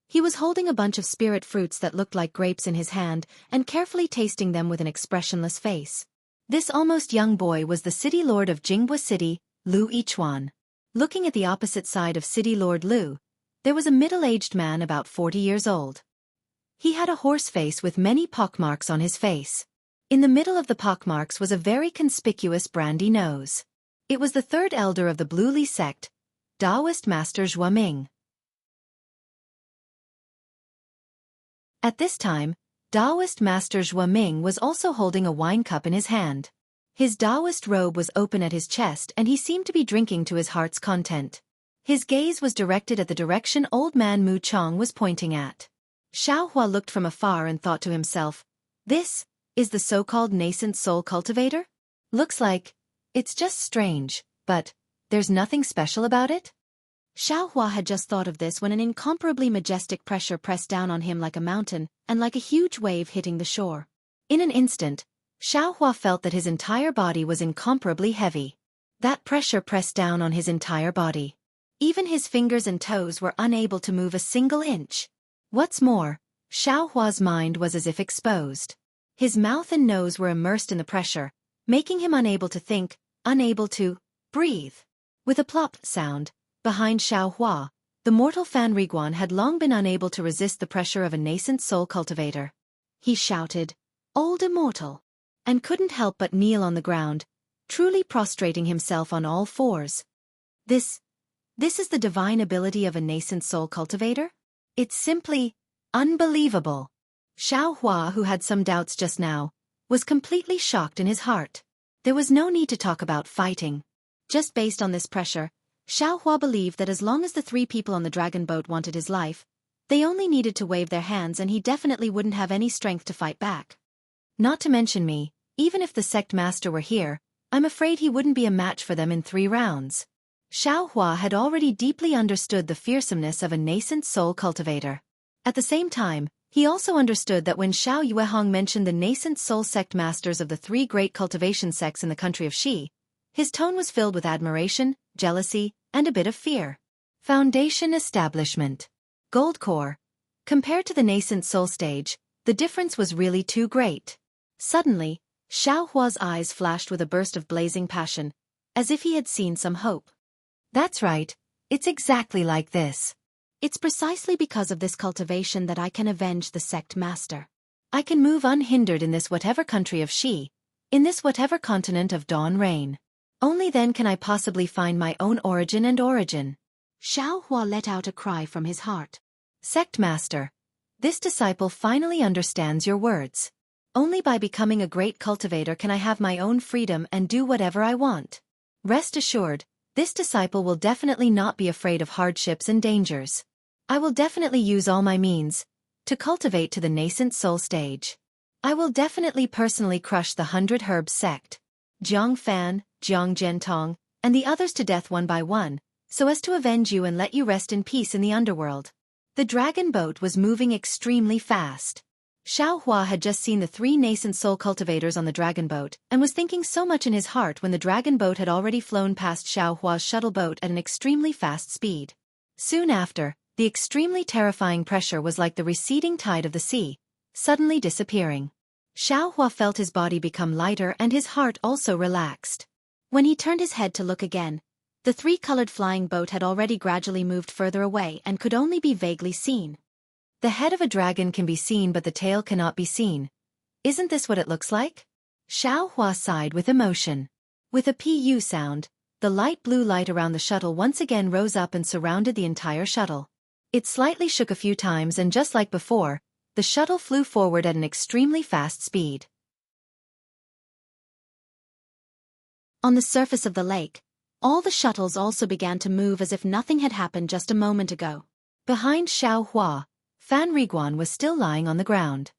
He was holding a bunch of spirit fruits that looked like grapes in his hand and carefully tasting them with an expressionless face. This almost young boy was the city lord of Jianghu City, Lu Yichuan. Looking at the opposite side of City Lord Lu, there was a middle-aged man about 40 years old. He had a horse face with many pockmarks on his face. In the middle of the pockmarks was a very conspicuous brandy nose. It was the 3rd elder of the Blue Li sect, Taoist Master Zhuo Ming. At this time, Taoist Master Zhuo Ming was also holding a wine cup in his hand. His Taoist robe was open at his chest and he seemed to be drinking to his heart's content. His gaze was directed at the direction Old Man Mu Chong was pointing at. Xiao Hua looked from afar and thought to himself, "This is the so-called nascent soul cultivator? Looks like it's just strange, but there's nothing special about it?" Xiao Hua had just thought of this when an incomparably majestic pressure pressed down on him like a mountain and like a huge wave hitting the shore. In an instant, Xiao Hua felt that his entire body was incomparably heavy. That pressure pressed down on his entire body. Even his fingers and toes were unable to move a single inch. What's more, Xiao Hua's mind was as if exposed. His mouth and nose were immersed in the pressure, making him unable to think, unable to breathe. With a plop sound, behind Xiao Hua, the mortal Fan Riguan had long been unable to resist the pressure of a nascent soul cultivator. He shouted, "Old Immortal," and couldn't help but kneel on the ground, truly prostrating himself on all fours. This is the divine ability of a nascent soul cultivator? It's simply unbelievable. Xiao Hua, who had some doubts just now, was completely shocked in his heart. There was no need to talk about fighting. Just based on this pressure, Xiao Hua believed that as long as the 3 people on the dragon boat wanted his life, they only needed to wave their hands and he definitely wouldn't have any strength to fight back. Not to mention me, even if the sect master were here, I'm afraid he wouldn't be a match for them in 3 rounds. Xiao Hua had already deeply understood the fearsomeness of a nascent soul cultivator. At the same time, he also understood that when Xiao Yuehong mentioned the nascent soul sect masters of the 3 great cultivation sects in the country of Xi, his tone was filled with admiration, jealousy, and a bit of fear. Foundation establishment. Gold core. Compared to the nascent soul stage, the difference was really too great. Suddenly, Xiao Hua's eyes flashed with a burst of blazing passion, as if he had seen some hope. That's right, it's exactly like this. It's precisely because of this cultivation that I can avenge the sect master. I can move unhindered in this whatever country of Xi, in this whatever continent of dawn reign. Only then can I possibly find my own origin and origin. Xiao Hua let out a cry from his heart. Sect master, this disciple finally understands your words. Only by becoming a great cultivator can I have my own freedom and do whatever I want. Rest assured, this disciple will definitely not be afraid of hardships and dangers. I will definitely use all my means to cultivate to the nascent soul stage. I will definitely personally crush the 100 Herbs sect, Jiang Fan, Jiang Jiantong, and the others to death one by one, so as to avenge you and let you rest in peace in the underworld. The dragon boat was moving extremely fast. Xiaohua had just seen the 3 nascent soul cultivators on the dragon boat and was thinking so much in his heart when the dragon boat had already flown past Xiaohua's shuttle boat at an extremely fast speed. Soon after, the extremely terrifying pressure was like the receding tide of the sea, suddenly disappearing. Xiaohua felt his body become lighter and his heart also relaxed. When he turned his head to look again, the 3-colored flying boat had already gradually moved further away and could only be vaguely seen. The head of a dragon can be seen but the tail cannot be seen. Isn't this what it looks like? Xiaohua sighed with emotion. With a pu sound, the light blue light around the shuttle once again rose up and surrounded the entire shuttle. It slightly shook a few times and just like before, the shuttle flew forward at an extremely fast speed. On the surface of the lake, all the shuttles also began to move as if nothing had happened just a moment ago. Behind Xiaohua, Fan Riguan was still lying on the ground.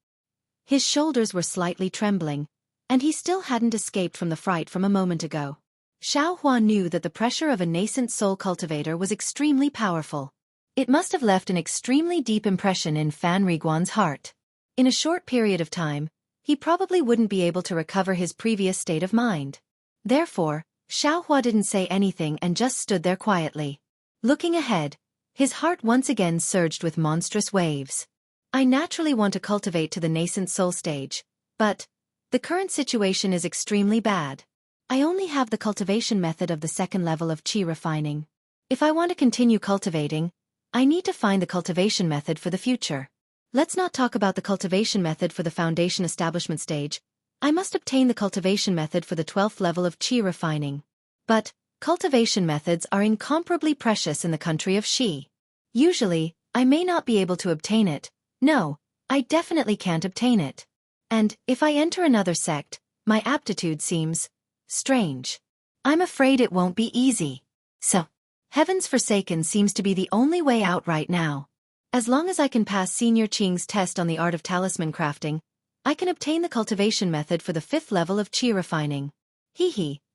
His shoulders were slightly trembling, and he still hadn't escaped from the fright from a moment ago. Xiaohua knew that the pressure of a nascent soul cultivator was extremely powerful. It must have left an extremely deep impression in Fan Riguan's heart. In a short period of time, he probably wouldn't be able to recover his previous state of mind. Therefore, Xiaohua didn't say anything and just stood there quietly. Looking ahead, his heart once again surged with monstrous waves. I naturally want to cultivate to the nascent soul stage, but the current situation is extremely bad. I only have the cultivation method of the 2nd level of qi refining. If I want to continue cultivating, I need to find the cultivation method for the future. Let's not talk about the cultivation method for the foundation establishment stage. I must obtain the cultivation method for the 12th level of qi refining. But cultivation methods are incomparably precious in the country of Xi. Usually, I may not be able to obtain it. No, I definitely can't obtain it. And if I enter another sect, my aptitude seems strange. I'm afraid it won't be easy. So, Heaven's Forsaken seems to be the only way out right now. As long as I can pass Senior Qing's test on the art of talisman crafting, I can obtain the cultivation method for the 5th level of qi refining.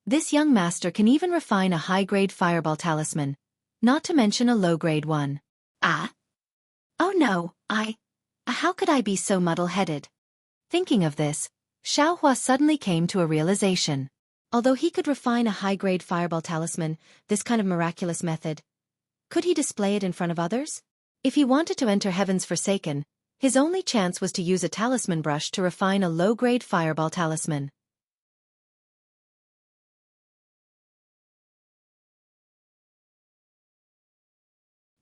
This young master can even refine a high-grade fireball talisman, not to mention a low-grade one. Ah? Oh no, how could I be so muddle-headed? Thinking of this, Xiaohua suddenly came to a realization. Although he could refine a high-grade fireball talisman, this kind of miraculous method, could he display it in front of others? If he wanted to enter Heaven's Forsaken, his only chance was to use a talisman brush to refine a low-grade fireball talisman.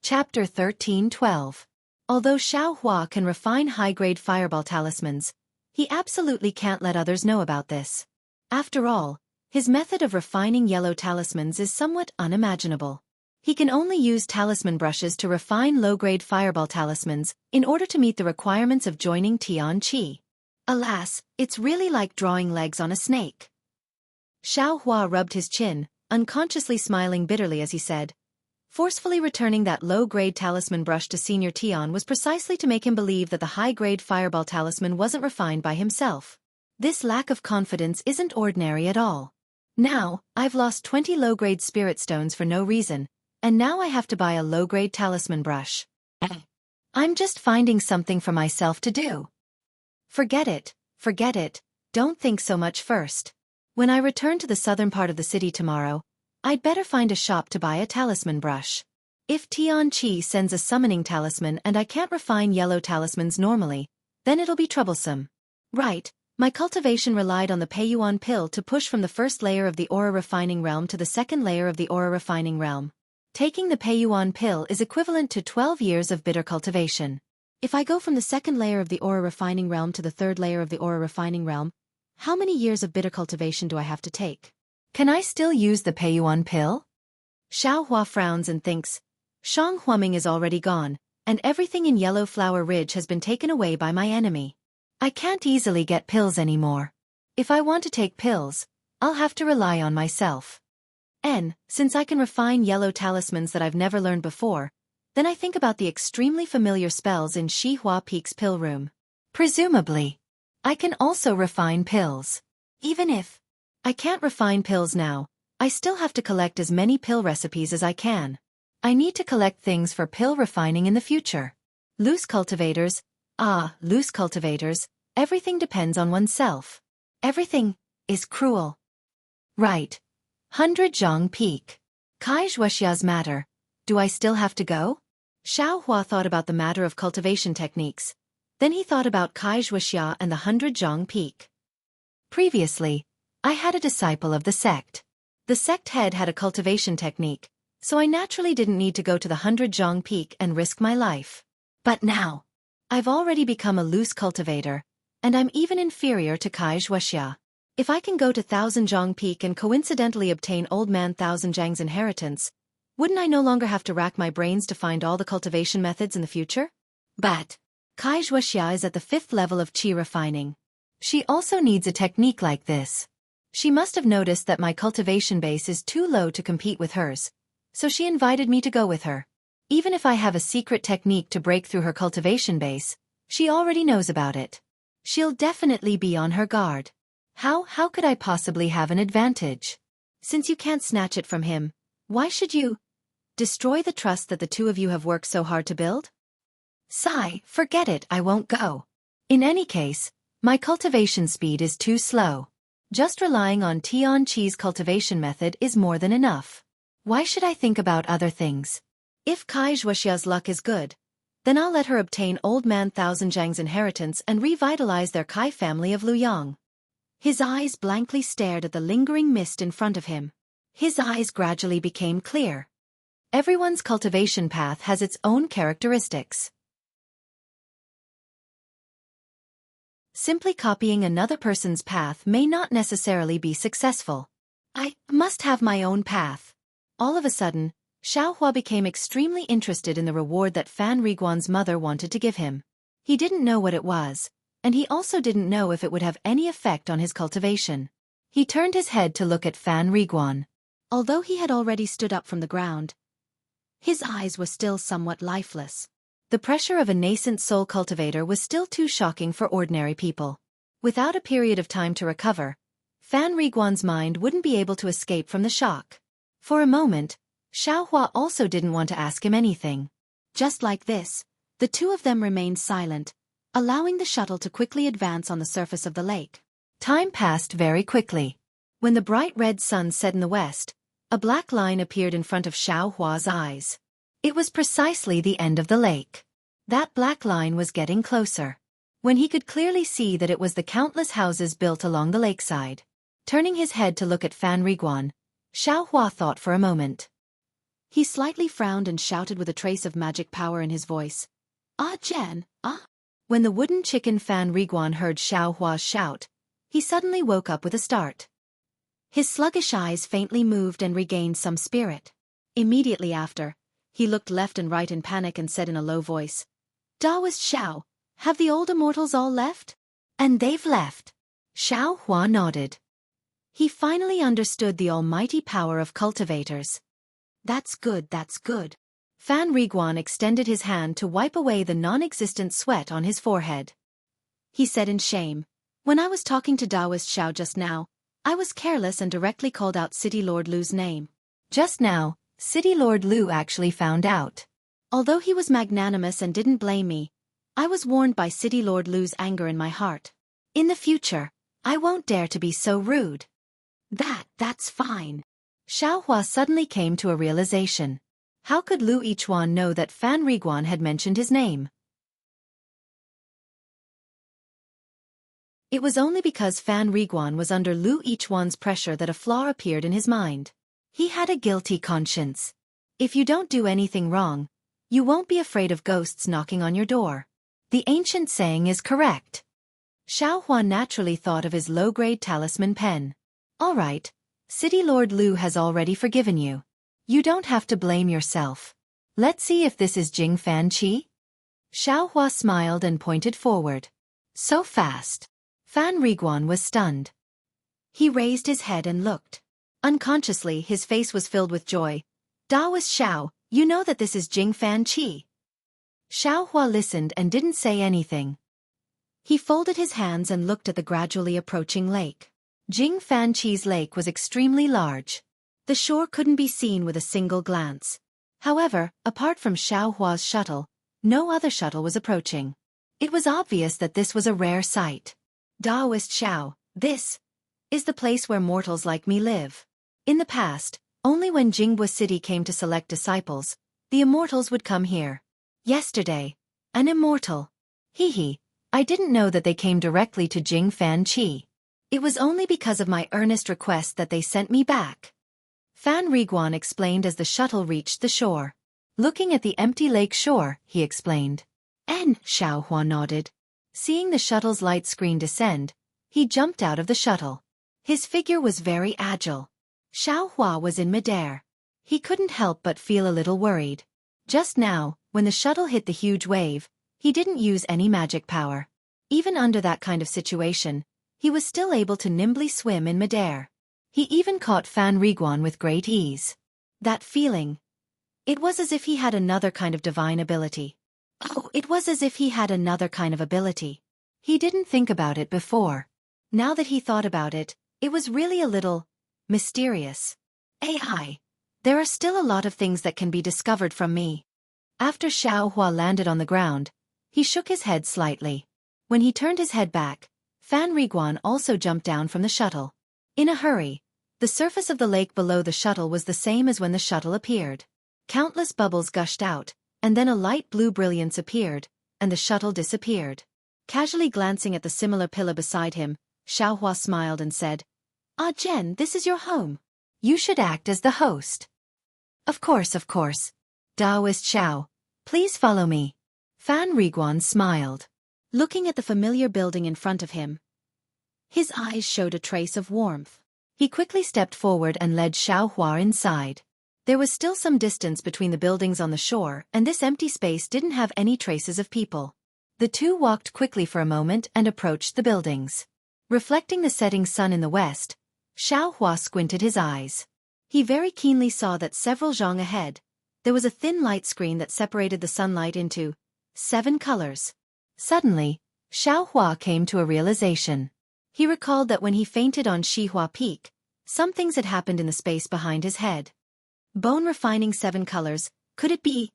Chapter 13:12. Although Xiaohua can refine high-grade fireball talismans, he absolutely can't let others know about this. After all, his method of refining yellow talismans is somewhat unimaginable. He can only use talisman brushes to refine low-grade fireball talismans in order to meet the requirements of joining Tian Qi. Alas, it's really like drawing legs on a snake. Xiaohua rubbed his chin, unconsciously smiling bitterly as he said, forcefully returning that low-grade talisman brush to Senior Tian was precisely to make him believe that the high-grade fireball talisman wasn't refined by himself. This lack of confidence isn't ordinary at all. Now, I've lost 20 low-grade spirit stones for no reason, and now I have to buy a low-grade talisman brush. I'm just finding something for myself to do. Forget it, don't think so much first. When I return to the southern part of the city tomorrow, I'd better find a shop to buy a talisman brush. If Tian Qi sends a summoning talisman and I can't refine yellow talismans normally, then it'll be troublesome. Right, my cultivation relied on the Peiyuan pill to push from the first layer of the aura refining realm to the second layer of the aura refining realm. Taking the Peiyuan pill is equivalent to 12 years of bitter cultivation. If I go from the second layer of the aura refining realm to the third layer of the aura refining realm, how many years of bitter cultivation do I have to take? Can I still use the Peiyuan pill? Xiaohua frowns and thinks, Shang Huaming is already gone, and everything in Yellow Flower Ridge has been taken away by my enemy. I can't easily get pills anymore. If I want to take pills, I'll have to rely on myself. Since I can refine yellow talismans that I've never learned before, then I think about the extremely familiar spells in Shihua Peak's pill room. Presumably, I can also refine pills. Even if I can't refine pills now, I still have to collect as many pill recipes as I can. I need to collect things for pill refining in the future. Loose cultivators, loose cultivators, everything depends on oneself. Everything is cruel. Right. 100 Zhang Peak. Wuxia's matter. Do I still have to go? Xiaohua thought about the matter of cultivation techniques. Then he thought about Wuxia and the 100 Zhang Peak. Previously, I had a disciple of the sect. The sect head had a cultivation technique, so I naturally didn't need to go to the 100 Zhang Peak and risk my life. But now, I've already become a loose cultivator, and I'm even inferior to Wuxia. If I can go to 1000 Zhang Peak and coincidentally obtain Old Man 1000 Zhang's inheritance, wouldn't I no longer have to rack my brains to find all the cultivation methods in the future? But Wuxia is at the 5th level of qi refining. She also needs a technique like this. She must have noticed that my cultivation base is too low to compete with hers, so she invited me to go with her. Even if I have a secret technique to break through her cultivation base, she already knows about it. She'll definitely be on her guard. How could I possibly have an advantage? Since you can't snatch it from him, why should you destroy the trust that the two of you have worked so hard to build? Sigh, forget it, I won't go. In any case, my cultivation speed is too slow. Just relying on Tian Qi's cultivation method is more than enough. Why should I think about other things? If Wuxia's luck is good, then I'll let her obtain Old Man 1000 Zhang's inheritance and revitalize their Kai family of Luyang. His eyes blankly stared at the lingering mist in front of him. His eyes gradually became clear. Everyone's cultivation path has its own characteristics. Simply copying another person's path may not necessarily be successful. I must have my own path. All of a sudden, Xiaohua became extremely interested in the reward that Fan Riguan's mother wanted to give him. He didn't know what it was, and he also didn't know if it would have any effect on his cultivation. He turned his head to look at Fan Riguan. Although he had already stood up from the ground, his eyes were still somewhat lifeless. The pressure of a nascent soul cultivator was still too shocking for ordinary people. Without a period of time to recover, Fan Riguan's mind wouldn't be able to escape from the shock. For a moment, Xiaohua also didn't want to ask him anything. Just like this, the two of them remained silent, allowing the shuttle to quickly advance on the surface of the lake. Time passed very quickly. When the bright red sun set in the west, a black line appeared in front of Xiaohua's eyes. It was precisely the end of the lake. That black line was getting closer. When he could clearly see that it was the countless houses built along the lakeside. Turning his head to look at Fan Riguan, Xiaohua thought for a moment. He slightly frowned and shouted with a trace of magic power in his voice. Jen, When the wooden chicken Fan Riguan heard Xiaohua's shout, he suddenly woke up with a start. His sluggish eyes faintly moved and regained some spirit. Immediately after, he looked left and right in panic and said in a low voice, Daoist Xiao, have the old immortals all left? And they've left. Xiaohua nodded. He finally understood the almighty power of cultivators. That's good, that's good. Fan Riguan extended his hand to wipe away the non-existent sweat on his forehead. He said in shame, when I was talking to Daoist Xiao just now, I was careless and directly called out City Lord Lu's name. Just now, City Lord Lu actually found out. Although he was magnanimous and didn't blame me, I was warned by City Lord Lu's anger in my heart. In the future, I won't dare to be so rude. That's fine. Xiaohua suddenly came to a realization. How could Lu Yichuan know that Fan Riguan had mentioned his name? It was only because Fan Riguan was under Lu Yichuan's pressure that a flaw appeared in his mind. He had a guilty conscience. If you don't do anything wrong, you won't be afraid of ghosts knocking on your door. The ancient saying is correct. Xiaohua naturally thought of his low-grade talisman pen. All right, City Lord Lu has already forgiven you. You don't have to blame yourself. Let's see if this is Jing Fan Qi. Xiaohua smiled and pointed forward. So fast. Fan Riguan was stunned. He raised his head and looked. Unconsciously, his face was filled with joy. Daoist Xiao, you know that this is Jing Fan Qi. Xiaohua listened and didn't say anything. He folded his hands and looked at the gradually approaching lake. Jing Fan Qi's lake was extremely large. The shore couldn't be seen with a single glance. However, apart from Xiaohua's shuttle, No other shuttle was approaching. It was obvious that this was a rare sight. Daoist Xiao, this is the place where mortals like me live. In the past, only when Jianghu city came to select disciples, the immortals would come here. Yesterday, an immortal. Hee. I didn't know that they came directly to Jing Fan Qi. It was only because of my earnest request that they sent me back. Fan Riguan explained as the shuttle reached the shore. Looking at the empty lake shore, he explained. Xiaohua nodded. Seeing the shuttle's light screen descend, he jumped out of the shuttle. His figure was very agile. Xiaohua was in midair. He couldn't help but feel a little worried. Just now, when the shuttle hit the huge wave, he didn't use any magic power. Even under that kind of situation, he was still able to nimbly swim in midair. He even caught Fan Riguan with great ease. That feeling. It was as if he had another kind of divine ability. Oh, it was as if he had another kind of ability. He didn't think about it before. Now that he thought about it, it was really a little mysterious. AI. There are still a lot of things that can be discovered from me. After Xiaohua landed on the ground, he shook his head slightly. When he turned his head back, Fan Riguan also jumped down from the shuttle. In a hurry, the surface of the lake below the shuttle was the same as when the shuttle appeared. Countless bubbles gushed out, and then a light blue brilliance appeared, and the shuttle disappeared. Casually glancing at the similar pillar beside him, Xiaohua smiled and said, "Ah Jen, this is your home. You should act as the host." Of course. Daoist Xiao, please follow me." Fan Riguan smiled. Looking at the familiar building in front of him, his eyes showed a trace of warmth. He quickly stepped forward and led Xiaohua inside. There was still some distance between the buildings on the shore, and this empty space didn't have any traces of people. The two walked quickly for a moment and approached the buildings. Reflecting the setting sun in the west, Xiaohua squinted his eyes. He very keenly saw that several zhang ahead, there was a thin light screen that separated the sunlight into 7 colors. Suddenly, Xiaohua came to a realization. He recalled that when he fainted on Shihua Peak, some things had happened in the space behind his head. Bone refining 7 colors, could it be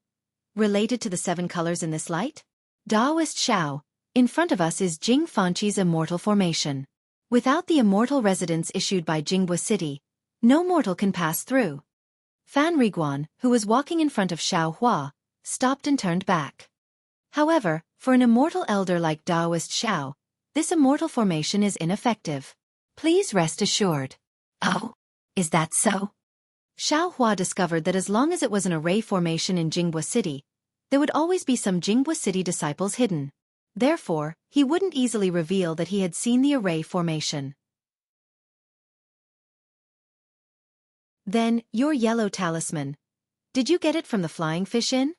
related to the 7 colors in this light? Daoist Xiao, in front of us is Jing Fanqi's immortal formation. Without the immortal residence issued by Jianghu City, no mortal can pass through. Fan Riguan, who was walking in front of Xiaohua, stopped and turned back. However, for an immortal elder like Daoist Xiao, this immortal formation is ineffective. Please rest assured. Oh, is that so? Xiaohua discovered that as long as it was an array formation in Jianghu City, there would always be some Jianghu City disciples hidden. Therefore, he wouldn't easily reveal that he had seen the array formation. Then, your yellow talisman. Did you get it from the Flying Fish Inn?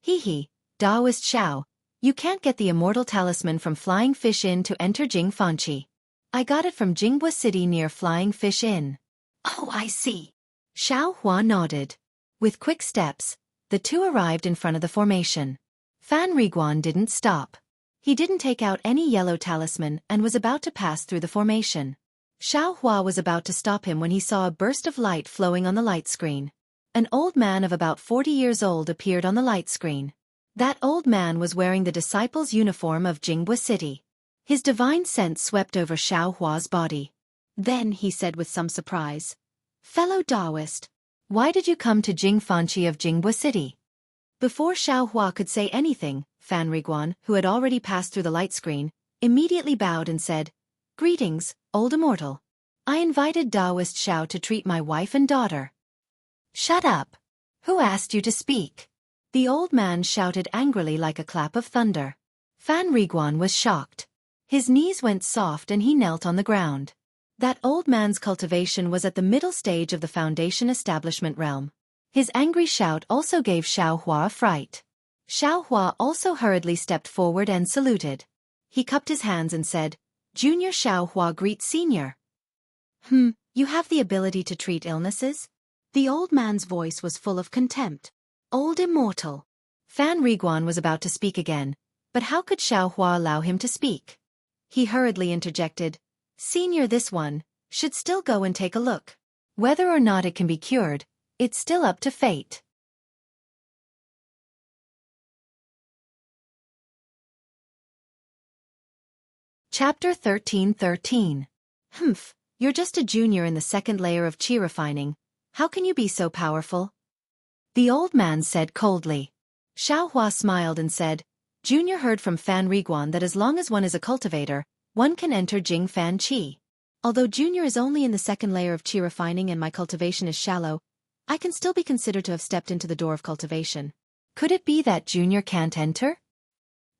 Hee, Daoist Xiao, you can't get the immortal talisman from Flying Fish Inn to enter Jing Fanqi. I got it from Jianghu City near Flying Fish Inn. Oh, I see. Xiaohua nodded. With quick steps, the two arrived in front of the formation. Fan Riguan didn't stop. He didn't take out any yellow talisman and was about to pass through the formation. Xiaohua was about to stop him when he saw a burst of light flowing on the light screen. An old man of about 40 years old appeared on the light screen. That old man was wearing the disciple's uniform of Jianghu City. His divine scent swept over Xiaohua's body. Then he said with some surprise, "Fellow Daoist, why did you come to Jing Fanqi of Jianghu City?" Before Xiaohua could say anything, Fan Riguan, who had already passed through the light screen, immediately bowed and said, "Greetings, old immortal. I invited Daoist Xiao to treat my wife and daughter." "Shut up. Who asked you to speak?" The old man shouted angrily like a clap of thunder. Fan Riguan was shocked. His knees went soft and he knelt on the ground. That old man's cultivation was at the middle stage of the Foundation establishment realm. His angry shout also gave Xiaohua a fright. Xiaohua also hurriedly stepped forward and saluted. He cupped his hands and said, "Junior Xiaohua greets senior." You have the ability to treat illnesses?" The old man's voice was full of contempt. Old immortal. Fan Riguan was about to speak again, but how could Xiaohua allow him to speak? He hurriedly interjected, "Senior, this one should still go and take a look. Whether or not it can be cured, it's still up to fate." Chapter 13:13. Humph, you're just a junior in the second layer of chi refining. How can you be so powerful? The old man said coldly. Xiaohua smiled and said, Junior heard from Fan Riguan that as long as one is a cultivator, one can enter Jing Fan Chi. Although Junior is only in the second layer of chi refining and my cultivation is shallow, I can still be considered to have stepped into the door of cultivation. Could it be that Junior can't enter?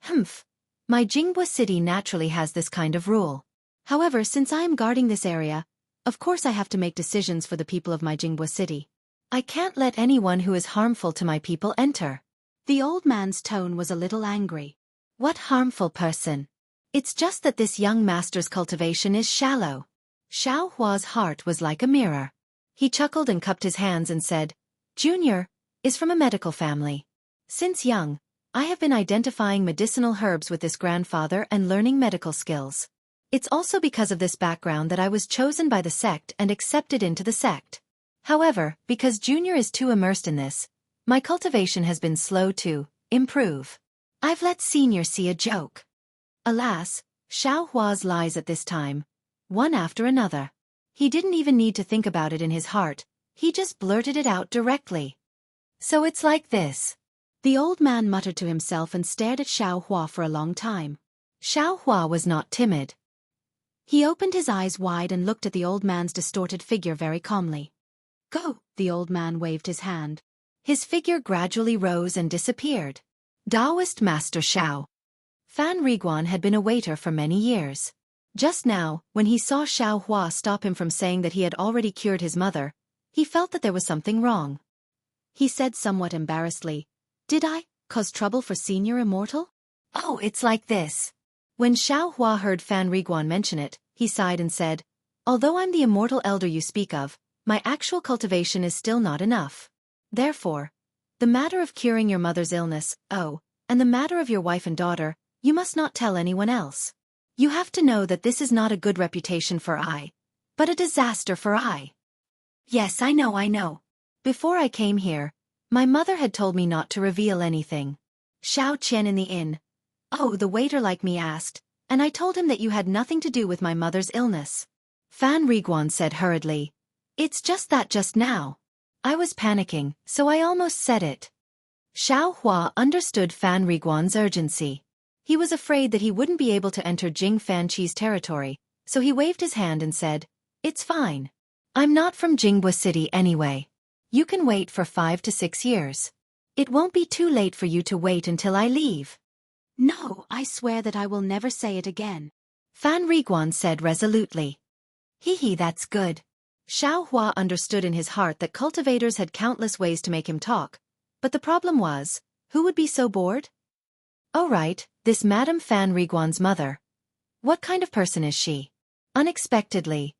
Humph. My Jianghu city naturally has this kind of rule. However, since I am guarding this area, of course I have to make decisions for the people of my Jianghu city. I can't let anyone who is harmful to my people enter. The old man's tone was a little angry. What harmful person? It's just that this young master's cultivation is shallow. Xiao Hua's heart was like a mirror. He chuckled and cupped his hands and said, Junior is from a medical family. Since young, I have been identifying medicinal herbs with this grandfather and learning medical skills. It's also because of this background that I was chosen by the sect and accepted into the sect. However, because Junior is too immersed in this, my cultivation has been slow to improve. I've let Senior see a joke. Alas, Xiao Hua's lies at this time, one after another. He didn't even need to think about it in his heart, he just blurted it out directly. So it's like this. The old man muttered to himself and stared at Xiao Hua for a long time. Xiao Hua was not timid. He opened his eyes wide and looked at the old man's distorted figure very calmly. Go, the old man waved his hand. His figure gradually rose and disappeared. Taoist Master Xiao. Fan Riguan had been a waiter for many years. Just now, when he saw Xiao Hua stop him from saying that he had already cured his mother, he felt that there was something wrong. He said somewhat embarrassedly, Did I cause trouble for Senior Immortal? Oh, it's like this. When Xiao Hua heard Fan Riguan mention it, he sighed and said, Although I'm the immortal elder you speak of, my actual cultivation is still not enough. Therefore, the matter of curing your mother's illness, and the matter of your wife and daughter, you must not tell anyone else. You have to know that this is not a good reputation for I, but a disaster for I. Yes, I know. Before I came here, my mother had told me not to reveal anything. Xiao Qian in the inn. Oh, the waiter like me asked, and I told him that you had nothing to do with my mother's illness. Fan Riguan said hurriedly. It's just that just now. I was panicking, so I almost said it. Xiao Hua understood Fan Riguan's urgency. He was afraid that he wouldn't be able to enter Jing Fan Chi's territory, so he waved his hand and said, It's fine. I'm not from Jianghu City anyway. You can wait for 5 to 6 years. It won't be too late for you to wait until I leave. No, I swear that I will never say it again. Fan Riguan said resolutely. That's good. Xiao Hua understood in his heart that cultivators had countless ways to make him talk, but the problem was, who would be so bored? Oh right, this Madame Fan Riguan's mother. What kind of person is she? Unexpectedly.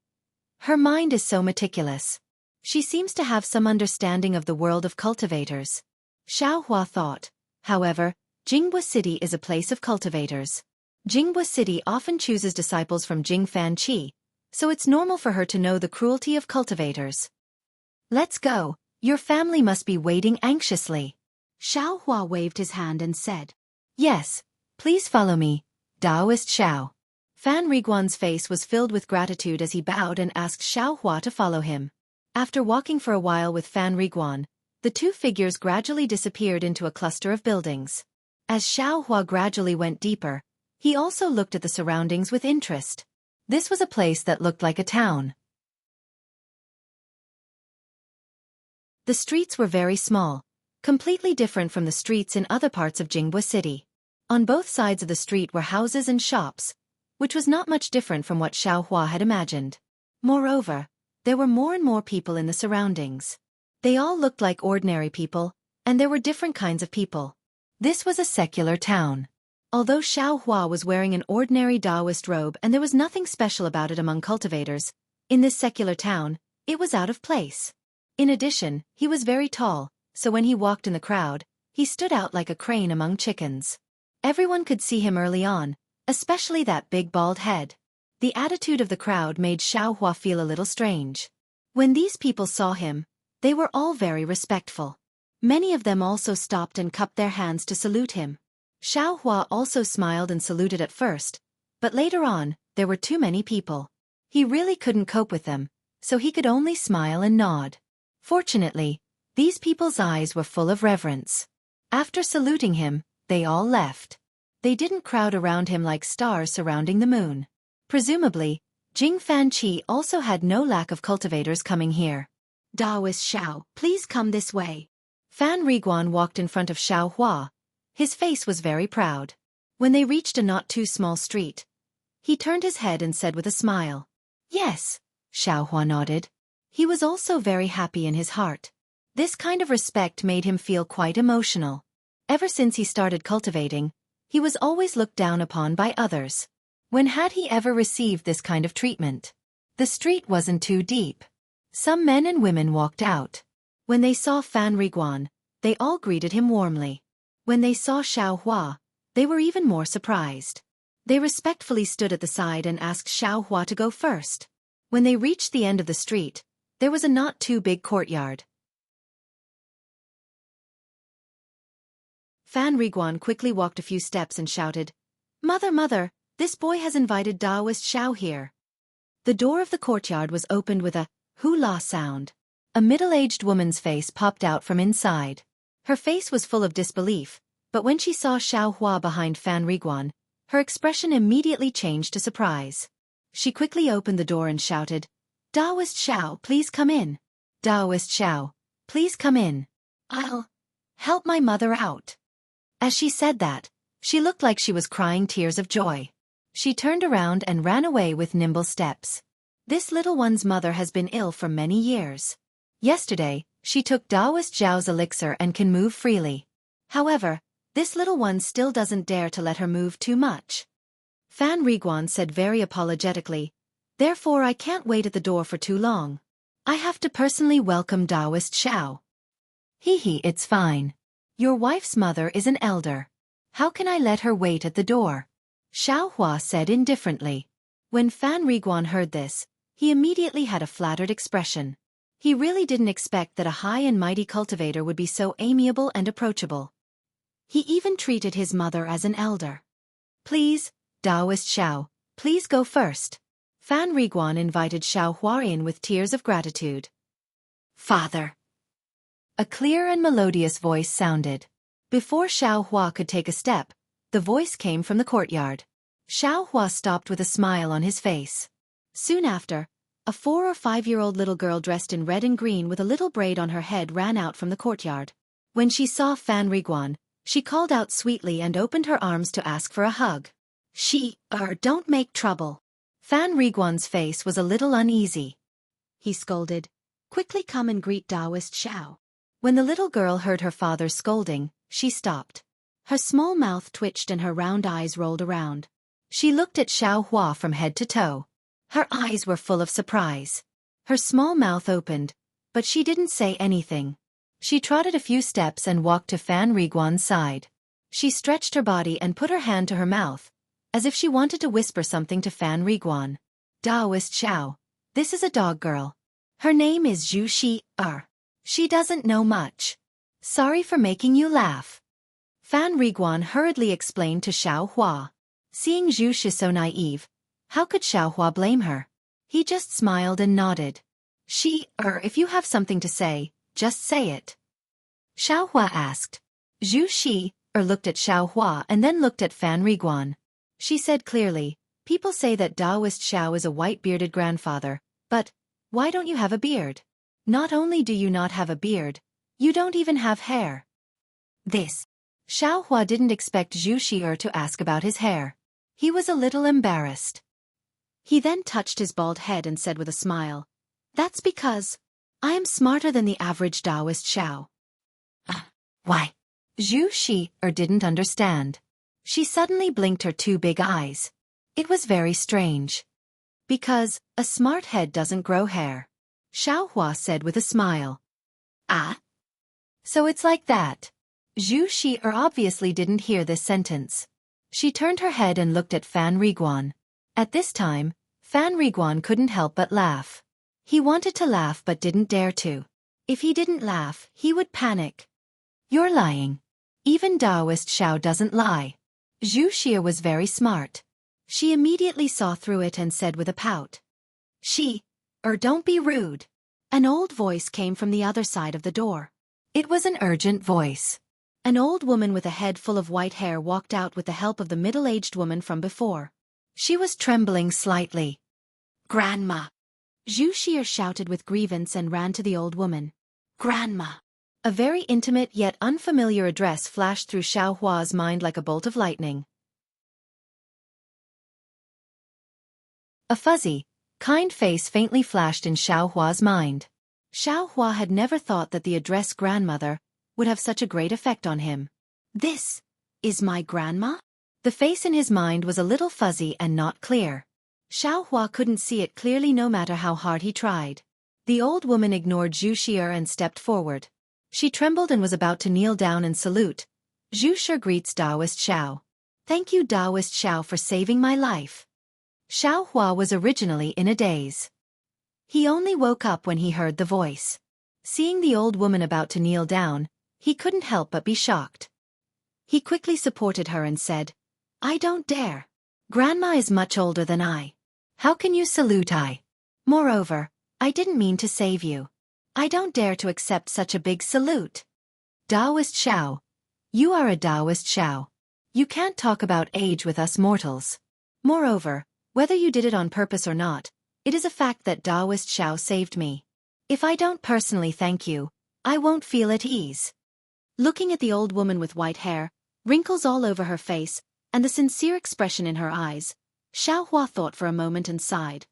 Her mind is so meticulous. She seems to have some understanding of the world of cultivators. Xiao Hua thought. However, Jianghu City is a place of cultivators. Jianghu City often chooses disciples from Jing Fan Chi, so it's normal for her to know the cruelty of cultivators. Let's go, your family must be waiting anxiously. Xiao Hua waved his hand and said. Yes, please follow me, Taoist Xiao. Fan Riguan's face was filled with gratitude as he bowed and asked Xiao Hua to follow him. After walking for a while with Fan Riguan, the two figures gradually disappeared into a cluster of buildings. As Xiao Hua gradually went deeper, he also looked at the surroundings with interest. This was a place that looked like a town. The streets were very small, completely different from the streets in other parts of Jianghu City. On both sides of the street were houses and shops, which was not much different from what Xiao Hua had imagined. Moreover, there were more and more people in the surroundings. They all looked like ordinary people, and there were different kinds of people. This was a secular town. Although Xiao Hua was wearing an ordinary Taoist robe and there was nothing special about it among cultivators, in this secular town, it was out of place. In addition, he was very tall, so when he walked in the crowd, he stood out like a crane among chickens. Everyone could see him early on, especially that big bald head. The attitude of the crowd made Xiao Hua feel a little strange. When these people saw him, they were all very respectful. Many of them also stopped and cupped their hands to salute him. Xiao Hua also smiled and saluted at first, But later on, there were too many people. He really couldn't cope with them, so he could only smile and nod. Fortunately, these people's eyes were full of reverence. After saluting him, they all left. They didn't crowd around him like stars surrounding the moon. Presumably, Jing Fanqi also had no lack of cultivators coming here. Daoist Xiao, please come this way. Fan Riguan walked in front of Xiao Hua. His face was very proud. When they reached a not too small street, he turned his head and said with a smile, "Yes." Xiao Hua nodded. He was also very happy in his heart. This kind of respect made him feel quite emotional. Ever since he started cultivating, he was always looked down upon by others. When had he ever received this kind of treatment? The street wasn't too deep. Some men and women walked out. When they saw Fan Riguan, they all greeted him warmly. When they saw Xiao Hua, they were even more surprised. They respectfully stood at the side and asked Xiao Hua to go first. When they reached the end of the street, there was a not too big courtyard. Fan Riguan quickly walked a few steps and shouted, "Mother, mother, this boy has invited Daoist Xiao here." The door of the courtyard was opened with a hoo-la sound. A middle-aged woman's face popped out from inside. Her face was full of disbelief, but when she saw Xiao Hua behind Fan Riguan, her expression immediately changed to surprise. She quickly opened the door and shouted, "Daoist Xiao, please come in. Daoist Xiao, please come in. I'll help my mother out." As she said that, she looked like she was crying tears of joy. She turned around and ran away with nimble steps. This little one's mother has been ill for many years. Yesterday, she took Daoist Xiao's elixir and can move freely. However, this little one still doesn't dare to let her move too much. Fan Riguan said very apologetically, "Therefore I can't wait at the door for too long. I have to personally welcome Daoist Xiao." "Hee, it's fine. Your wife's mother is an elder. How can I let her wait at the door?" Xiao Hua said indifferently. When Fan Riguan heard this, he immediately had a flattered expression. He really didn't expect that a high and mighty cultivator would be so amiable and approachable. He even treated his mother as an elder. "Please, Daoist Xiao, please go first." Fan Riguan invited Xiao Hua in with tears of gratitude. "Father." A clear and melodious voice sounded. Before Xiao Hua could take a step, the voice came from the courtyard. Xiao Hua stopped with a smile on his face. Soon after, a 4 or 5-year-old little girl dressed in red and green with a little braid on her head ran out from the courtyard. When she saw Fan Riguan, she called out sweetly and opened her arms to ask for a hug. Don't make trouble." Fan Riguan's face was a little uneasy. He scolded, "Quickly come and greet Daoist Xiao." When the little girl heard her father's scolding, she stopped. Her small mouth twitched and her round eyes rolled around. She looked at Xiao Hua from head to toe. Her eyes were full of surprise. Her small mouth opened, but she didn't say anything. She trotted a few steps and walked to Fan Riguan's side. She stretched her body and put her hand to her mouth, as if she wanted to whisper something to Fan Riguan. "Daoist Xiao, this is a dog girl. Her name is Xianxia. She doesn't know much. Sorry for making you laugh." Fan Riguan hurriedly explained to Xiao Hua. Seeing Xianxia so naive, how could Xiao Hua blame her? He just smiled and nodded. If you have something to say, just say it." Xiao Hua asked. Xianxia looked at Xiao Hua and then looked at Fan Riguan. She said clearly, "People say that Daoist Xiao is a white-bearded grandfather, but why don't you have a beard? Not only do you not have a beard, you don't even have hair." Xiao Hua didn't expect Xianxia to ask about his hair. He was a little embarrassed. He then touched his bald head and said with a smile, "That's because I am smarter than the average Daoist Xiao." Why? Xianxia didn't understand. She suddenly blinked her 2 big eyes. It was very strange. "Because a smart head doesn't grow hair," Xiao Hua said with a smile. "Ah? So it's like that." Xianxia obviously didn't hear this sentence. She turned her head and looked at Fan Riguan. At this time, Fan Riguan couldn't help but laugh. He wanted to laugh but didn't dare to. If he didn't laugh, he would panic. "You're lying. Even Daoist Xiao doesn't lie." Xianxia was very smart. She immediately saw through it and said with a pout. Don't be rude. An old voice came from the other side of the door. It was an urgent voice. An old woman with a head full of white hair walked out with the help of the middle-aged woman from before. She was trembling slightly. Grandma! Xianxia shouted with grievance and ran to the old woman. Grandma! A very intimate yet unfamiliar address flashed through Xiaohua's mind like a bolt of lightning. A fuzzy, kind face faintly flashed in Xiaohua's mind. Xiaohua had never thought that the address grandmother would have such a great effect on him. This is my grandma? The face in his mind was a little fuzzy and not clear. Xiaohua couldn't see it clearly no matter how hard he tried. The old woman ignored Xianxia and stepped forward. She trembled and was about to kneel down and salute. Xianxia greets Taoist Xiao. Thank you, Taoist Xiao, for saving my life. Xiaohua was originally in a daze. He only woke up when he heard the voice. Seeing the old woman about to kneel down, he couldn't help but be shocked. He quickly supported her and said, I don't dare. Grandma is much older than I. How can you salute I? Moreover, I didn't mean to save you. I don't dare to accept such a big salute. Taoist Xiao. You are a Taoist Xiao. You can't talk about age with us mortals. Moreover, whether you did it on purpose or not, it is a fact that Taoist Xiao saved me. If I don't personally thank you, I won't feel at ease. Looking at the old woman with white hair, wrinkles all over her face, and the sincere expression in her eyes, Xiaohua thought for a moment and sighed.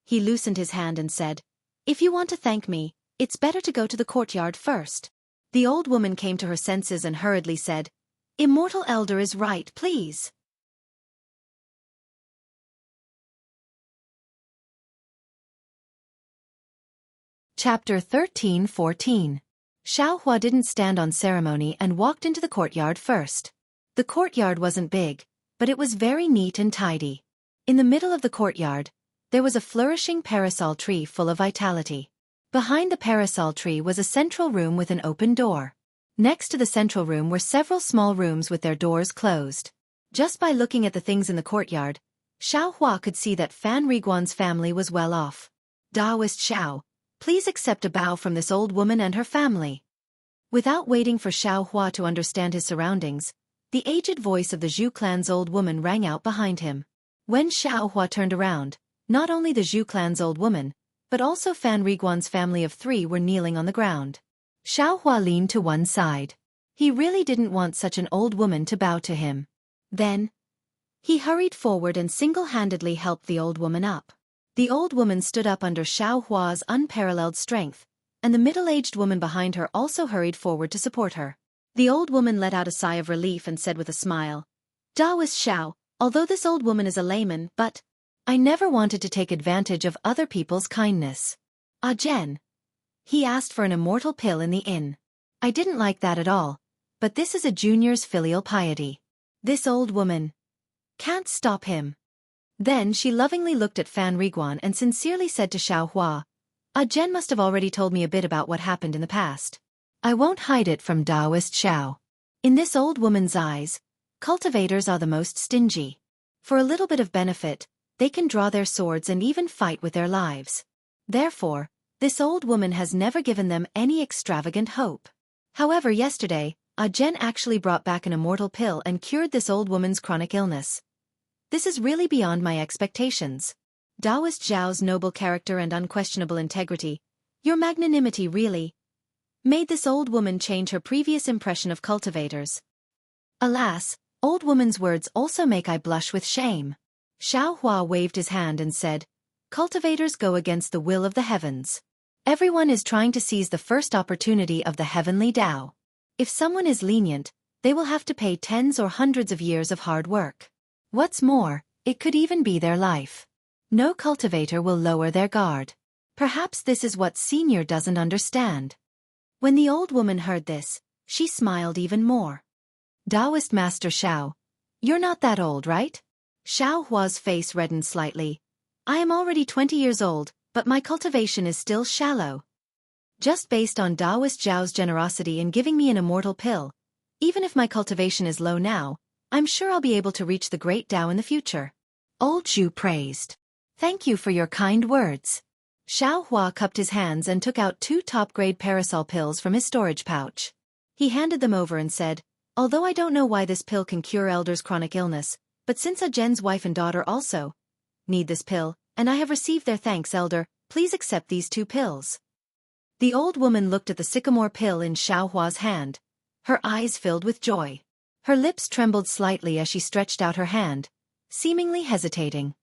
He loosened his hand and said, If you want to thank me, it's better to go to the courtyard first. The old woman came to her senses and hurriedly said, Immortal elder is right, please. Chapter 13-14. Xiaohua didn't stand on ceremony and walked into the courtyard first. The courtyard wasn't big, but it was very neat and tidy. In the middle of the courtyard, there was a flourishing parasol tree full of vitality. Behind the parasol tree was a central room with an open door. Next to the central room were several small rooms with their doors closed. Just by looking at the things in the courtyard, Xiaohua could see that Fan Riguan's family was well off. Taoist Xiao, please accept a bow from this old woman and her family. Without waiting for Xiaohua to understand his surroundings, the aged voice of the Zhu clan's old woman rang out behind him. When Xiaohua turned around, not only the Zhu clan's old woman, but also Fan Riguan's family of 3 were kneeling on the ground. Xiaohua leaned to one side. He really didn't want such an old woman to bow to him. Then, he hurried forward and single-handedly helped the old woman up. The old woman stood up under Xiaohua's unparalleled strength, and the middle-aged woman behind her also hurried forward to support her. The old woman let out a sigh of relief and said with a smile, Taoist Xiao, although this old woman is a layman, but I never wanted to take advantage of other people's kindness. Jen. He asked for an immortal pill in the inn. I didn't like that at all, but this is a junior's filial piety. This old woman can't stop him. Then she lovingly looked at Fan Riguan and sincerely said to Xiaohua, Jen must have already told me a bit about what happened in the past. I won't hide it from Taoist Xiao. In this old woman's eyes, cultivators are the most stingy. For a little bit of benefit, they can draw their swords and even fight with their lives. Therefore, this old woman has never given them any extravagant hope. However, yesterday, Jen actually brought back an immortal pill and cured this old woman's chronic illness. This is really beyond my expectations. Taoist Zhao's noble character and unquestionable integrity, your magnanimity really made this old woman change her previous impression of cultivators. Alas, old woman's words also make I blush with shame. Xiaohua waved his hand and said, Cultivators go against the will of the heavens. Everyone is trying to seize the first opportunity of the heavenly Tao. If someone is lenient, they will have to pay tens or hundreds of years of hard work. What's more, it could even be their life. No cultivator will lower their guard. Perhaps this is what Senior doesn't understand. When the old woman heard this, she smiled even more. Taoist Master Xiao, you're not that old, right? Xiaohua's face reddened slightly. I am already 20 years old, but my cultivation is still shallow. Just based on Taoist Zhao's generosity in giving me an immortal pill, even if my cultivation is low now, I'm sure I'll be able to reach the great Tao in the future. Old Zhu praised. Thank you for your kind words. Xiao Hua cupped his hands and took out 2 top-grade parasol pills from his storage pouch. He handed them over and said, although I don't know why this pill can cure elders' chronic illness, but since Zhen's wife and daughter also need this pill, and I have received their thanks, elder, please accept these 2 pills. The old woman looked at the sycamore pill in Xiao Hua's hand. Her eyes filled with joy. Her lips trembled slightly as she stretched out her hand, seemingly hesitating.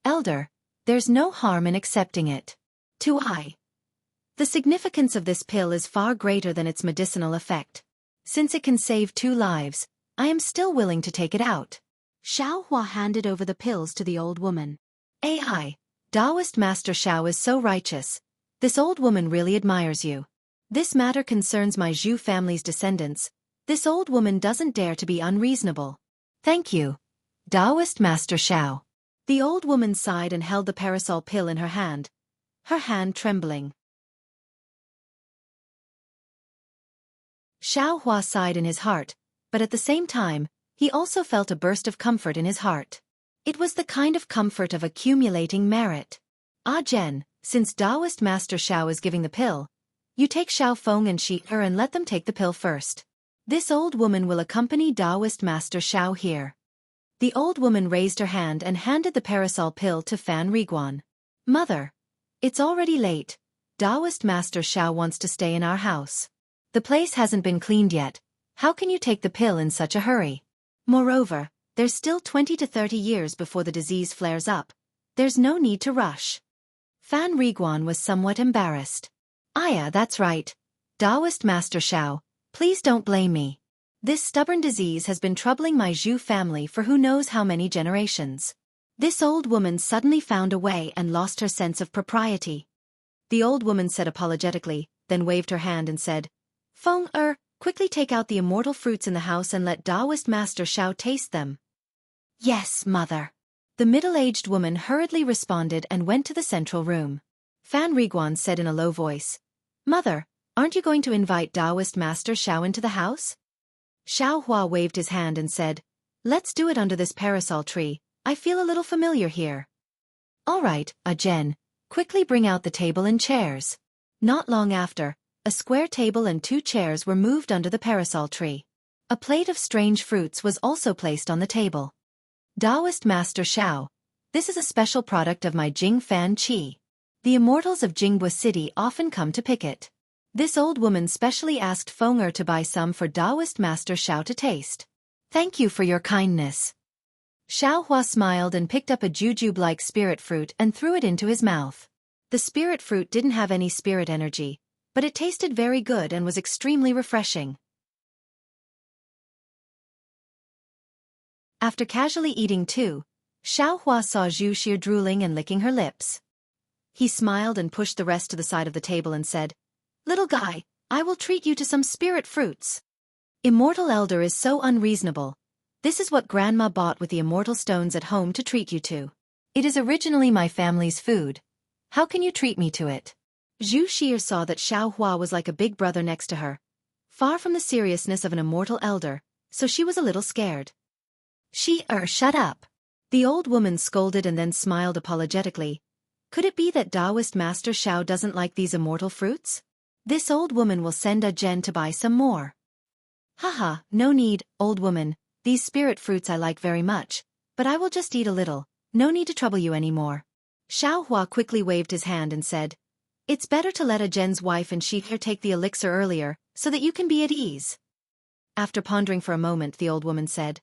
Elder, there's no harm in accepting it. The significance of this pill is far greater than its medicinal effect. Since it can save 2 lives, I am still willing to take it out. Xiao Hua handed over the pills to the old woman. Taoist Master Xiao is so righteous. This old woman really admires you. This matter concerns my Zhu family's descendants. This old woman doesn't dare to be unreasonable. Thank you, Taoist Master Xiao. The old woman sighed and held the parasol pill in her hand trembling. Xiao Hua sighed in his heart, but at the same time, he also felt a burst of comfort in his heart. It was the kind of comfort of accumulating merit. Zhen, since Taoist Master Xiao is giving the pill, you take Xiao Feng and Shi Er and let them take the pill first. This old woman will accompany Taoist Master Xiao here. The old woman raised her hand and handed the parasol pill to Fan Riguan. Mother, it's already late. Taoist Master Xiao wants to stay in our house. The place hasn't been cleaned yet. How can you take the pill in such a hurry? Moreover, there's still 20 to 30 years before the disease flares up. There's no need to rush. Fan Riguan was somewhat embarrassed. That's right. Taoist Master Xiao, please don't blame me. This stubborn disease has been troubling my Zhu family for who knows how many generations. This old woman suddenly found a way and lost her sense of propriety. The old woman said apologetically, then waved her hand and said, Feng quickly take out the immortal fruits in the house and let Taoist Master Xiao taste them. Yes, mother. The middle-aged woman hurriedly responded and went to the central room. Fan Riguan said in a low voice, Mother, aren't you going to invite Taoist Master Xiao into the house? Xiao Hua waved his hand and said, Let's do it under this parasol tree. I feel a little familiar here. All right, Zhen, quickly bring out the table and chairs. Not long after, a square table and 2 chairs were moved under the parasol tree. A plate of strange fruits was also placed on the table. Taoist Master Xiao, this is a special product of my Jing Fan Qi. The immortals of Jinghu City often come to pick it. This old woman specially asked Feng to buy some for Taoist Master Xiao to taste. Thank you for your kindness. Xiao Hua smiled and picked up a jujube-like spirit fruit and threw it into his mouth. The spirit fruit didn't have any spirit energy, but it tasted very good and was extremely refreshing. After casually eating too, Xiao Hua saw Xianxia drooling and licking her lips. He smiled and pushed the rest to the side of the table and said, Little guy, I will treat you to some spirit fruits. Immortal Elder is so unreasonable. This is what Grandma bought with the immortal stones at home to treat you to. It is originally my family's food. How can you treat me to it? Xianxia saw that Xiao Hua was like a big brother next to her, far from the seriousness of an immortal elder, so she was a little scared. Shut up. The old woman scolded and then smiled apologetically. Could it be that Taoist Master Xiao doesn't like these immortal fruits? This old woman will send Zhen to buy some more. Haha, no need, old woman, these spirit fruits I like very much, but I will just eat a little, no need to trouble you anymore. Xiao Hua quickly waved his hand and said, It's better to let Zhen's wife and Xianxia take the elixir earlier, so that you can be at ease. After pondering for a moment, the old woman said,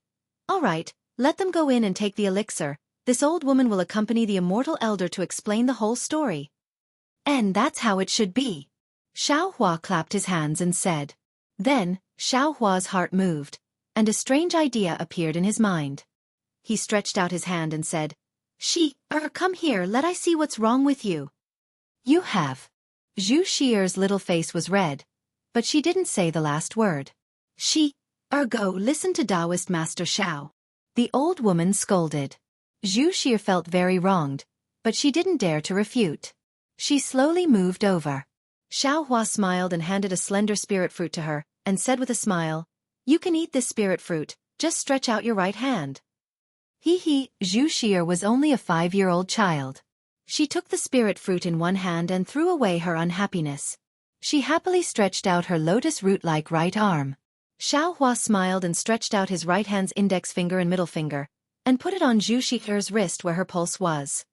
All right, let them go in and take the elixir. This old woman will accompany the immortal elder to explain the whole story. And that's how it should be. Xiao Hua clapped his hands and said. Then, Xiao Hua's heart moved, and a strange idea appeared in his mind. He stretched out his hand and said, come here, let I see what's wrong with you. You have. Xianxia's little face was red, but she didn't say the last word. Go listen to Taoist Master Xiao. The old woman scolded. Xianxia felt very wronged, but she didn't dare to refute. She slowly moved over. Xiao Hua smiled and handed a slender spirit fruit to her, and said with a smile, You can eat this spirit fruit, just stretch out your right hand. Xianxia was only a 5-year-old child. She took the spirit fruit in one hand and threw away her unhappiness. She happily stretched out her lotus root-like right arm. Xiaohua smiled and stretched out his right hand's index finger and middle finger, and put it on Xianxia's wrist where her pulse was.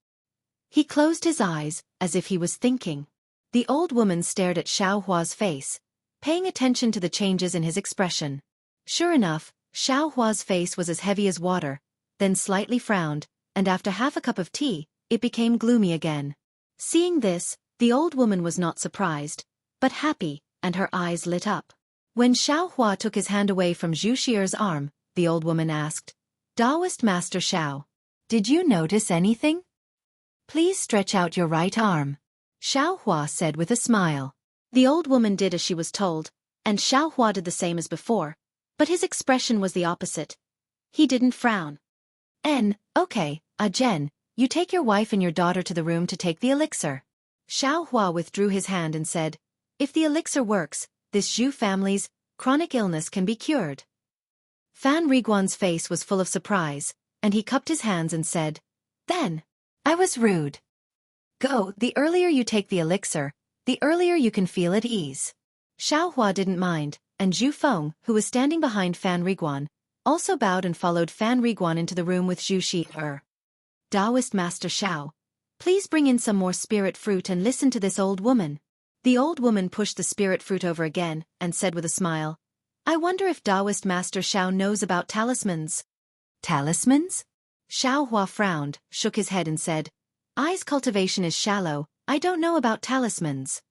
He closed his eyes, as if he was thinking. The old woman stared at Xiaohua's face, paying attention to the changes in his expression. Sure enough, Xiaohua's face was as heavy as water, then slightly frowned, and after half a cup of tea, it became gloomy again. Seeing this, the old woman was not surprised, but happy, and her eyes lit up. When Xiaohua took his hand away from Xianxia's arm, the old woman asked, "Taoist Master Xiao, did you notice anything? Please stretch out your right arm," Xiaohua said with a smile. The old woman did as she was told, and Xiaohua did the same as before, but his expression was the opposite. He didn't frown. Okay, Jen, you take your wife and your daughter to the room to take the elixir." Xiaohua withdrew his hand and said, "If the elixir works, this Zhu family's chronic illness can be cured." Fan Riguan's face was full of surprise, and he cupped his hands and said, "Then, I was rude. Go, the earlier you take the elixir, the earlier you can feel at ease." Xiaohua didn't mind, and Zhu Feng, who was standing behind Fan Riguan, also bowed and followed Fan Riguan into the room with Zhu Xi'er. "Taoist Master Xiao, please bring in some more spirit fruit and listen to this old woman." The old woman pushed the spirit fruit over again, and said with a smile, "I wonder if Taoist Master Xiao knows about talismans." "Talismans?" Xiaohua frowned, shook his head and said, "I's cultivation is shallow, I don't know about talismans."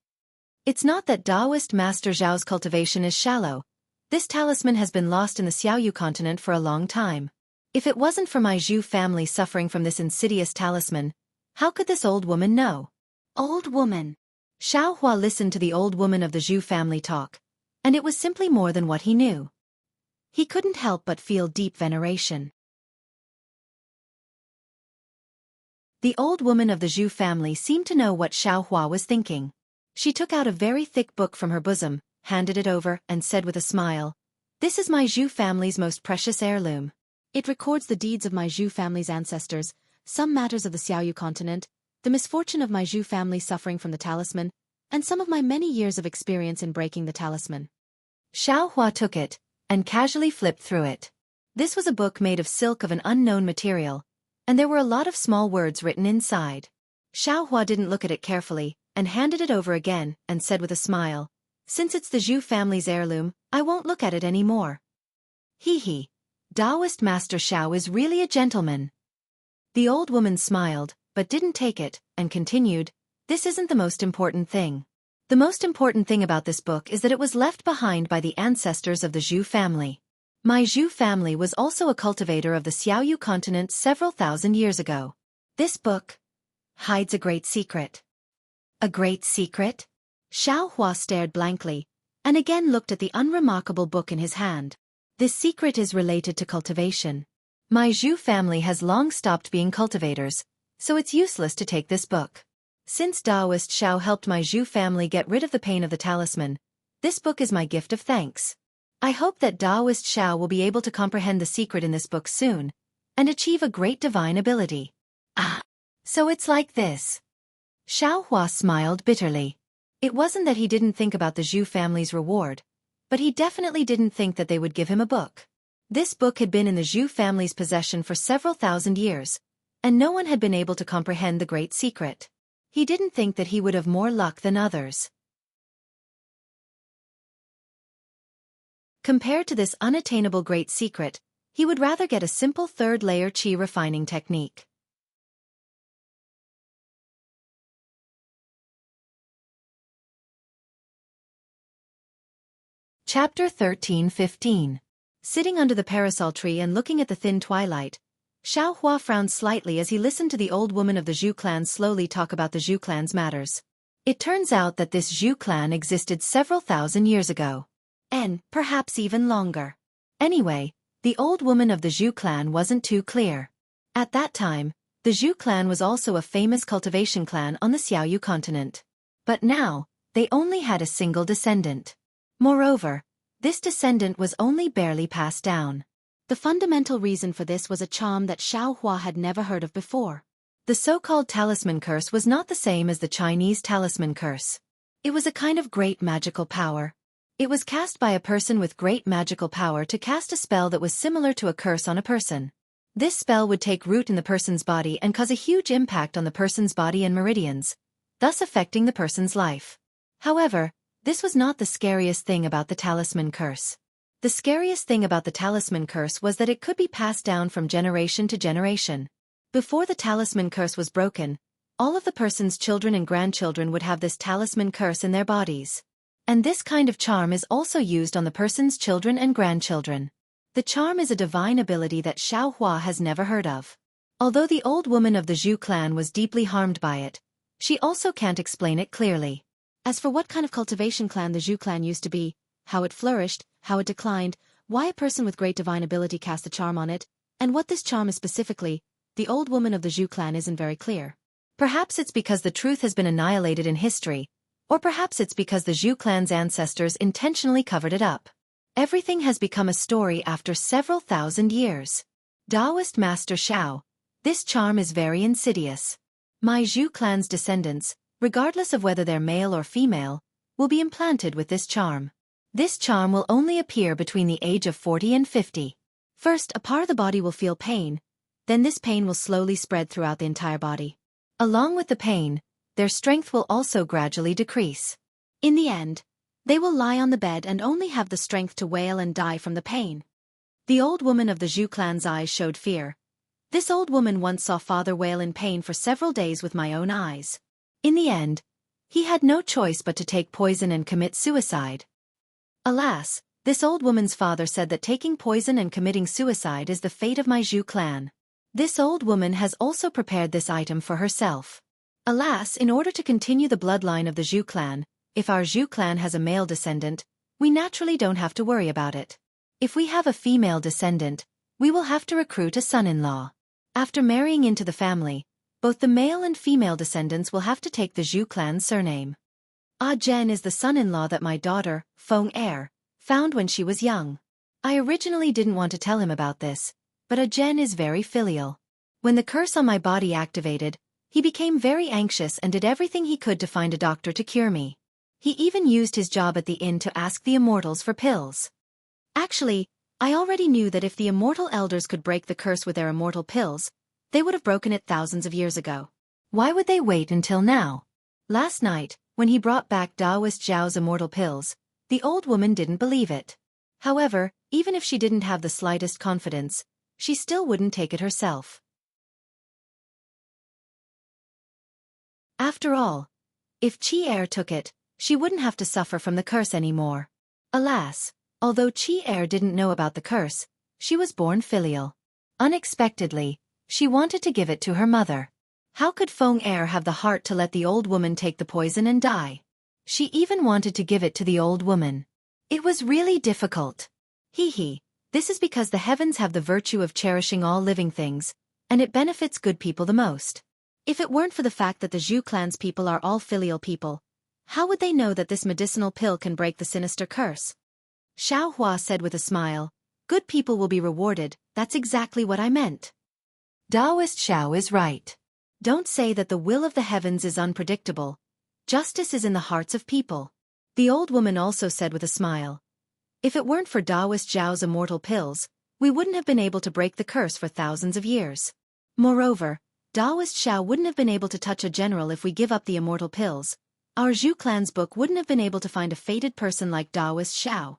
"It's not that Taoist Master Xiao's cultivation is shallow. This talisman has been lost in the Xiaoyu continent for a long time. If it wasn't for my Zhu family suffering from this insidious talisman, how could this old woman know?" "Old woman." Xiaohua listened to the old woman of the Zhu family talk, and it was simply more than what he knew. He couldn't help but feel deep veneration. The old woman of the Zhu family seemed to know what Xiaohua was thinking. She took out a very thick book from her bosom, handed it over, and said with a smile, "This is my Zhu family's most precious heirloom. It records the deeds of my Zhu family's ancestors, some matters of the Xiaoyu continent, the misfortune of my Zhu family suffering from the talisman, and some of my many years of experience in breaking the talisman." Xiaohua took it, and casually flipped through it. This was a book made of silk of an unknown material, and there were a lot of small words written inside. Xiaohua didn't look at it carefully, and handed it over again, and said with a smile, "Since it's the Zhu family's heirloom, I won't look at it any more." Taoist Master Xiao is really a gentleman." The old woman smiled, but didn't take it, and continued, "This isn't the most important thing. The most important thing about this book is that it was left behind by the ancestors of the Zhu family. My Zhu family was also a cultivator of the Xiaoyu continent several thousand years ago. This book hides a great secret." "A great secret?" Xiaohua stared blankly, and again looked at the unremarkable book in his hand. "This secret is related to cultivation. My Zhu family has long stopped being cultivators, so it's useless to take this book. Since Taoist Xiao helped my Zhu family get rid of the pain of the talisman, this book is my gift of thanks. I hope that Taoist Xiao will be able to comprehend the secret in this book soon, and achieve a great divine ability." "Ah, so it's like this." Xiaohua smiled bitterly. It wasn't that he didn't think about the Zhu family's reward, but he definitely didn't think that they would give him a book. This book had been in the Zhu family's possession for several thousand years, and no one had been able to comprehend the great secret. He didn't think that he would have more luck than others. Compared to this unattainable great secret, he would rather get a simple third-layer qi refining technique. Chapter 13-15. Sitting under the parasol tree and looking at the thin twilight, Xiaohua frowned slightly as he listened to the old woman of the Zhu clan slowly talk about the Zhu clan's matters. It turns out that this Zhu clan existed several thousand years ago. And perhaps even longer. Anyway, the old woman of the Zhu clan wasn't too clear. At that time, the Zhu clan was also a famous cultivation clan on the Xiaoyu continent. But now, they only had a single descendant. Moreover, this descendant was only barely passed down. The fundamental reason for this was a charm that Xiaohua had never heard of before. The so-called talisman curse was not the same as the Chinese talisman curse. It was a kind of great magical power. It was cast by a person with great magical power to cast a spell that was similar to a curse on a person. This spell would take root in the person's body and cause a huge impact on the person's body and meridians, thus affecting the person's life. However, this was not the scariest thing about the talisman curse. The scariest thing about the talisman curse was that it could be passed down from generation to generation. Before the talisman curse was broken, all of the person's children and grandchildren would have this talisman curse in their bodies. And this kind of charm is also used on the person's children and grandchildren. The charm is a divine ability that Xiaohua has never heard of. Although the old woman of the Zhu clan was deeply harmed by it, she also can't explain it clearly. As for what kind of cultivation clan the Zhu clan used to be, how it flourished, how it declined, why a person with great divine ability cast a charm on it, and what this charm is specifically, the old woman of the Zhu clan isn't very clear. Perhaps it's because the truth has been annihilated in history, or perhaps it's because the Zhu clan's ancestors intentionally covered it up. Everything has become a story after several thousand years. Taoist Master Xiao, this charm is very insidious. My Zhu clan's descendants, regardless of whether they're male or female, will be implanted with this charm. This charm will only appear between the age of 40 and 50. First, a part of the body will feel pain, then this pain will slowly spread throughout the entire body. Along with the pain, their strength will also gradually decrease. In the end, they will lie on the bed and only have the strength to wail and die from the pain. The old woman of the Zhu clan's eyes showed fear. This old woman once saw father wail in pain for several days with my own eyes. In the end, he had no choice but to take poison and commit suicide. Alas, this old woman's father said that taking poison and committing suicide is the fate of my Zhu clan. This old woman has also prepared this item for herself. Alas, in order to continue the bloodline of the Zhu clan, if our Zhu clan has a male descendant, we naturally don't have to worry about it. If we have a female descendant, we will have to recruit a son-in-law. After marrying into the family, both the male and female descendants will have to take the Zhu clan's surname. Ah Zhen is the son-in-law that my daughter, Feng Er, found when she was young. I originally didn't want to tell him about this, but Ah Zhen is very filial. When the curse on my body activated, he became very anxious and did everything he could to find a doctor to cure me. He even used his job at the inn to ask the immortals for pills. Actually, I already knew that if the immortal elders could break the curse with their immortal pills, they would have broken it thousands of years ago. Why would they wait until now? Last night, when he brought back Taoist Zhao's immortal pills, the old woman didn't believe it. However, even if she didn't have the slightest confidence, she still wouldn't take it herself. After all, if Qi Er took it, she wouldn't have to suffer from the curse anymore. Alas, although Qi Er didn't know about the curse, she was born filial. Unexpectedly, she wanted to give it to her mother. How could Feng Er have the heart to let the old woman take the poison and die? She even wanted to give it to the old woman. It was really difficult. This is because the heavens have the virtue of cherishing all living things, and it benefits good people the most. If it weren't for the fact that the Zhu clan's people are all filial people, how would they know that this medicinal pill can break the sinister curse? Xiaohua said with a smile, "Good people will be rewarded, that's exactly what I meant." Taoist Xiao is right. Don't say that the will of the heavens is unpredictable. Justice is in the hearts of people. The old woman also said with a smile, "If it weren't for Taoist Zhao's immortal pills, we wouldn't have been able to break the curse for thousands of years. Moreover, Taoist Xiao wouldn't have been able to touch a general if we give up the immortal pills. Our Zhu clan's book wouldn't have been able to find a fated person like Taoist Xiao."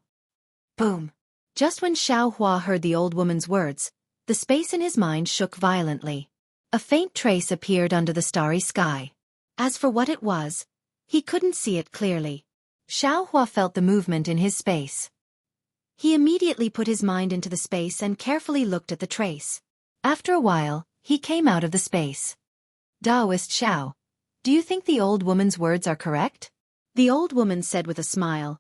Boom. Just when Xiaohua heard the old woman's words, the space in his mind shook violently. A faint trace appeared under the starry sky. As for what it was, he couldn't see it clearly. Xiaohua felt the movement in his space. He immediately put his mind into the space and carefully looked at the trace. After a while, he came out of the space. "Taoist Xiao, do you think the old woman's words are correct?" The old woman said with a smile,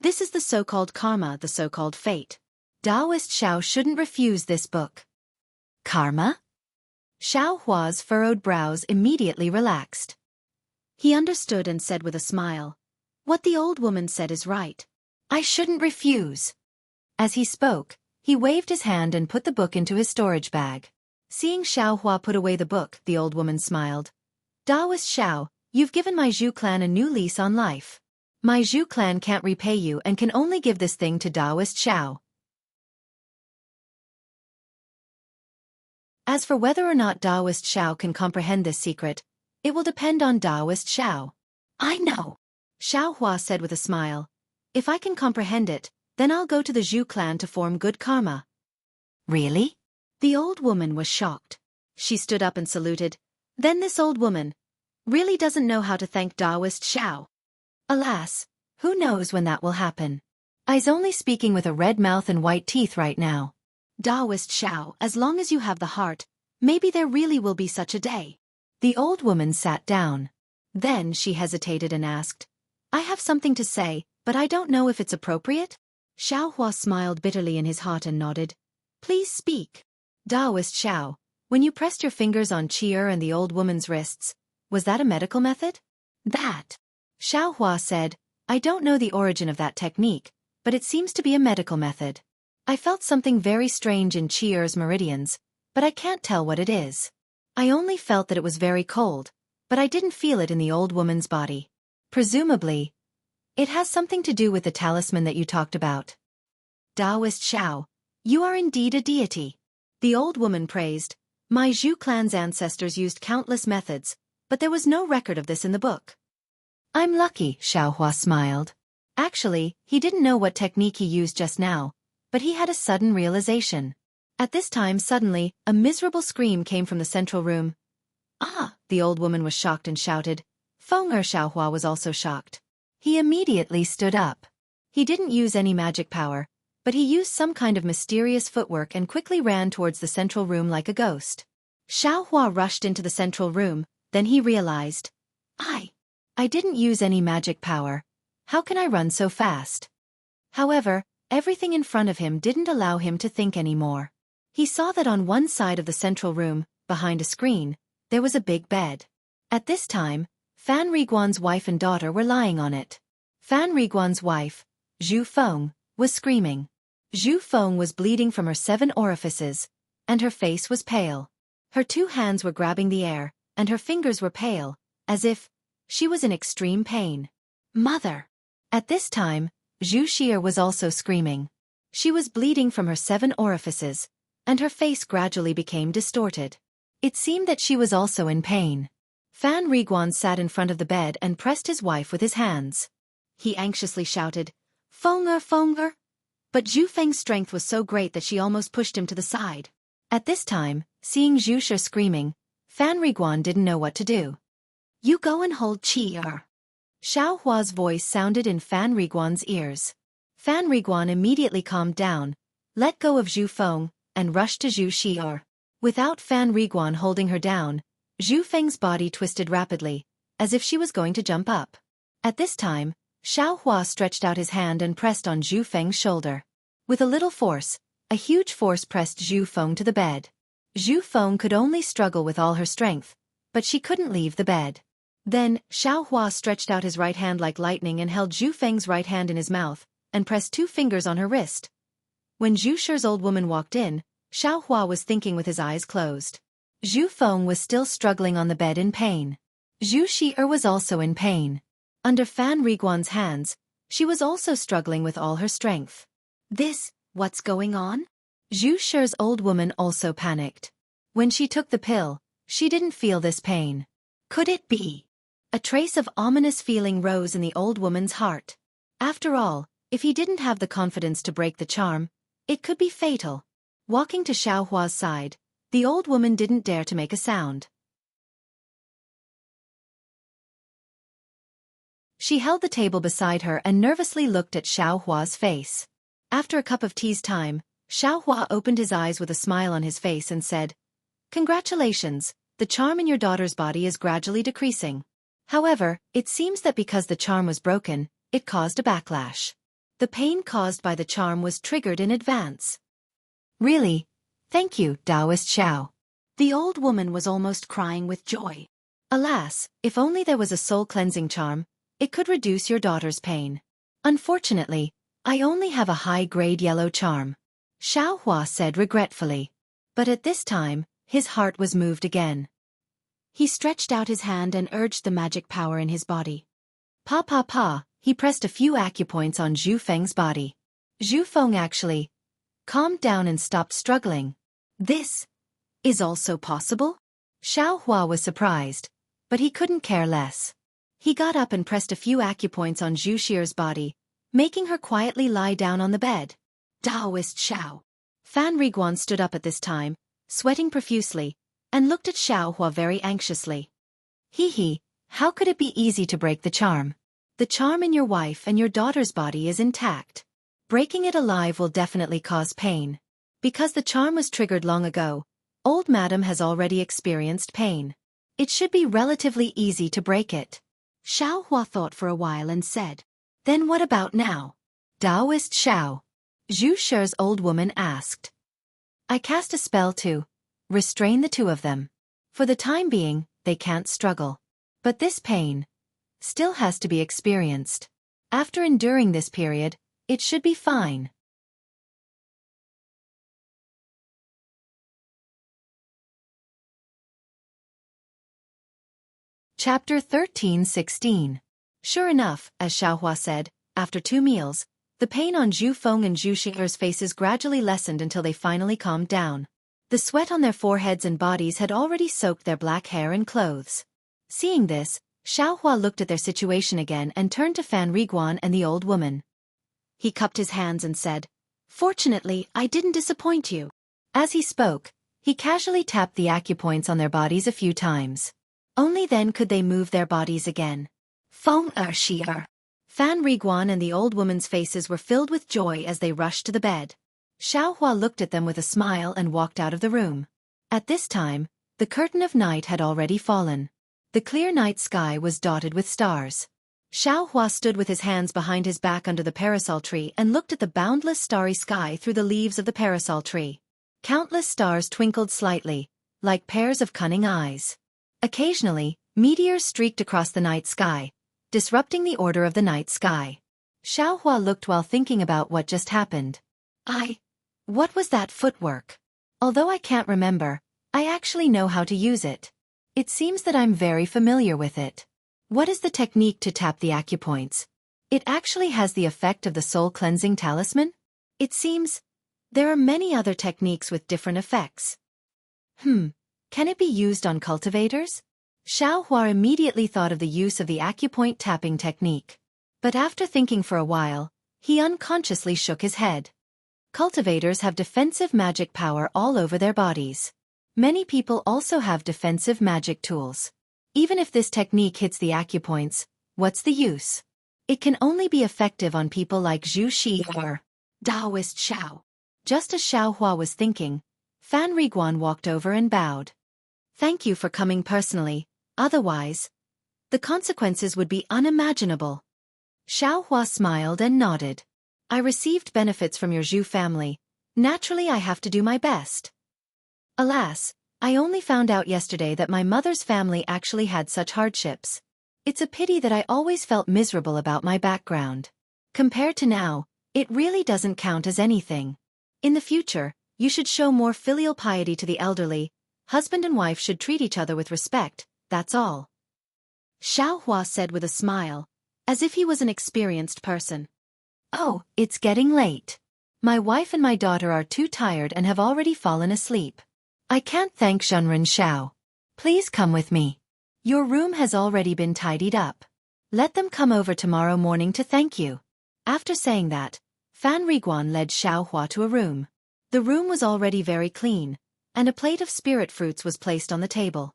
"This is the so-called karma, the so-called fate. Taoist Xiao shouldn't refuse this book." Karma? Xiaohua's furrowed brows immediately relaxed. He understood and said with a smile, "What the old woman said is right. I shouldn't refuse." As he spoke, He waved his hand and put the book into his storage bag. Seeing Xiaohua put away the book, the old woman smiled. Daoist Xiao, you've given my Zhu clan a new lease on life. My Zhu clan can't repay you and can only give this thing to Daoist Xiao. As for whether or not Daoist Xiao can comprehend this secret, it will depend on Daoist Xiao. I know, Xiaohua said with a smile. If I can comprehend it, then I'll go to the Zhu clan to form good karma. Really? The old woman was shocked. She stood up and saluted. Then this old woman really doesn't know how to thank Daoist Xiao. Alas, who knows when that will happen. I's only speaking with a red mouth and white teeth right now. Daoist Xiao, as long as you have the heart, maybe there really will be such a day. The old woman sat down. Then she hesitated and asked, I have something to say, but I don't know if it's appropriate? Xiaohua smiled bitterly in his heart and nodded. Please speak. Daoist Xiao, when you pressed your fingers on Qi and the old woman's wrists, was that a medical method? That. Xiaohua said, I don't know the origin of that technique, but it seems to be a medical method. I felt something very strange in Qi's meridians, but I can't tell what it is. I only felt that it was very cold, but I didn't feel it in the old woman's body. Presumably, it has something to do with the talisman that you talked about. Daoist Xiao, you are indeed a deity. The old woman praised. My Zhu clan's ancestors used countless methods, but there was no record of this in the book. I'm lucky, Xiaohua smiled. Actually, he didn't know what technique he used just now, but he had a sudden realization. At this time suddenly, a miserable scream came from the central room. Ah! The old woman was shocked and shouted. Xiaohua was also shocked. He immediately stood up. He didn't use any magic power, but he used some kind of mysterious footwork and quickly ran towards the central room like a ghost. Xiaohua rushed into the central room, then he realized. I didn't use any magic power. How can I run so fast? However, everything in front of him didn't allow him to think anymore. He saw that on one side of the central room, behind a screen, there was a big bed. At this time, Fan Riguan's wife and daughter were lying on it. Fan Riguan's wife, Zhu Feng, was screaming. Zhu Feng was bleeding from her 7 orifices, and her face was pale. Her 2 hands were grabbing the air, and her fingers were pale, as if she was in extreme pain. Mother! At this time, Zhu Xia was also screaming. She was bleeding from her 7 orifices, and her face gradually became distorted. It seemed that she was also in pain. Fan Riguan sat in front of the bed and pressed his wife with his hands. He anxiously shouted, Fenger! But Zhu Feng's strength was so great that she almost pushed him to the side. At this time, seeing Zhu Xia screaming, Fan Riguan didn't know what to do. You go and hold Qi. Xiaohua's voice sounded in Fan Riguan's ears. Fan Riguan immediately calmed down, let go of Zhu Feng, and rushed to Zhu Xia. Without Fan Riguan holding her down, Zhu Feng's body twisted rapidly, as if she was going to jump up. At this time, Xiaohua stretched out his hand and pressed on Zhu Feng's shoulder. With a little force, a huge force pressed Zhu Feng to the bed. Zhu Feng could only struggle with all her strength, but she couldn't leave the bed. Then, Xiaohua stretched out his right hand like lightning and held Zhu Feng's right hand in his mouth, and pressed 2 fingers on her wrist. When Zhu Shi's old woman walked in, Xiaohua was thinking with his eyes closed. Zhu Feng was still struggling on the bed in pain. Zhu Xia was also in pain. Under Fan Riguan's hands, she was also struggling with all her strength. What's going on? Zhu Shi's old woman also panicked. When she took the pill, she didn't feel this pain. Could it be? A trace of ominous feeling rose in the old woman's heart. After all, if he didn't have the confidence to break the charm, it could be fatal. Walking to Xiaohua's side, the old woman didn't dare to make a sound. She held the table beside her and nervously looked at Xiaohua's face. After a cup of tea's time, Xiaohua opened his eyes with a smile on his face and said, Congratulations, the charm in your daughter's body is gradually decreasing. However, it seems that because the charm was broken, it caused a backlash. The pain caused by the charm was triggered in advance. Really? Thank you, Daoist Xiao. The old woman was almost crying with joy. Alas, if only there was a soul-cleansing charm, it could reduce your daughter's pain. Unfortunately, I only have a high-grade yellow charm. Xiaohua said regretfully. But at this time, his heart was moved again. He stretched out his hand and urged the magic power in his body. Pa pa pa, he pressed a few acupoints on Zhu Feng's body. Zhu Feng actually calmed down and stopped struggling. This is also possible? Xiaohua was surprised, but he couldn't care less. He got up and pressed a few acupoints on Zhu Xi's body, making her quietly lie down on the bed. Taoist Xiao. Fan Riguan stood up at this time, sweating profusely, and looked at Xiaohua very anxiously. He, how could it be easy to break the charm? The charm in your wife and your daughter's body is intact. Breaking it alive will definitely cause pain. Because the charm was triggered long ago, old madam has already experienced pain. It should be relatively easy to break it. Xiaohua thought for a while and said, Then what about now? Taoist Xiao. Zhu Shi's old woman asked. I cast a spell to restrain the two of them. For the time being, they can't struggle. But this pain still has to be experienced. After enduring this period, it should be fine. Chapter 13:16. Sure enough, as Xiaohua said, after 2 meals, the pain on Zhu Feng and Zhu Xi's faces gradually lessened until they finally calmed down. The sweat on their foreheads and bodies had already soaked their black hair and clothes. Seeing this, Xiaohua looked at their situation again and turned to Fan Riguan and the old woman. He cupped his hands and said, Fortunately, I didn't disappoint you. As he spoke, he casually tapped the acupoints on their bodies a few times. Only then could they move their bodies again. Feng Shi'er. Fan Riguan and the old woman's faces were filled with joy as they rushed to the bed. Xiaohua looked at them with a smile and walked out of the room. At this time, the curtain of night had already fallen. The clear night sky was dotted with stars. Xiaohua stood with his hands behind his back under the parasol tree and looked at the boundless starry sky through the leaves of the parasol tree. Countless stars twinkled slightly, like pairs of cunning eyes. Occasionally, meteors streaked across the night sky, disrupting the order of the night sky. Xiaohua looked while thinking about what just happened. What was that footwork? Although I can't remember, I actually know how to use it. It seems that I'm very familiar with it. What is the technique to tap the acupoints? It actually has the effect of the soul-cleansing talisman? It seems there are many other techniques with different effects. Can it be used on cultivators? Xiaohua immediately thought of the use of the acupoint tapping technique. But after thinking for a while, he unconsciously shook his head. Cultivators have defensive magic power all over their bodies. Many people also have defensive magic tools. Even if this technique hits the acupoints, what's the use? It can only be effective on people like Zhu Xi or Taoist Xiao. Just as Xiaohua was thinking, Fan Riguan walked over and bowed. Thank you for coming personally, otherwise, the consequences would be unimaginable. Xiaohua smiled and nodded. I received benefits from your Zhu family. Naturally I have to do my best. Alas, I only found out yesterday that my mother's family actually had such hardships. It's a pity that I always felt miserable about my background. Compared to now, it really doesn't count as anything. In the future, you should show more filial piety to the elderly. Husband and wife should treat each other with respect, that's all. Xiaohua said with a smile, as if he was an experienced person. Oh, it's getting late. My wife and my daughter are too tired and have already fallen asleep. I can't thank Zhenren Xiao. Please come with me. Your room has already been tidied up. Let them come over tomorrow morning to thank you. After saying that, Fan Riguan led Xiaohua to a room. The room was already very clean, and a plate of spirit fruits was placed on the table.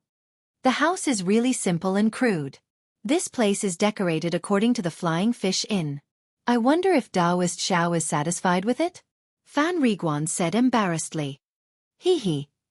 The house is really simple and crude. This place is decorated according to the Flying Fish Inn. I wonder if Taoist Xiao is satisfied with it? Fan Riguan said embarrassedly.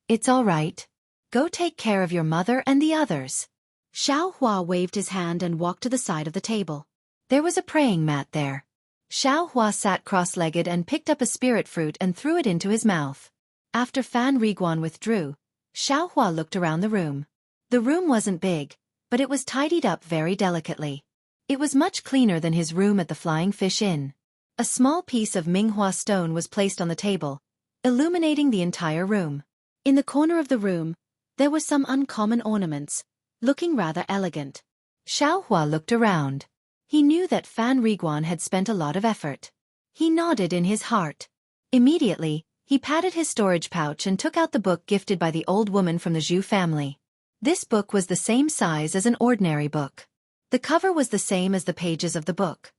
It's all right. Go take care of your mother and the others. Xiaohua waved his hand and walked to the side of the table. There was a praying mat there. Xiaohua sat cross-legged and picked up a spirit fruit and threw it into his mouth. After Fan Riguan withdrew, Xiaohua looked around the room. The room wasn't big, but it was tidied up very delicately. It was much cleaner than his room at the Flying Fish Inn. A small piece of Minghua stone was placed on the table, illuminating the entire room. In the corner of the room, there were some uncommon ornaments, looking rather elegant. Xiaohua looked around. He knew that Fan Riguan had spent a lot of effort. He nodded in his heart. Immediately, he patted his storage pouch and took out the book gifted by the old woman from the Zhu family. This book was the same size as an ordinary book. The cover was the same as the pages of the book.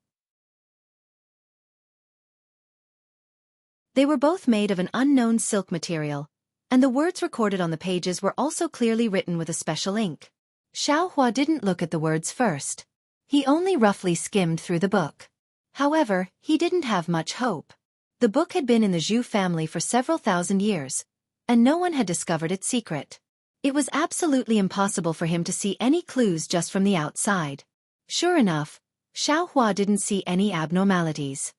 They were both made of an unknown silk material, and the words recorded on the pages were also clearly written with a special ink. Xiaohua didn't look at the words first. He only roughly skimmed through the book. However, he didn't have much hope. The book had been in the Zhu family for several thousand years, and no one had discovered its secret. It was absolutely impossible for him to see any clues just from the outside. Sure enough, Xiaohua didn't see any abnormalities.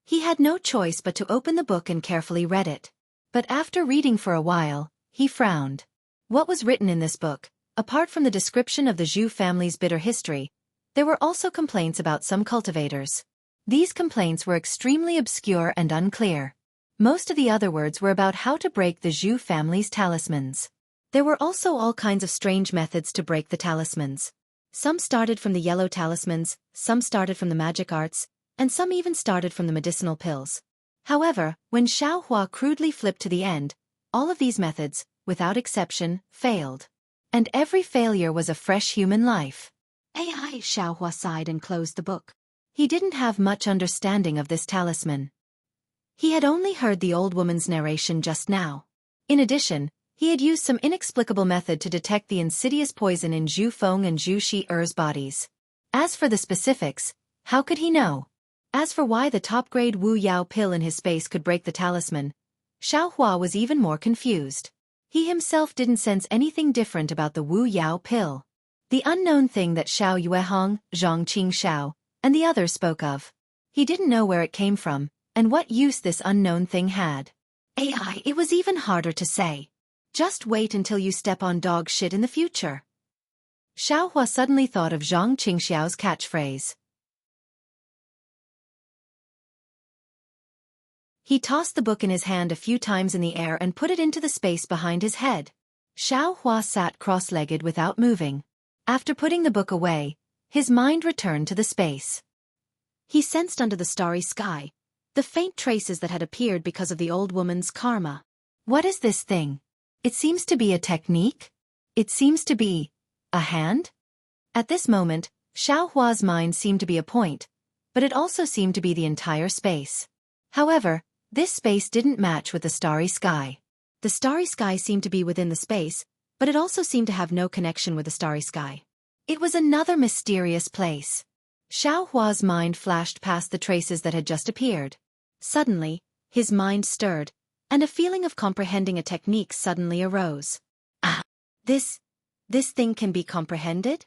He had no choice but to open the book and carefully read it. But after reading for a while, he frowned. What was written in this book, apart from the description of the Zhu family's bitter history, there were also complaints about some cultivators. These complaints were extremely obscure and unclear. Most of the other words were about how to break the Zhu family's talismans. There were also all kinds of strange methods to break the talismans. Some started from the yellow talismans, some started from the magic arts, and some even started from the medicinal pills. However, when Xiaohua crudely flipped to the end, all of these methods, without exception, failed. And every failure was a fresh human life. Ai, Xiaohua sighed and closed the book. He didn't have much understanding of this talisman. He had only heard the old woman's narration just now. In addition, he had used some inexplicable method to detect the insidious poison in Zhu Feng and Zhu Shi-er's bodies. As for the specifics, how could he know? As for why the top-grade Wu Yao pill in his space could break the talisman, Xiaohua was even more confused. He himself didn't sense anything different about the Wu Yao pill. The unknown thing that Xiao Yuehong, Zhang Qingxiao, and the others spoke of. He didn't know where it came from, and what use this unknown thing had. Ai, it was even harder to say. Just wait until you step on dog shit in the future. Xiaohua suddenly thought of Zhang Qingxiao's catchphrase. He tossed the book in his hand a few times in the air and put it into the space behind his head. Xiaohua sat cross-legged without moving. After putting the book away, his mind returned to the space. He sensed under the starry sky the faint traces that had appeared because of the old woman's karma. What is this thing? It seems to be a technique? It seems to be a hand? At this moment, Xiaohua's mind seemed to be a point, but it also seemed to be the entire space. However, this space didn't match with the starry sky. The starry sky seemed to be within the space, but it also seemed to have no connection with the starry sky. It was another mysterious place. Xiaohua's mind flashed past the traces that had just appeared. Suddenly, his mind stirred, and a feeling of comprehending a technique suddenly arose. Ah, this thing can be comprehended?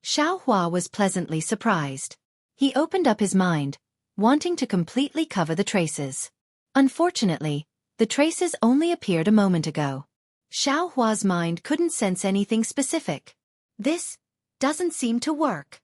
Xiaohua was pleasantly surprised. He opened up his mind, wanting to completely cover the traces. Unfortunately, the traces only appeared a moment ago. Xiaohua's mind couldn't sense anything specific. This doesn't seem to work.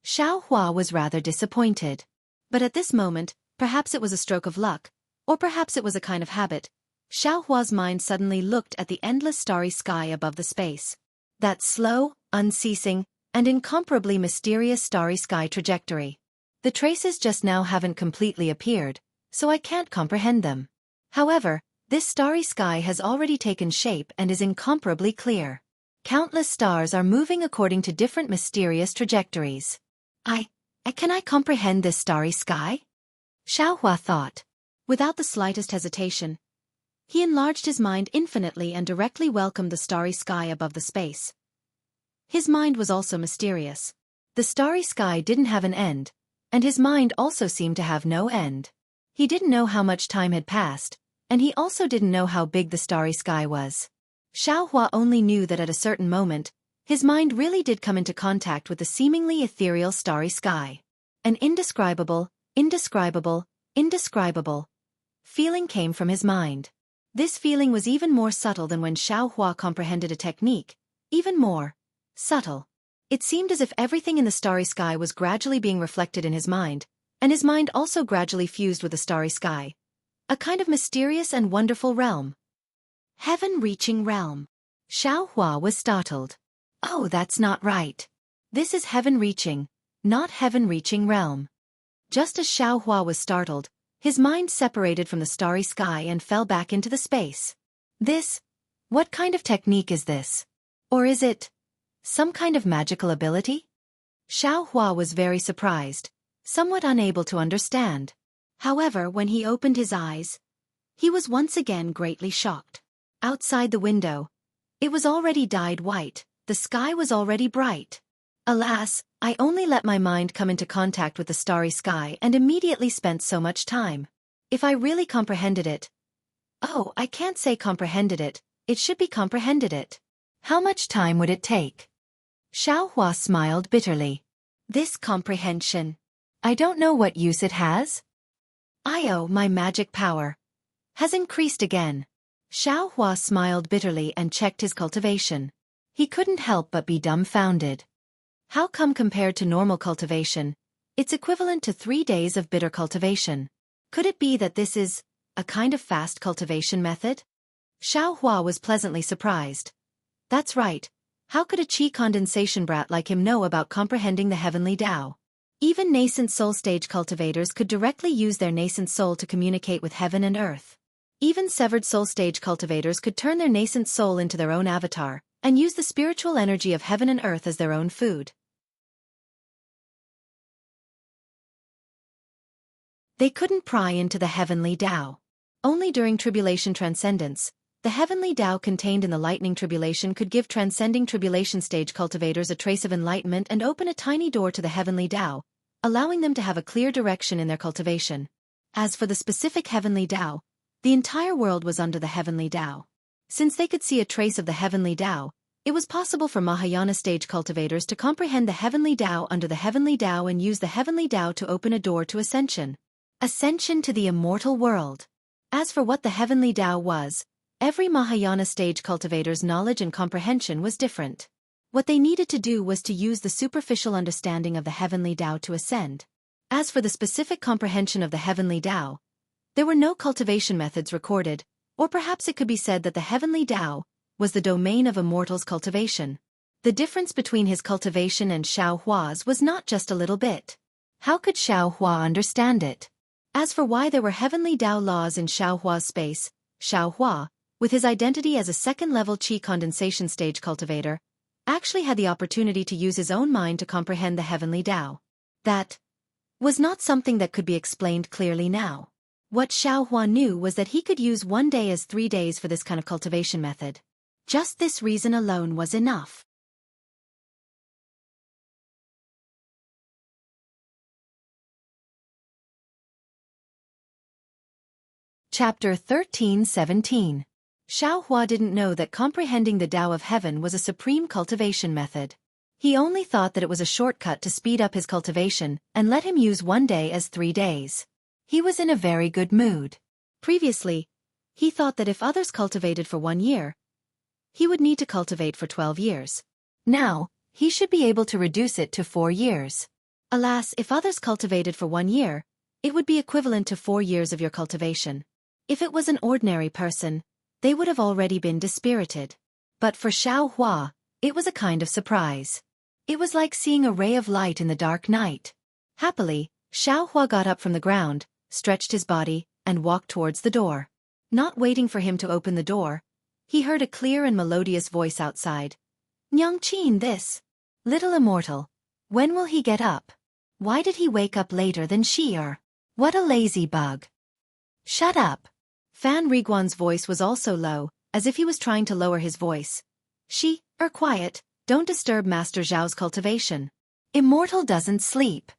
Xiaohua was rather disappointed. But at this moment, perhaps it was a stroke of luck, or perhaps it was a kind of habit, Xiaohua's mind suddenly looked at the endless starry sky above the space. That slow, unceasing, and incomparably mysterious starry sky trajectory. The traces just now haven't completely appeared, so I can't comprehend them. However, this starry sky has already taken shape and is incomparably clear. Countless stars are moving according to different mysterious trajectories. Can I comprehend this starry sky? Xiaohua thought. Without the slightest hesitation, he enlarged his mind infinitely and directly welcomed the starry sky above the space. His mind was also mysterious. The starry sky didn't have an end, and his mind also seemed to have no end. He didn't know how much time had passed, and he also didn't know how big the starry sky was. Xiaohua only knew that at a certain moment, his mind really did come into contact with the seemingly ethereal starry sky. An indescribable feeling came from his mind. This feeling was even more subtle than when Xiaohua comprehended a technique, even more subtle. It seemed as if everything in the starry sky was gradually being reflected in his mind, and his mind also gradually fused with the starry sky. A kind of mysterious and wonderful realm. Heaven-reaching realm. Xiao Hua was startled. Oh, that's not right. This is heaven-reaching, not heaven-reaching realm. Just as Xiao Hua was startled, his mind separated from the starry sky and fell back into the space. What kind of technique is this? Or is it some kind of magical ability? Xiao Hua was very surprised, somewhat unable to understand. However, when he opened his eyes, he was once again greatly shocked. Outside the window, it was already dyed white, the sky was already bright. Alas, I only let my mind come into contact with the starry sky and immediately spent so much time. If I really comprehended it. Oh, I can't say comprehended it, it should be comprehended it. How much time would it take? Xiao Hua smiled bitterly. This comprehension. I don't know what use it has. My magic power has increased again. Xiao Hua smiled bitterly and checked his cultivation. He couldn't help but be dumbfounded. How come compared to normal cultivation, it's equivalent to 3 days of bitter cultivation? Could it be that this is a kind of fast cultivation method? Xiao Hua was pleasantly surprised. That's right. How could a qi condensation brat like him know about comprehending the heavenly Tao? Even nascent soul stage cultivators could directly use their nascent soul to communicate with heaven and earth. Even severed soul stage cultivators could turn their nascent soul into their own avatar, and use the spiritual energy of heaven and earth as their own food. They couldn't pry into the heavenly Tao. Only during tribulation transcendence, the heavenly Tao contained in the lightning tribulation could give transcending tribulation stage cultivators a trace of enlightenment and open a tiny door to the heavenly Tao, allowing them to have a clear direction in their cultivation. As for the specific heavenly Tao, the entire world was under the heavenly Tao. Since they could see a trace of the heavenly Tao, it was possible for Mahayana stage cultivators to comprehend the heavenly Tao under the heavenly Tao and use the heavenly Tao to open a door to ascension. Ascension to the immortal world. As for what the heavenly Tao was, every Mahayana stage cultivator's knowledge and comprehension was different. What they needed to do was to use the superficial understanding of the heavenly Tao to ascend. As for the specific comprehension of the heavenly Tao, there were no cultivation methods recorded, or perhaps it could be said that the heavenly Tao was the domain of Immortal's cultivation. The difference between his cultivation and Xiao Hua's was not just a little bit. How could Xiao Hua understand it? As for why there were heavenly Tao laws in Xiao Hua's space, Xiao Hua, with his identity as a second-level qi condensation stage cultivator, actually had the opportunity to use his own mind to comprehend the heavenly Tao. That was not something that could be explained clearly now. What Xiao Hua knew was that he could use 1 day as 3 days for this kind of cultivation method. Just this reason alone was enough. Chapter 13:17. Xiao Hua didn't know that comprehending the Tao of Heaven was a supreme cultivation method. He only thought that it was a shortcut to speed up his cultivation and let him use 1 day as 3 days. He was in a very good mood. Previously, he thought that if others cultivated for 1 year, he would need to cultivate for 12 years. Now, he should be able to reduce it to 4 years. Alas, if others cultivated for 1 year, it would be equivalent to 4 years of your cultivation. If it was an ordinary person, they would have already been dispirited. But for Xiao Hua, it was a kind of surprise. It was like seeing a ray of light in the dark night. Happily, Xiao Hua got up from the ground, stretched his body, and walked towards the door. Not waiting for him to open the door, he heard a clear and melodious voice outside. "Nyangqin, this little immortal. When will he get up? Why did he wake up later than she? What a lazy bug." "Shut up." Fan Riguan's voice was also low, as if he was trying to lower his voice. Quiet, don't disturb Master Zhao's cultivation. Immortal doesn't sleep."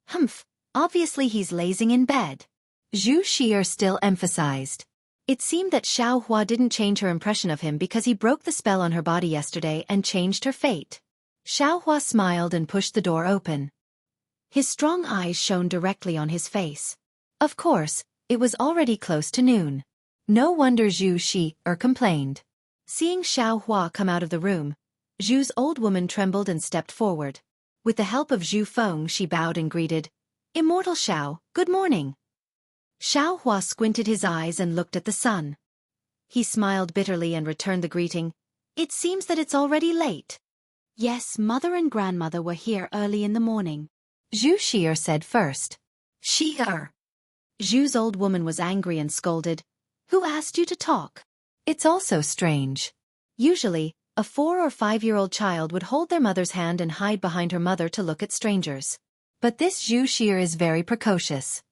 "Humph, obviously he's lazing in bed." Zhu Shi still emphasized. It seemed that Xiao Hua didn't change her impression of him because he broke the spell on her body yesterday and changed her fate. Xiao Hua smiled and pushed the door open. His strong eyes shone directly on his face. Of course, it was already close to noon. No wonder Zhu Shi complained. Seeing Xiao Hua come out of the room, Zhu's old woman trembled and stepped forward. With the help of Zhu Feng, she bowed and greeted, "Immortal Xiao, good morning." Xiao Hua squinted his eyes and looked at the sun. He smiled bitterly and returned the greeting. It seems that it's already late. Yes, mother and grandmother were here early in the morning. Zhu Xier said first. Xier. Zhu's old woman was angry and scolded. Who asked you to talk? It's also strange. Usually, a 4 or 5-year-old child would hold their mother's hand and hide behind her mother to look at strangers. But this Zhu Xier is very precocious.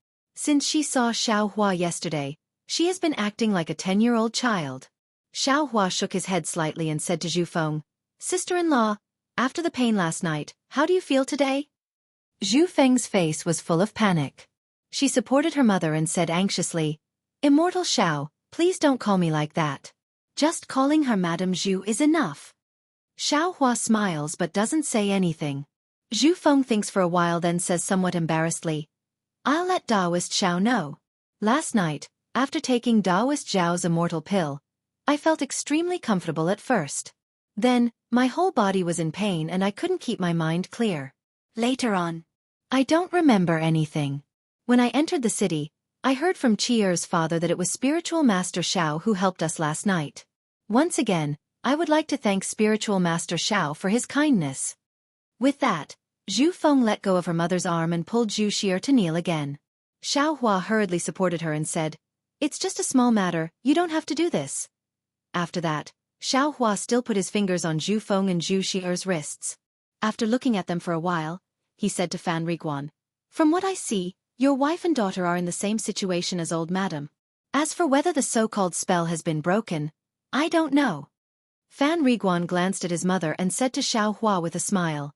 Since she saw Xiao Hua yesterday, she has been acting like a 10-year-old child. Xiao Hua shook his head slightly and said to Zhu Feng, Sister-in-law, after the pain last night, how do you feel today? Zhu Feng's face was full of panic. She supported her mother and said anxiously, Immortal Xiao, please don't call me like that. Just calling her Madame Zhu is enough. Xiao Hua smiles but doesn't say anything. Zhu Feng thinks for a while then says somewhat embarrassedly, I'll let Taoist Xiao know. Last night, after taking Taoist Zhao's immortal pill, I felt extremely comfortable at first. Then, my whole body was in pain and I couldn't keep my mind clear. Later on, I don't remember anything. When I entered the city, I heard from Qier's father that it was Spiritual Master Xiao who helped us last night. Once again, I would like to thank Spiritual Master Xiao for his kindness. With that, Zhu Feng let go of her mother's arm and pulled Zhu Xier to kneel again. Xiao Hua hurriedly supported her and said, It's just a small matter, you don't have to do this. After that, Xiao Hua still put his fingers on Zhu Feng and Zhu Xier's wrists. After looking at them for a while, he said to Fan Riguan, From what I see, your wife and daughter are in the same situation as old madam. As for whether the so-called spell has been broken, I don't know. Fan Riguan glanced at his mother and said to Xiao Hua with a smile,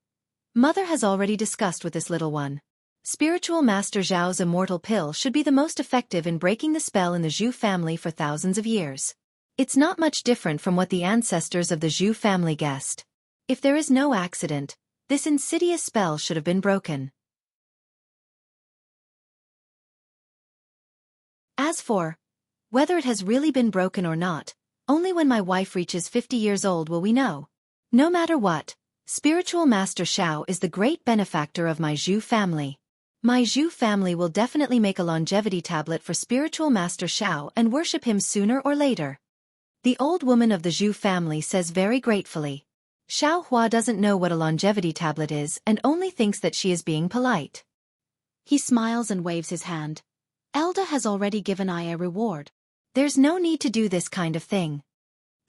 Mother has already discussed with this little one. Spiritual Master Zhao's immortal pill should be the most effective in breaking the spell in the Zhu family for thousands of years. It's not much different from what the ancestors of the Zhu family guessed. If there is no accident, this insidious spell should have been broken. As for whether it has really been broken or not, only when my wife reaches 50 years old will we know. No matter what, Spiritual Master Xiao is the great benefactor of my Zhu family. My Zhu family will definitely make a longevity tablet for Spiritual Master Xiao and worship him sooner or later. The old woman of the Zhu family says very gratefully. Xiao Hua doesn't know what a longevity tablet is and only thinks that she is being polite. He smiles and waves his hand. Elda has already given I a reward. There's no need to do this kind of thing.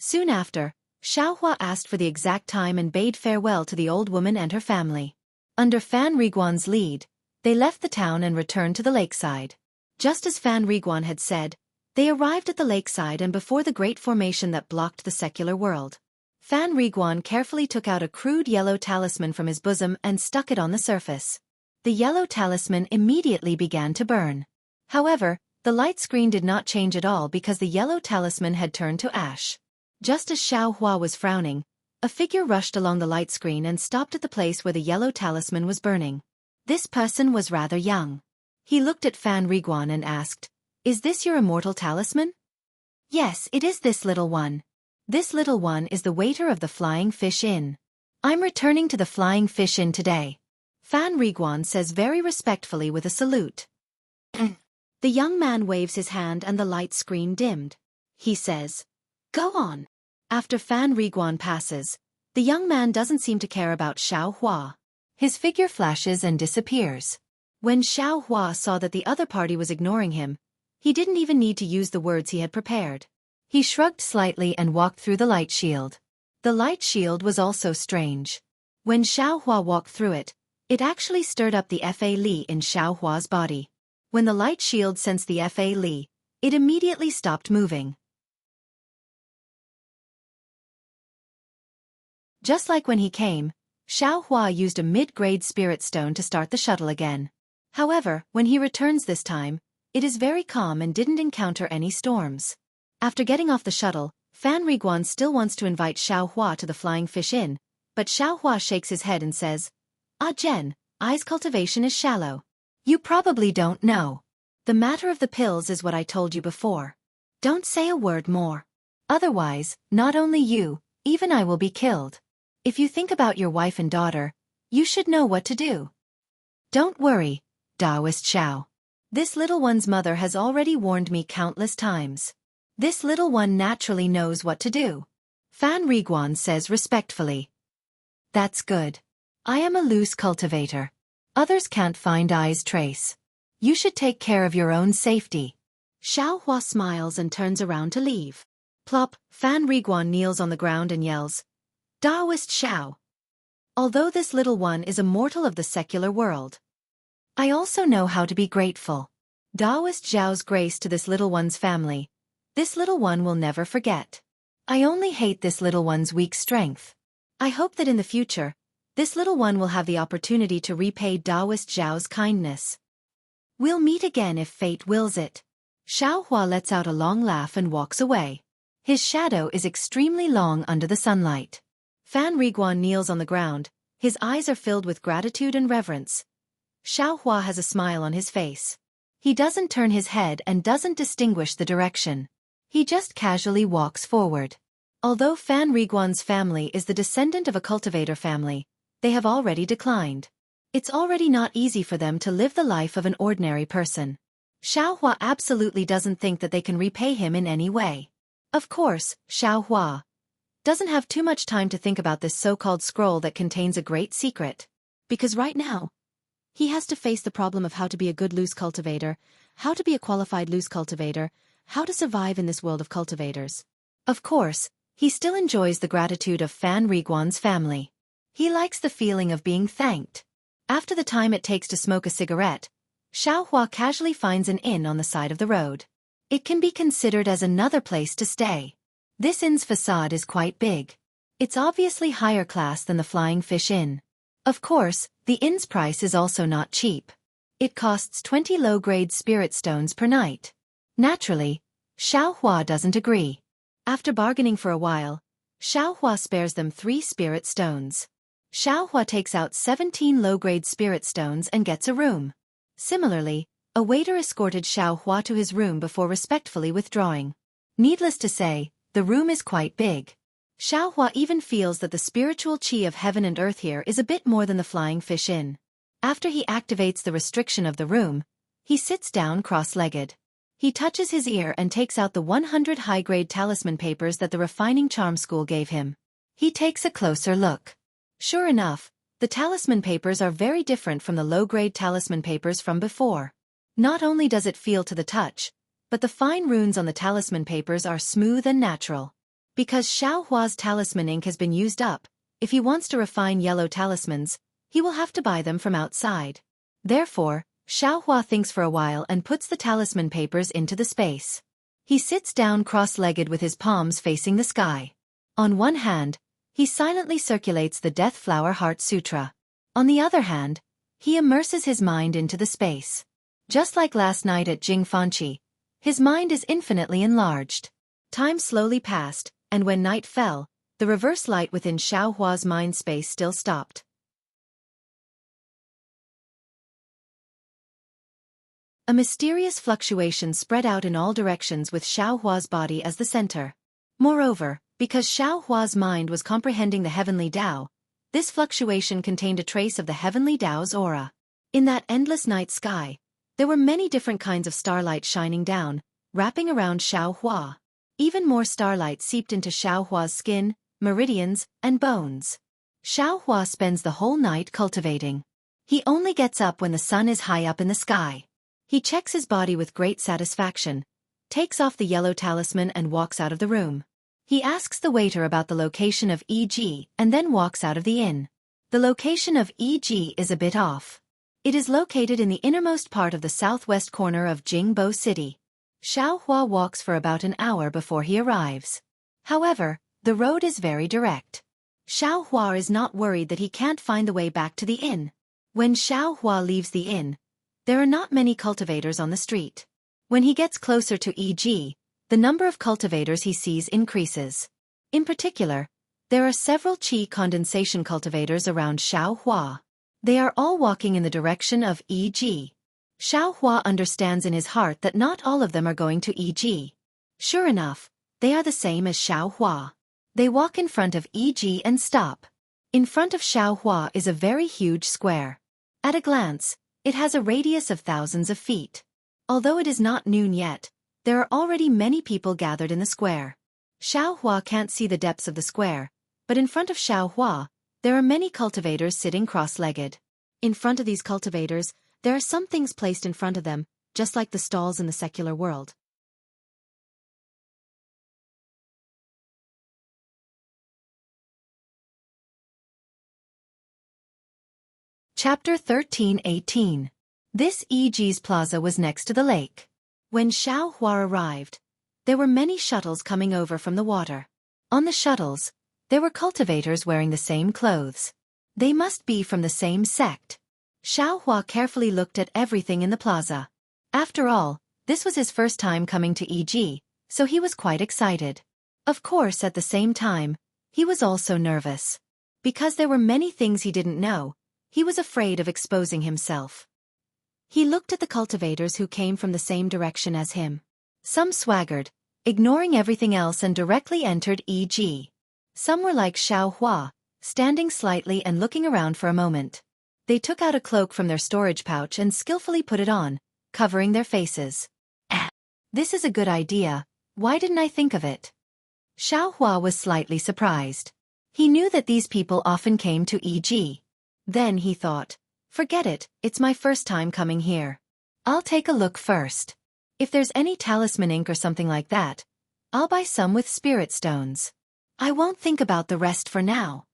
Soon after, Xiao Hua asked for the exact time and bade farewell to the old woman and her family. Under Fan Riguan's lead, they left the town and returned to the lakeside. Just as Fan Riguan had said, they arrived at the lakeside and before the great formation that blocked the secular world. Fan Riguan carefully took out a crude yellow talisman from his bosom and stuck it on the surface. The yellow talisman immediately began to burn. However, the light screen did not change at all because the yellow talisman had turned to ash. Just as Xiao Hua was frowning, a figure rushed along the light screen and stopped at the place where the yellow talisman was burning. This person was rather young. He looked at Fan Riguan and asked, Is this your immortal talisman? Yes, it is this little one. This little one is the waiter of the Flying Fish Inn. I'm returning to the Flying Fish Inn today. Fan Riguan says very respectfully with a salute. The young man waves his hand and the light screen dimmed. He says, Go on. After Fan Riguan passes, the young man doesn't seem to care about Xiao Hua. His figure flashes and disappears. When Xiao Hua saw that the other party was ignoring him, he didn't even need to use the words he had prepared. He shrugged slightly and walked through the light shield. The light shield was also strange. When Xiao Hua walked through it, it actually stirred up the Fa Li in Xiao Hua's body. When the light shield sensed the Fa Li, it immediately stopped moving. Just like when he came, Xiao Hua used a mid-grade spirit stone to start the shuttle again. However, when he returns this time, it is very calm and didn't encounter any storms. After getting off the shuttle, Fan Riguan still wants to invite Xiao Hua to the Flying Fish Inn, but Xiao Hua shakes his head and says, Jen, I's cultivation is shallow. You probably don't know. The matter of the pills is what I told you before. Don't say a word more. Otherwise, not only you, even I will be killed. If you think about your wife and daughter, you should know what to do. Don't worry, Taoist Xiao. This little one's mother has already warned me countless times. This little one naturally knows what to do. Fan Riguan says respectfully. That's good. I am a loose cultivator. Others can't find I's trace. You should take care of your own safety. Xiaohua smiles and turns around to leave. Plop, Fan Riguan kneels on the ground and yells, Taoist Xiao. Although this little one is a mortal of the secular world, I also know how to be grateful. Taoist Xiao's grace to this little one's family. This little one will never forget. I only hate this little one's weak strength. I hope that in the future, this little one will have the opportunity to repay Taoist Xiao's kindness. We'll meet again if fate wills it. Xiaohua lets out a long laugh and walks away. His shadow is extremely long under the sunlight. Fan Riguan kneels on the ground. His eyes are filled with gratitude and reverence. Xiaohua has a smile on his face. He doesn't turn his head and doesn't distinguish the direction. He just casually walks forward. Although Fan Riguan's family is the descendant of a cultivator family, they have already declined. It's already not easy for them to live the life of an ordinary person. Xiaohua absolutely doesn't think that they can repay him in any way. Of course, Xiaohua doesn't have too much time to think about this so-called scroll that contains a great secret. Because right now, he has to face the problem of how to be a good loose cultivator, how to be a qualified loose cultivator, how to survive in this world of cultivators. Of course, he still enjoys the gratitude of Fan Riguan's family. He likes the feeling of being thanked. After the time it takes to smoke a cigarette, Xiaohua casually finds an inn on the side of the road. It can be considered as another place to stay. This inn's facade is quite big. It's obviously higher class than the Flying Fish Inn. Of course, the inn's price is also not cheap. It costs 20 low-grade spirit stones per night. Naturally, Xiaohua doesn't agree. After bargaining for a while, Xiaohua spares them 3 spirit stones. Xiaohua takes out 17 low-grade spirit stones and gets a room. Similarly, a waiter escorted Xiaohua to his room before respectfully withdrawing. Needless to say, the room is quite big. Xiaohua even feels that the spiritual qi of heaven and earth here is a bit more than the Flying Fish Inn. After he activates the restriction of the room, he sits down cross-legged. He touches his ear and takes out the 100 high-grade talisman papers that the refining charm school gave him. He takes a closer look. Sure enough, the talisman papers are very different from the low-grade talisman papers from before. Not only does it feel to the touch, but the fine runes on the talisman papers are smooth and natural. Because Xiaohua's talisman ink has been used up, if he wants to refine yellow talismans, he will have to buy them from outside. Therefore, Xiaohua thinks for a while and puts the talisman papers into the space. He sits down cross-legged with his palms facing the sky. On one hand, he silently circulates the Death Flower Heart Sutra. On the other hand, he immerses his mind into the space. Just like last night at Jianghu, his mind is infinitely enlarged. Time slowly passed, and when night fell, the reverse light within Xiaohua's mind space still stopped. A mysterious fluctuation spread out in all directions with Xiaohua's body as the center. Moreover, because Xiaohua's mind was comprehending the heavenly Tao, this fluctuation contained a trace of the heavenly Tao's aura. In that endless night sky, there were many different kinds of starlight shining down, wrapping around Xiaohua. Even more starlight seeped into Xiaohua's skin, meridians, and bones. Xiaohua spends the whole night cultivating. He only gets up when the sun is high up in the sky. He checks his body with great satisfaction, takes off the yellow talisman and walks out of the room. He asks the waiter about the location of E.G. and then walks out of the inn. The location of E.G. is a bit off. It is located in the innermost part of the southwest corner of Jianghu City. Xiaohua walks for about an hour before he arrives. However, the road is very direct. Xiaohua is not worried that he can't find the way back to the inn. When Xiaohua leaves the inn, there are not many cultivators on the street. When he gets closer to E.G., the number of cultivators he sees increases. In particular, there are several qi condensation cultivators around Xiaohua. They are all walking in the direction of E.G. Xiaohua understands in his heart that not all of them are going to E.G. Sure enough, they are the same as Xiaohua. They walk in front of E.G. and stop. In front of Xiaohua is a very huge square. At a glance, it has a radius of thousands of feet. Although it is not noon yet, there are already many people gathered in the square. Xiao Hua can't see the depths of the square, but in front of Xiao Hua, there are many cultivators sitting cross-legged. In front of these cultivators, there are some things placed in front of them, just like the stalls in the secular world. Chapter 13:18. This EG's plaza was next to the lake. When Xiao Hua arrived, there were many shuttles coming over from the water. On the shuttles, there were cultivators wearing the same clothes. They must be from the same sect. Xiao Hua carefully looked at everything in the plaza. After all, this was his first time coming to EG, so he was quite excited. Of course, at the same time, he was also nervous. Because there were many things he didn't know, he was afraid of exposing himself. He looked at the cultivators who came from the same direction as him. Some swaggered, ignoring everything else, and directly entered EG. Some were like Xiao Hua, standing slightly and looking around for a moment. They took out a cloak from their storage pouch and skillfully put it on, covering their faces. This is a good idea. Why didn't I think of it? Xiao Hua was slightly surprised. He knew that these people often came to EG. Then he thought, forget it, it's my first time coming here. I'll take a look first. If there's any talisman ink or something like that, I'll buy some with spirit stones. I won't think about the rest for now.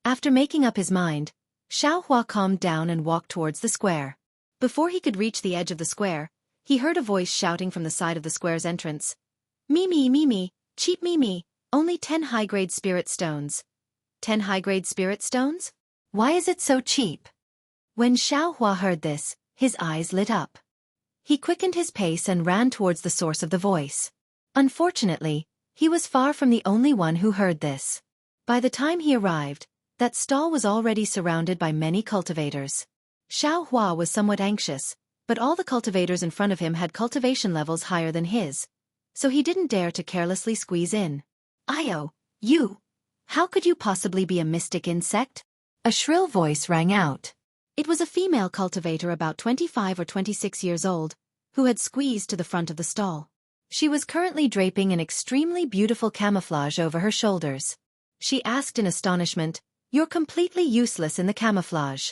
After making up his mind, Xiao Hua calmed down and walked towards the square. Before he could reach the edge of the square, he heard a voice shouting from the side of the square's entrance. Mimi, cheap Mimi, only 10 high-grade spirit stones. 10 high-grade spirit stones? Why is it so cheap? When Xiao Hua heard this, his eyes lit up. He quickened his pace and ran towards the source of the voice. Unfortunately, he was far from the only one who heard this. By the time he arrived, that stall was already surrounded by many cultivators. Xiao Hua was somewhat anxious, but all the cultivators in front of him had cultivation levels higher than his, so he didn't dare to carelessly squeeze in. "Io, you! How could you possibly be a mystic insect?" A shrill voice rang out. It was a female cultivator about 25 or 26 years old, who had squeezed to the front of the stall. She was currently draping an extremely beautiful camouflage over her shoulders. She asked in astonishment, "You're completely useless in the camouflage."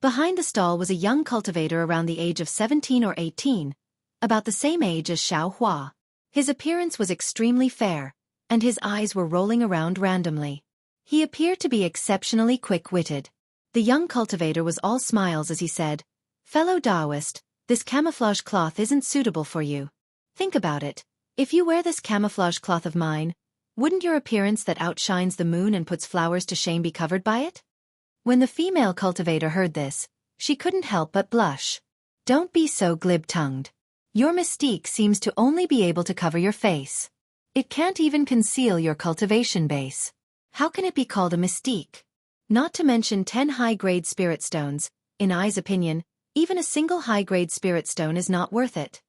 Behind the stall was a young cultivator around the age of 17 or 18, about the same age as Xiao Hua. His appearance was extremely fair, and his eyes were rolling around randomly. He appeared to be exceptionally quick-witted. The young cultivator was all smiles as he said, "Fellow Taoist, this camouflage cloth isn't suitable for you. Think about it. If you wear this camouflage cloth of mine, wouldn't your appearance that outshines the moon and puts flowers to shame be covered by it?" When the female cultivator heard this, she couldn't help but blush. "Don't be so glib-tongued. Your mystique seems to only be able to cover your face. It can't even conceal your cultivation base. How can it be called a mystique? Not to mention 10 high-grade spirit stones, in I's opinion, even a single high-grade spirit stone is not worth it."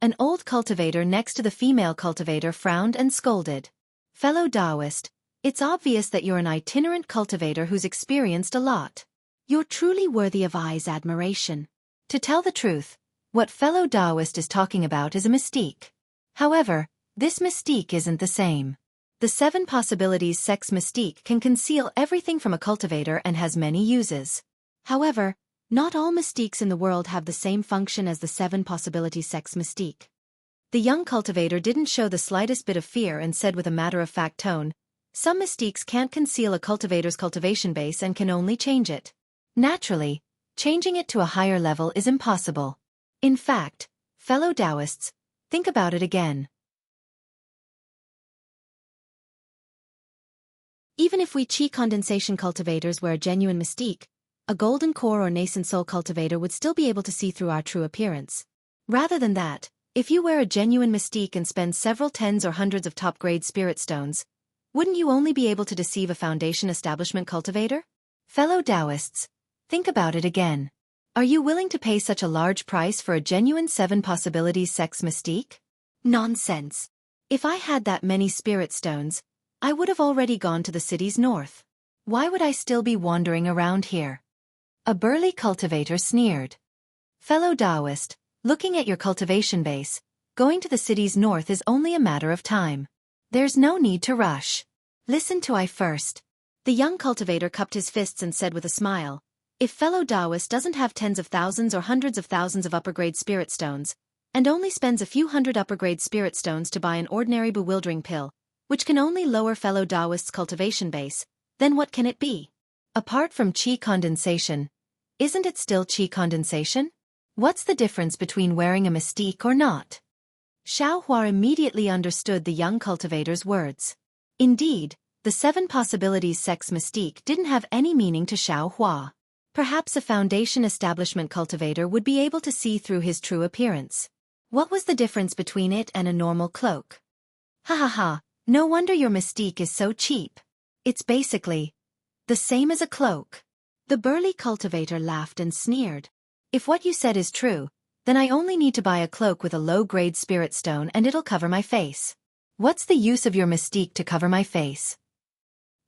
An old cultivator next to the female cultivator frowned and scolded. "Fellow Taoist, it's obvious that you're an itinerant cultivator who's experienced a lot. You're truly worthy of I's admiration. To tell the truth, what fellow Taoist is talking about is a mystique. However, this mystique isn't the same. The 7 possibilities sex mystique can conceal everything from a cultivator and has many uses. However, not all mystiques in the world have the same function as the 7 possibilities sex mystique." The young cultivator didn't show the slightest bit of fear and said with a matter-of-fact tone, "Some mystiques can't conceal a cultivator's cultivation base and can only change it. Naturally, changing it to a higher level is impossible. In fact, fellow Taoists, think about it again. Even if we Qi condensation cultivators were a genuine mystique, a golden core or nascent soul cultivator would still be able to see through our true appearance. Rather than that, if you wear a genuine mystique and spend several tens or hundreds of top-grade spirit stones, wouldn't you only be able to deceive a foundation establishment cultivator? Fellow Taoists, think about it again. Are you willing to pay such a large price for a genuine 7 possibilities sex mystique? Nonsense. If I had that many spirit stones, I would have already gone to the city's north. Why would I still be wandering around here?" A burly cultivator sneered. "Fellow Taoist, Looking at your cultivation base, going to the city's north is only a matter of time. There's no need to rush. Listen to I first. The young cultivator cupped his fists and said with a smile, if fellow Taoist doesn't have tens of thousands or hundreds of thousands of upper-grade spirit stones, and only spends a few hundred upper-grade spirit stones to buy an ordinary bewildering pill, which can only lower fellow Taoist's cultivation base, then what can it be? Apart from qi condensation, isn't it still qi condensation? What's the difference between wearing a mystique or not? Xiaohua immediately understood the young cultivator's words. Indeed, the 7 possibilities sex mystique didn't have any meaning to Xiaohua. Perhaps a foundation establishment cultivator would be able to see through his true appearance. What was the difference between it and a normal cloak? Ha ha ha, no wonder your mystique is so cheap. It's basically the same as a cloak. The burly cultivator laughed and sneered. If what you said is true, then I only need to buy a cloak with a low-grade spirit stone and it'll cover my face. What's the use of your mystique to cover my face?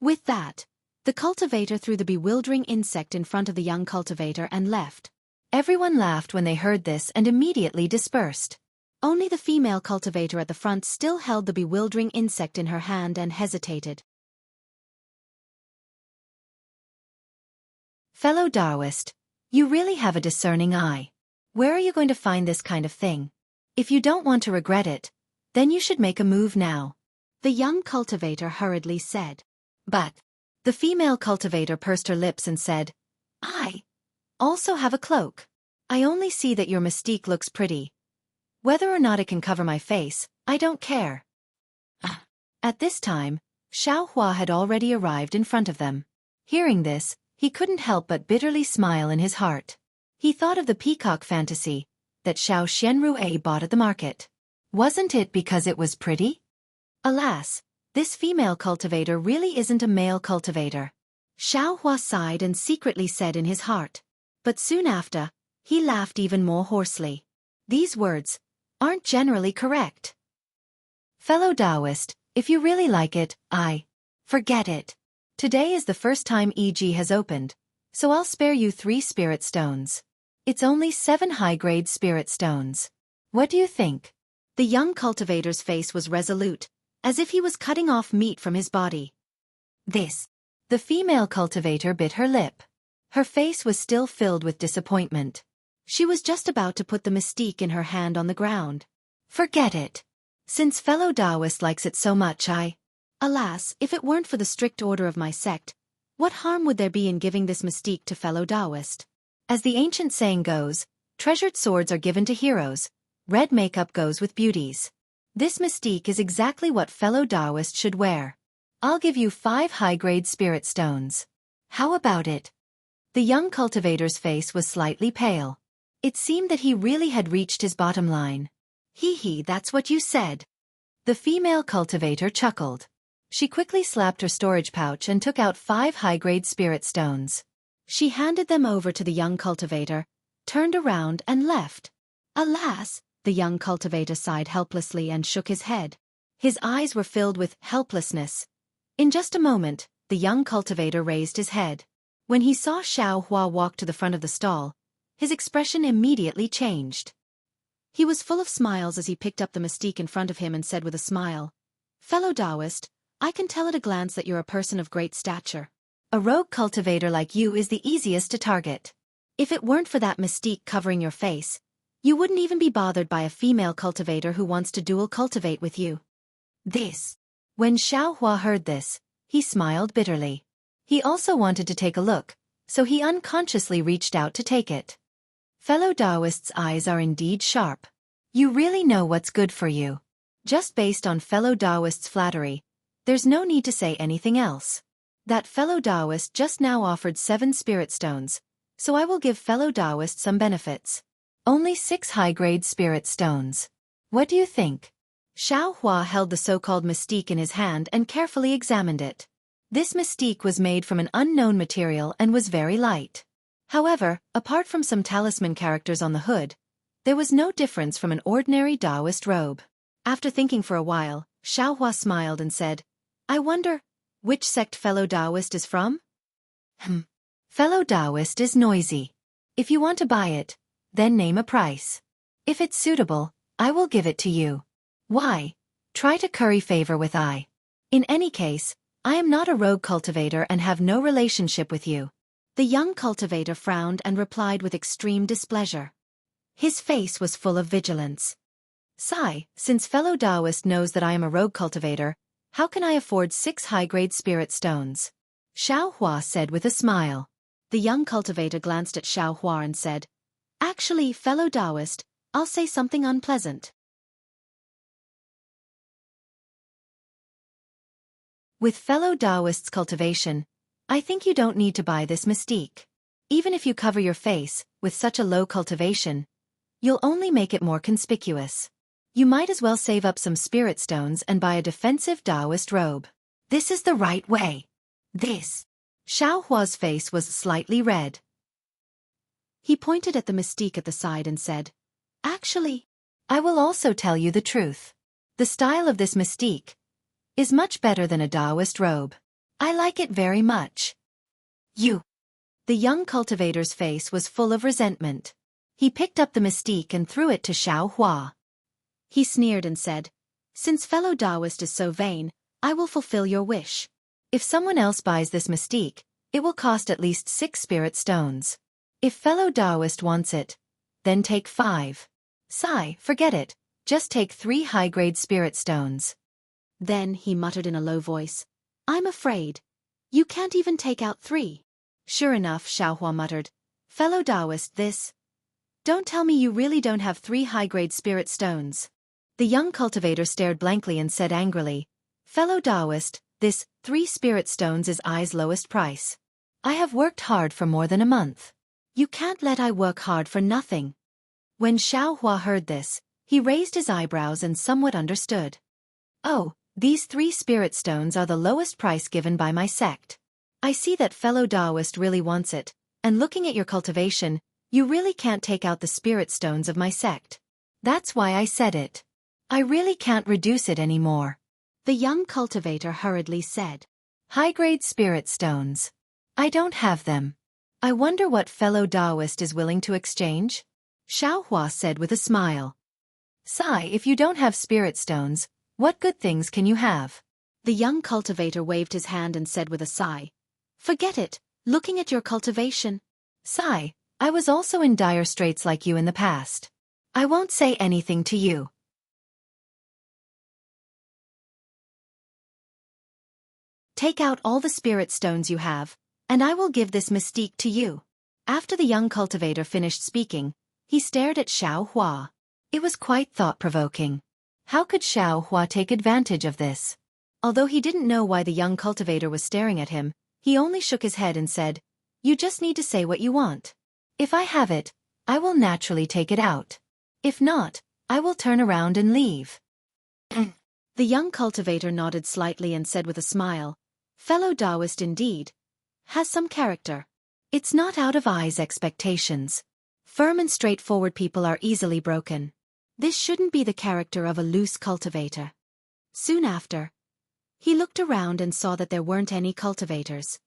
With that, the cultivator threw the bewildering insect in front of the young cultivator and left. Everyone laughed when they heard this and immediately dispersed. Only the female cultivator at the front still held the bewildering insect in her hand and hesitated. Fellow Taoist, you really have a discerning eye. Where are you going to find this kind of thing? If you don't want to regret it, then you should make a move now. The young cultivator hurriedly said. But the female cultivator pursed her lips and said, I also have a cloak. I only see that your mystique looks pretty. Whether or not it can cover my face, I don't care. At this time, Xiaohua had already arrived in front of them. Hearing this, he couldn't help but bitterly smile in his heart. He thought of the peacock fantasy that Xiao Xianru bought at the market. Wasn't it because it was pretty? Alas, this female cultivator really isn't a male cultivator. Xiaohua sighed and secretly said in his heart. But soon after, he laughed even more hoarsely. These words aren't generally correct. Fellow Taoist, if you really like it, forget it. Today is the first time EG has opened, so I'll spare you 3 spirit stones. It's only 7 high-grade spirit stones. What do you think? The young cultivator's face was resolute, as if he was cutting off meat from his body. This. The female cultivator bit her lip. Her face was still filled with disappointment. She was just about to put the mystique in her hand on the ground. Forget it. Since fellow Taoist likes it so much, alas, if it weren't for the strict order of my sect, what harm would there be in giving this mystique to fellow Taoist? As the ancient saying goes, treasured swords are given to heroes, red makeup goes with beauties. This mystique is exactly what fellow Taoist should wear. I'll give you 5 high-grade spirit stones. How about it? The young cultivator's face was slightly pale. It seemed that he really had reached his bottom line. Hee, that's what you said. The female cultivator chuckled. She quickly slapped her storage pouch and took out 5 high-grade spirit stones. She handed them over to the young cultivator, turned around and left. Alas, the young cultivator sighed helplessly and shook his head. His eyes were filled with helplessness. In just a moment, the young cultivator raised his head. When he saw Xiaohua walk to the front of the stall, his expression immediately changed. He was full of smiles as he picked up the mystique in front of him and said with a smile, Fellow Taoist, I can tell at a glance that you're a person of great stature. A rogue cultivator like you is the easiest to target. If it weren't for that mystique covering your face, you wouldn't even be bothered by a female cultivator who wants to dual cultivate with you. This. When Xiaohua heard this, he smiled bitterly. He also wanted to take a look, so he unconsciously reached out to take it. Fellow Taoist's eyes are indeed sharp. You really know what's good for you. Just based on fellow Taoist's flattery, there's no need to say anything else. That fellow Taoist just now offered 7 spirit stones, so I will give fellow Taoist some benefits. Only 6 high-grade spirit stones. What do you think? Xiaohua held the so-called mystique in his hand and carefully examined it. This mystique was made from an unknown material and was very light. However, apart from some talisman characters on the hood, there was no difference from an ordinary Taoist robe. After thinking for a while, Xiaohua smiled and said, I wonder, which sect fellow Taoist is from? Fellow Taoist is noisy. If you want to buy it, then name a price. If it's suitable, I will give it to you. Why? Try to curry favor with I. In any case, I am not a rogue cultivator and have no relationship with you. The young cultivator frowned and replied with extreme displeasure. His face was full of vigilance. Sigh, since fellow Taoist knows that I am a rogue cultivator, how can I afford 6 high-grade spirit stones? Xiao Hua said with a smile. The young cultivator glanced at Xiao Hua and said, Actually, fellow Taoist, I'll say something unpleasant. With fellow Taoist's cultivation, I think you don't need to buy this mystique. Even if you cover your face with such a low cultivation, you'll only make it more conspicuous. You might as well save up some spirit stones and buy a defensive Taoist robe. This is the right way. This. Xiao Hua's face was slightly red. He pointed at the mystique at the side and said, Actually, I will also tell you the truth. The style of this mystique is much better than a Taoist robe. I like it very much. You. The young cultivator's face was full of resentment. He picked up the mystique and threw it to Xiao Hua. He sneered and said, Since fellow Taoist is so vain, I will fulfill your wish. If someone else buys this mystique, it will cost at least 6 spirit stones. If fellow Taoist wants it, then take 5. Sigh, forget it, just take 3 high-grade spirit stones. Then he muttered in a low voice, I'm afraid. You can't even take out 3. Sure enough, Xiao Hua muttered, Fellow Taoist, this. Don't tell me you really don't have 3 high-grade spirit stones. The young cultivator stared blankly and said angrily, Fellow Taoist, this 3 spirit stones is I's lowest price. I have worked hard for more than a month. You can't let I work hard for nothing. When Xiao Hua heard this, he raised his eyebrows and somewhat understood. Oh, these 3 spirit stones are the lowest price given by my sect. I see that fellow Taoist really wants it, and looking at your cultivation, you really can't take out the spirit stones of my sect. That's why I said it. I really can't reduce it anymore. The young cultivator hurriedly said, High-grade spirit stones. I don't have them. I wonder what fellow Taoist is willing to exchange? Xiao Hua said with a smile. Sigh, if you don't have spirit stones, what good things can you have? The young cultivator waved his hand and said with a sigh, Forget it, looking at your cultivation. Sigh, I was also in dire straits like you in the past. I won't say anything to you. Take out all the spirit stones you have, and I will give this mystique to you. After the young cultivator finished speaking, he stared at Xiao Hua. It was quite thought-provoking. How could Xiao Hua take advantage of this? Although he didn't know why the young cultivator was staring at him, he only shook his head and said, You just need to say what you want. If I have it, I will naturally take it out. If not, I will turn around and leave. The young cultivator nodded slightly and said with a smile, Fellow Taoist indeed. Has some character. It's not out of I's expectations. Firm and straightforward people are easily broken. This shouldn't be the character of a loose cultivator. Soon after, he looked around and saw that there weren't any cultivators.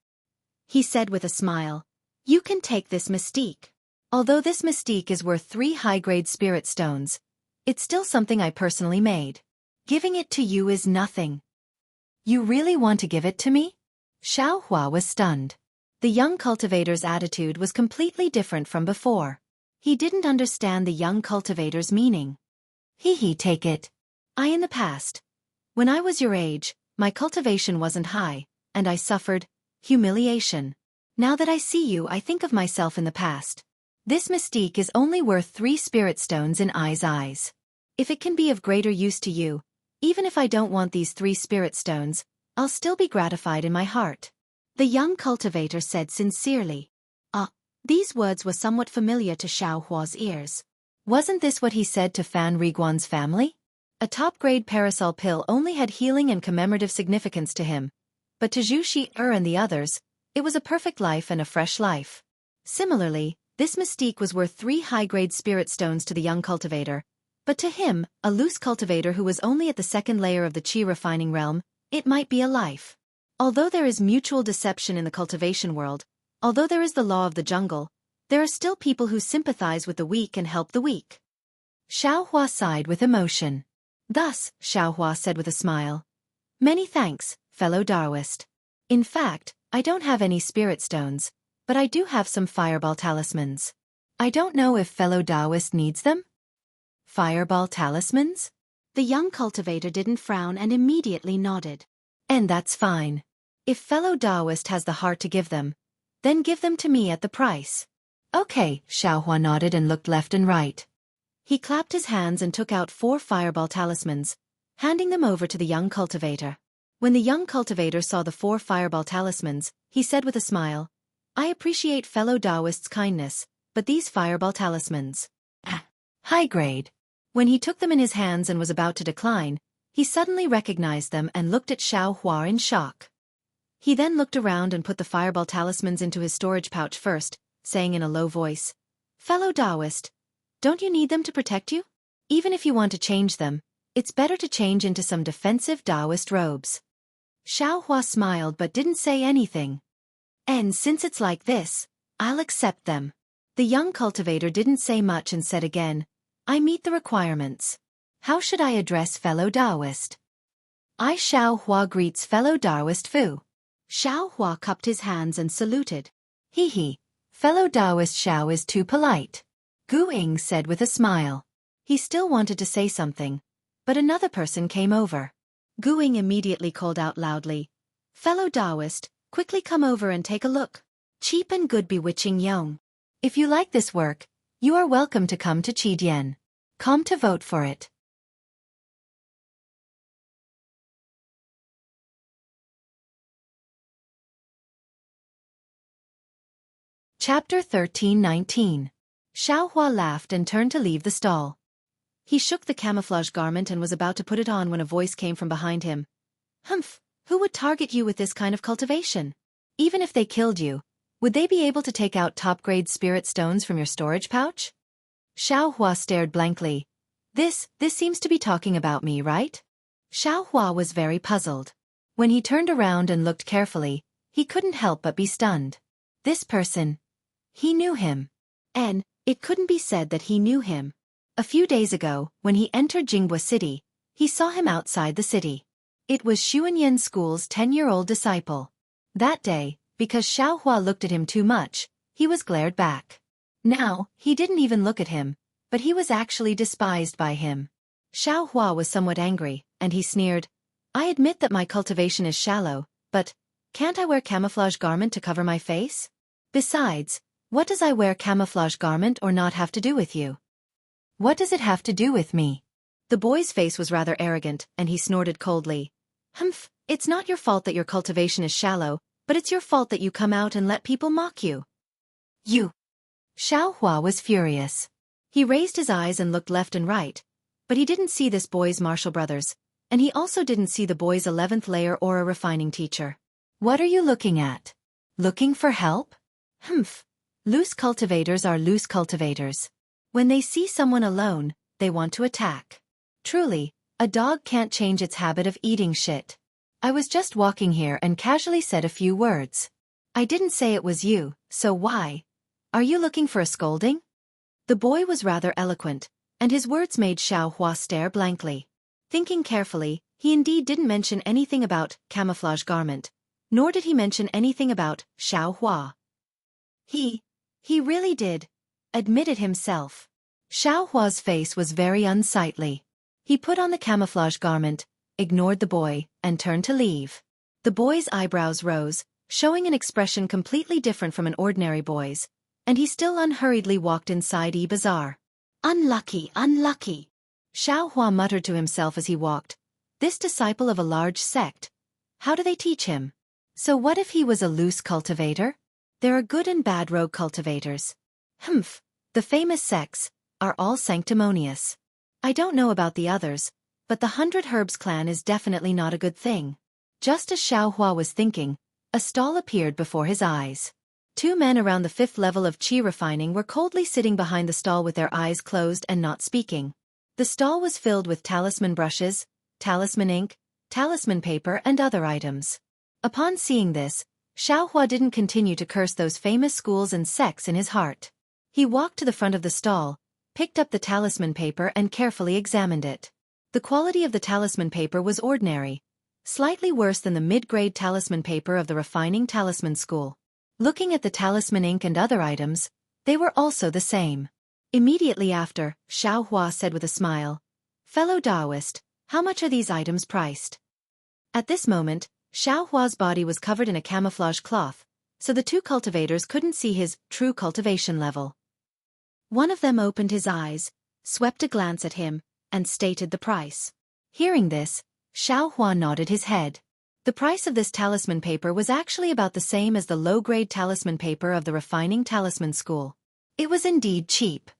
He said with a smile, You can take this mystique. Although this mystique is worth 3 high-grade spirit stones, it's still something I personally made. Giving it to you is nothing. You really want to give it to me? Xiao Hua was stunned. The young cultivator's attitude was completely different from before. He didn't understand the young cultivator's meaning. Take it. In the past, when I was your age, my cultivation wasn't high, and I suffered humiliation. Now that I see you, I think of myself in the past. This mystique is only worth 3 spirit stones in I's eyes. If it can be of greater use to you, even if I don't want these 3 spirit stones, I'll still be gratified in my heart. The young cultivator said sincerely. These words were somewhat familiar to Xiao Hua's ears. Wasn't this what he said to Fan Riguan's family? A top-grade parasol pill only had healing and commemorative significance to him, but to Zhu Shi-er and the others, it was a perfect life and a fresh life. Similarly, this mystique was worth 3 high-grade spirit stones to the young cultivator, but to him, a loose cultivator who was only at the 2nd layer of the qi refining realm, it might be a life. Although there is mutual deception in the cultivation world, although there is the law of the jungle, there are still people who sympathize with the weak and help the weak. Xiaohua sighed with emotion. Thus, Xiaohua said with a smile, "Many thanks, fellow Taoist. In fact, I don't have any spirit stones, but I do have some fireball talismans. I don't know if fellow Taoist needs them?" Fireball talismans? The young cultivator didn't frown and immediately nodded. "And that's fine. If fellow Taoist has the heart to give them, then give them to me at the price." "Okay," Xiaohua nodded and looked left and right. He clapped his hands and took out 4 fireball talismans, handing them over to the young cultivator. When the young cultivator saw the 4 fireball talismans, he said with a smile, "I appreciate fellow Taoist's kindness, but these fireball talismans, high grade." When he took them in his hands and was about to decline, he suddenly recognized them and looked at Xiaohua in shock. He then looked around and put the fireball talismans into his storage pouch first, saying in a low voice, "Fellow Taoist, don't you need them to protect you? Even if you want to change them, it's better to change into some defensive Taoist robes." Xiaohua smiled but didn't say anything. "And since it's like this, I'll accept them." The young cultivator didn't say much and said again, "I meet the requirements. How should I address fellow Taoist?" "I Xiaohua greets fellow Taoist Fu." Xiaohua cupped his hands and saluted. "Hee, fellow Taoist Xiao is too polite," Gu Ying said with a smile. He still wanted to say something, but another person came over. Gu Ying immediately called out loudly, "Fellow Taoist, quickly come over and take a look. Cheap and good bewitching Yong. If you like this work, you are welcome to come to Qidian. Come to vote for it." Chapter 13:19. Xiaohua laughed and turned to leave the stall. He shook the camouflage garment and was about to put it on when a voice came from behind him. "Humph, who would target you with this kind of cultivation? Even if they killed you, would they be able to take out top-grade spirit stones from your storage pouch?" Xiaohua stared blankly. This seems to be talking about me, right?" Xiaohua was very puzzled. When he turned around and looked carefully, he couldn't help but be stunned. This person, he knew him. And it couldn't be said that he knew him. A few days ago, when he entered Jianghu city, he saw him outside the city. It was Xuanyan School's 10-year-old disciple. That day, because Xiaohua looked at him too much, he was glared back. Now, he didn't even look at him, but he was actually despised by him. Xiaohua was somewhat angry, and he sneered, "I admit that my cultivation is shallow, but can't I wear camouflage garment to cover my face? Besides, what does I wear camouflage garment or not have to do with you? What does it have to do with me?" The boy's face was rather arrogant, and he snorted coldly. "Humph, it's not your fault that your cultivation is shallow, but it's your fault that you come out and let people mock you." "You!" Xiaohua was furious. He raised his eyes and looked left and right, but he didn't see this boy's martial brothers, and he also didn't see the boy's 11th layer aura refining teacher. "What are you looking at? Looking for help?" "Humph. Loose cultivators are loose cultivators. When they see someone alone, they want to attack. Truly, a dog can't change its habit of eating shit. I was just walking here and casually said a few words. I didn't say it was you, so why? Are you looking for a scolding?" The boy was rather eloquent, and his words made Xiaohua stare blankly. Thinking carefully, he indeed didn't mention anything about camouflage garment, nor did he mention anything about Xiaohua. He really did admit it himself. Xiaohua's face was very unsightly. He put on the camouflage garment, ignored the boy, and turned to leave. The boy's eyebrows rose, showing an expression completely different from an ordinary boy's, and he still unhurriedly walked inside bazaar. "Unlucky, unlucky," Xiaohua muttered to himself as he walked. "This disciple of a large sect. How do they teach him? So what if he was a loose cultivator? There are good and bad rogue cultivators. Humph, the famous sects are all sanctimonious. I don't know about the others, but the 100 Herbs clan is definitely not a good thing." Just as Xiaohua was thinking, a stall appeared before his eyes. 2 men around the 5th level of qi refining were coldly sitting behind the stall with their eyes closed and not speaking. The stall was filled with talisman brushes, talisman ink, talisman paper and other items. Upon seeing this, Xiaohua didn't continue to curse those famous schools and sects in his heart. He walked to the front of the stall, picked up the talisman paper and carefully examined it. The quality of the talisman paper was ordinary, slightly worse than the mid-grade talisman paper of the refining talisman school. Looking at the talisman ink and other items, they were also the same. Immediately after, Xiaohua said with a smile, "Fellow Taoist, how much are these items priced?" At this moment, Xiaohua's body was covered in a camouflage cloth, so the two cultivators couldn't see his true cultivation level. One of them opened his eyes, swept a glance at him, and stated the price. Hearing this, Xiaohua nodded his head. The price of this talisman paper was actually about the same as the low-grade talisman paper of the refining talisman school. It was indeed cheap.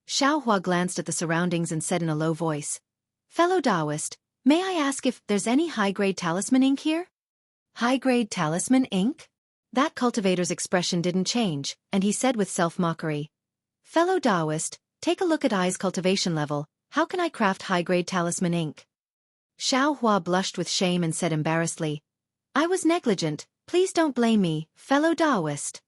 Xiaohua glanced at the surroundings and said in a low voice, "Fellow Taoist, may I ask if there's any high-grade talisman ink here?" High-grade talisman ink? That cultivator's expression didn't change, and he said with self-mockery, "Fellow Taoist, take a look at I's cultivation level. How can I craft high-grade talisman ink?" Xiaohua blushed with shame and said embarrassedly, "I was negligent, please don't blame me, fellow Taoist."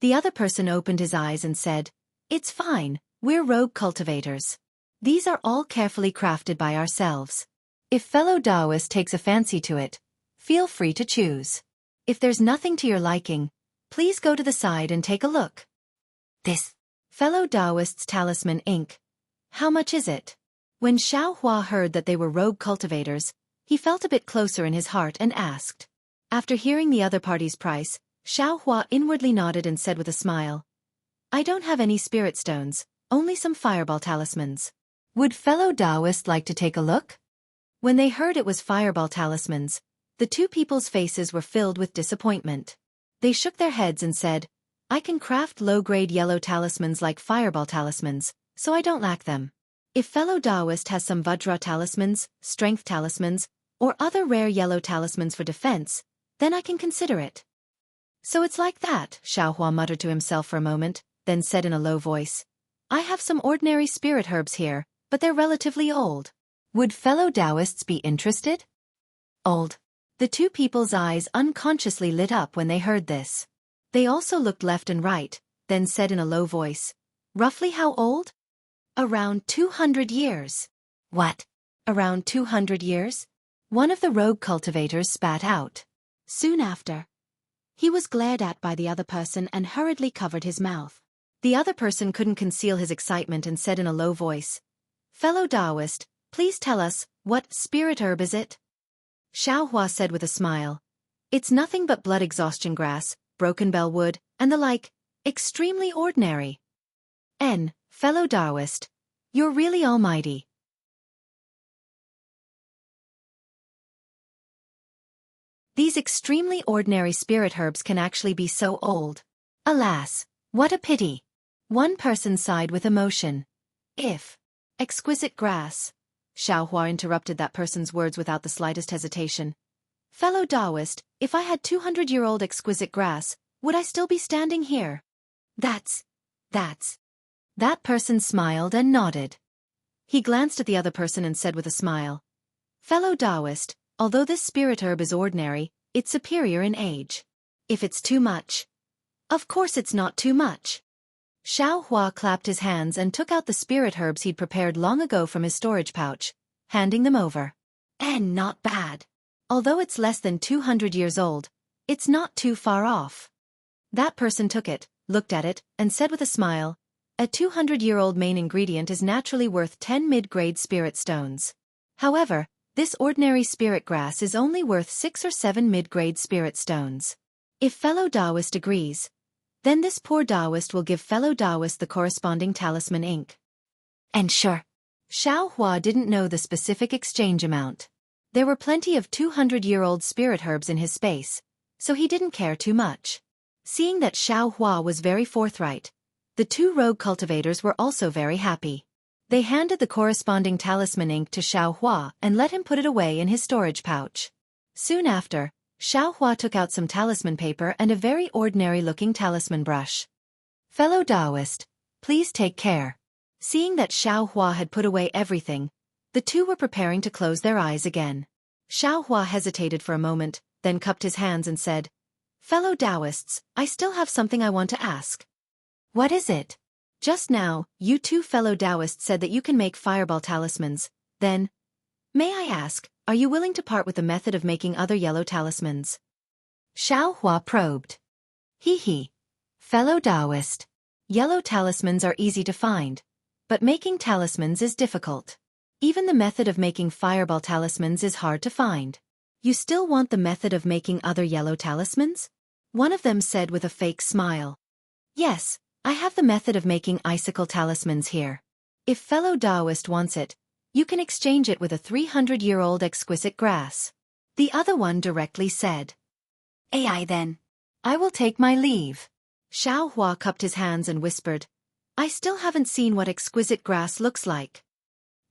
The other person opened his eyes and said, "It's fine, we're rogue cultivators. These are all carefully crafted by ourselves. If fellow Taoist takes a fancy to it, feel free to choose. If there's nothing to your liking, please go to the side and take a look." This fellow Taoist's talisman ink. How much is it? When Xiaohua heard that they were rogue cultivators, he felt a bit closer in his heart and asked. After hearing the other party's price, Xiaohua inwardly nodded and said with a smile, "I don't have any spirit stones, only some fireball talismans. Would fellow Taoist like to take a look?" When they heard it was fireball talismans, the two people's faces were filled with disappointment. They shook their heads and said, "I can craft low-grade yellow talismans like fireball talismans, so I don't lack them. If fellow Taoist has some Vajra talismans, strength talismans, or other rare yellow talismans for defense, then I can consider it." "So it's like that," Xiaohua muttered to himself for a moment, then said in a low voice, "I have some ordinary spirit herbs here, but they're relatively old. Would fellow Taoists be interested?" Old. The two people's eyes unconsciously lit up when they heard this. They also looked left and right, then said in a low voice, "Roughly how old?" "Around 200 years. "What? Around 200 years? One of the rogue cultivators spat out. Soon after, he was glared at by the other person and hurriedly covered his mouth. The other person couldn't conceal his excitement and said in a low voice, "Fellow Taoist, please tell us, what spirit herb is it?" Xiaohua said with a smile, "It's nothing but blood exhaustion grass, broken bell wood, and the like, extremely ordinary." Fellow Taoist, you're really almighty. These extremely ordinary spirit herbs can actually be so old. Alas, what a pity. One person sighed with emotion. If exquisite grass. Xiaohua interrupted that person's words without the slightest hesitation. "Fellow Taoist, if I had 200-year-old exquisite grass, would I still be standing here?" That's. That person smiled and nodded. He glanced at the other person and said with a smile, "Fellow Taoist, although this spirit herb is ordinary, it's superior in age. If it's too much..." "Of course it's not too much." Xiaohua clapped his hands and took out the spirit herbs he'd prepared long ago from his storage pouch, handing them over. Not bad. Although it's less than 200 years old, it's not too far off." That person took it, looked at it, and said with a smile, "A 200-year-old main ingredient is naturally worth 10 mid-grade spirit stones. However, this ordinary spirit grass is only worth 6 or 7 mid-grade spirit stones. If fellow Taoist agrees, then this poor Taoist will give fellow Taoist the corresponding talisman ink." And sure, Xiaohua didn't know the specific exchange amount. There were plenty of 200-year-old spirit herbs in his space, so he didn't care too much. Seeing that Xiaohua was very forthright, the two rogue cultivators were also very happy. They handed the corresponding talisman ink to Xiaohua and let him put it away in his storage pouch. Soon after, Xiaohua took out some talisman paper and a very ordinary-looking talisman brush. "Fellow Taoist, please take care." Seeing that Xiaohua had put away everything, the two were preparing to close their eyes again. Xiaohua hesitated for a moment, then cupped his hands and said, Fellow Taoists, I still have something I want to ask. What is it? Just now, you two fellow Taoists said that you can make fireball talismans. Then, may I ask, are you willing to part with the method of making other yellow talismans? Xiao Hua probed. Hee. Fellow Taoist. Yellow talismans are easy to find, but making talismans is difficult. Even the method of making fireball talismans is hard to find. You still want the method of making other yellow talismans? One of them said with a fake smile. Yes, I have the method of making icicle talismans here. If fellow Taoist wants it, you can exchange it with a 300-year-old exquisite grass. The other one directly said. AI then. I will take my leave. Xiao Hua cupped his hands and whispered, I still haven't seen what exquisite grass looks like.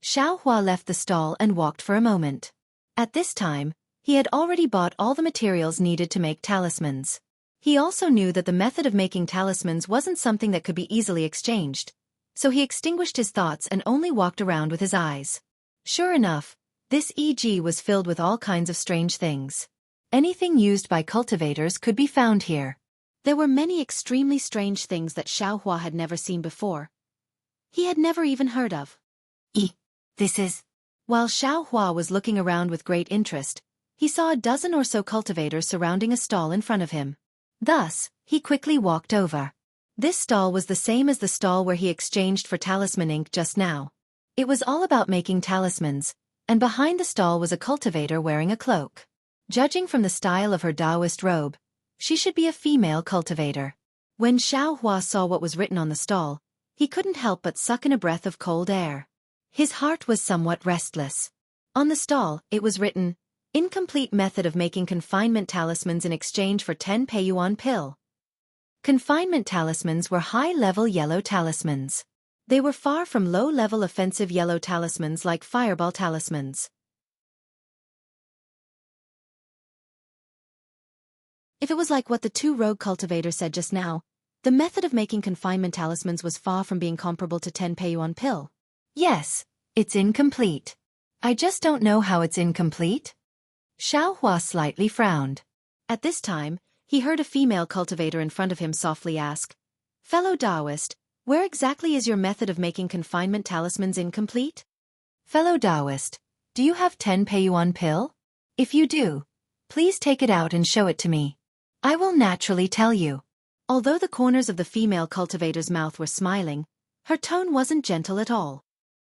Xiao Hua left the stall and walked for a moment. At this time, he had already bought all the materials needed to make talismans. He also knew that the method of making talismans wasn't something that could be easily exchanged, so he extinguished his thoughts and only walked around with his eyes. Sure enough, this EG was filled with all kinds of strange things. Anything used by cultivators could be found here. There were many extremely strange things that Xiao Hua had never seen before. He had never even heard of. This is... While Xiao Hua was looking around with great interest, he saw a dozen or so cultivators surrounding a stall in front of him. Thus, he quickly walked over. This stall was the same as the stall where he exchanged for talisman ink just now. It was all about making talismans, and behind the stall was a cultivator wearing a cloak. Judging from the style of her Taoist robe, she should be a female cultivator. When Xiao Hua saw what was written on the stall, he couldn't help but suck in a breath of cold air. His heart was somewhat restless. On the stall, it was written, Incomplete method of making confinement talismans in exchange for 10 Peiyuan pill. Confinement talismans were high-level yellow talismans. They were far from low-level offensive yellow talismans like fireball talismans. If it was like what the two rogue cultivators said just now, the method of making confinement talismans was far from being comparable to 10 Peiyuan pill. Yes, it's incomplete. I just don't know how it's incomplete. Xiao Hua slightly frowned. At this time, he heard a female cultivator in front of him softly ask, Fellow Taoist, where exactly is your method of making confinement talismans incomplete? Fellow Taoist, do you have 10 Peiyuan pill? If you do, please take it out and show it to me. I will naturally tell you. Although the corners of the female cultivator's mouth were smiling, her tone wasn't gentle at all.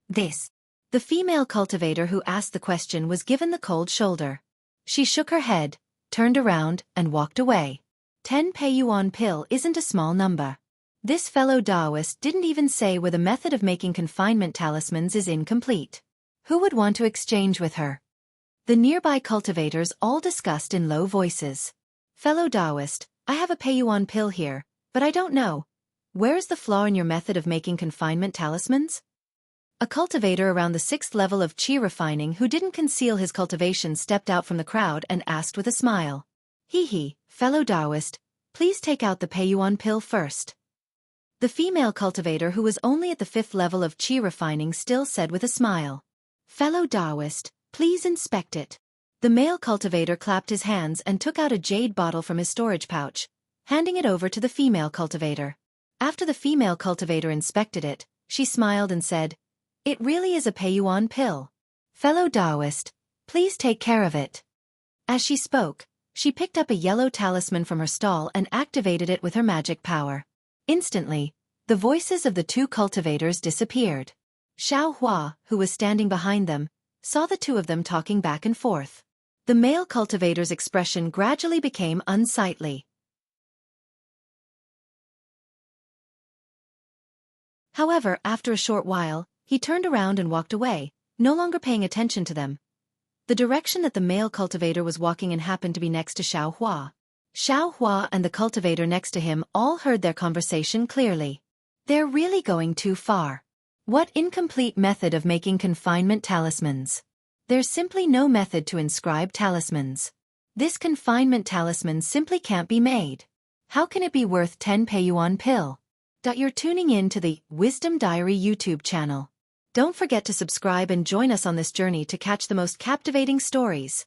The female cultivator who asked the question was given the cold shoulder. She shook her head, turned around, and walked away. 10 Peiyuan pill isn't a small number. This fellow Taoist didn't even say where the method of making confinement talismans is incomplete. Who would want to exchange with her? The nearby cultivators all discussed in low voices. Fellow Taoist, I have a Peiyuan pill here, but I don't know. Where is the flaw in your method of making confinement talismans? A cultivator around the 6th level of Qi refining who didn't conceal his cultivation stepped out from the crowd and asked with a smile. Fellow Taoist, please take out the Peiyuan pill first. The female cultivator who was only at the 5th level of Qi refining still said with a smile. Fellow Taoist, please inspect it. The male cultivator clapped his hands and took out a jade bottle from his storage pouch, handing it over to the female cultivator. After the female cultivator inspected it, she smiled and said, It really is a Peiyuan pill. Fellow Taoist, please take care of it. As she spoke, she picked up a yellow talisman from her stall and activated it with her magic power. Instantly, the voices of the two cultivators disappeared. Xiao Hua, who was standing behind them, saw the two of them talking back and forth. The male cultivator's expression gradually became unsightly. However, after a short while, he turned around and walked away, no longer paying attention to them. The direction that the male cultivator was walking in happened to be next to Xiao Hua. Xiao Hua and the cultivator next to him all heard their conversation clearly. They're really going too far. What incomplete method of making confinement talismans? There's simply no method to inscribe talismans. This confinement talisman simply can't be made. How can it be worth 10 Peiyuan pill? You're tuning in to the Wisdom Diary YouTube channel. Don't forget to subscribe and join us on this journey to catch the most captivating stories.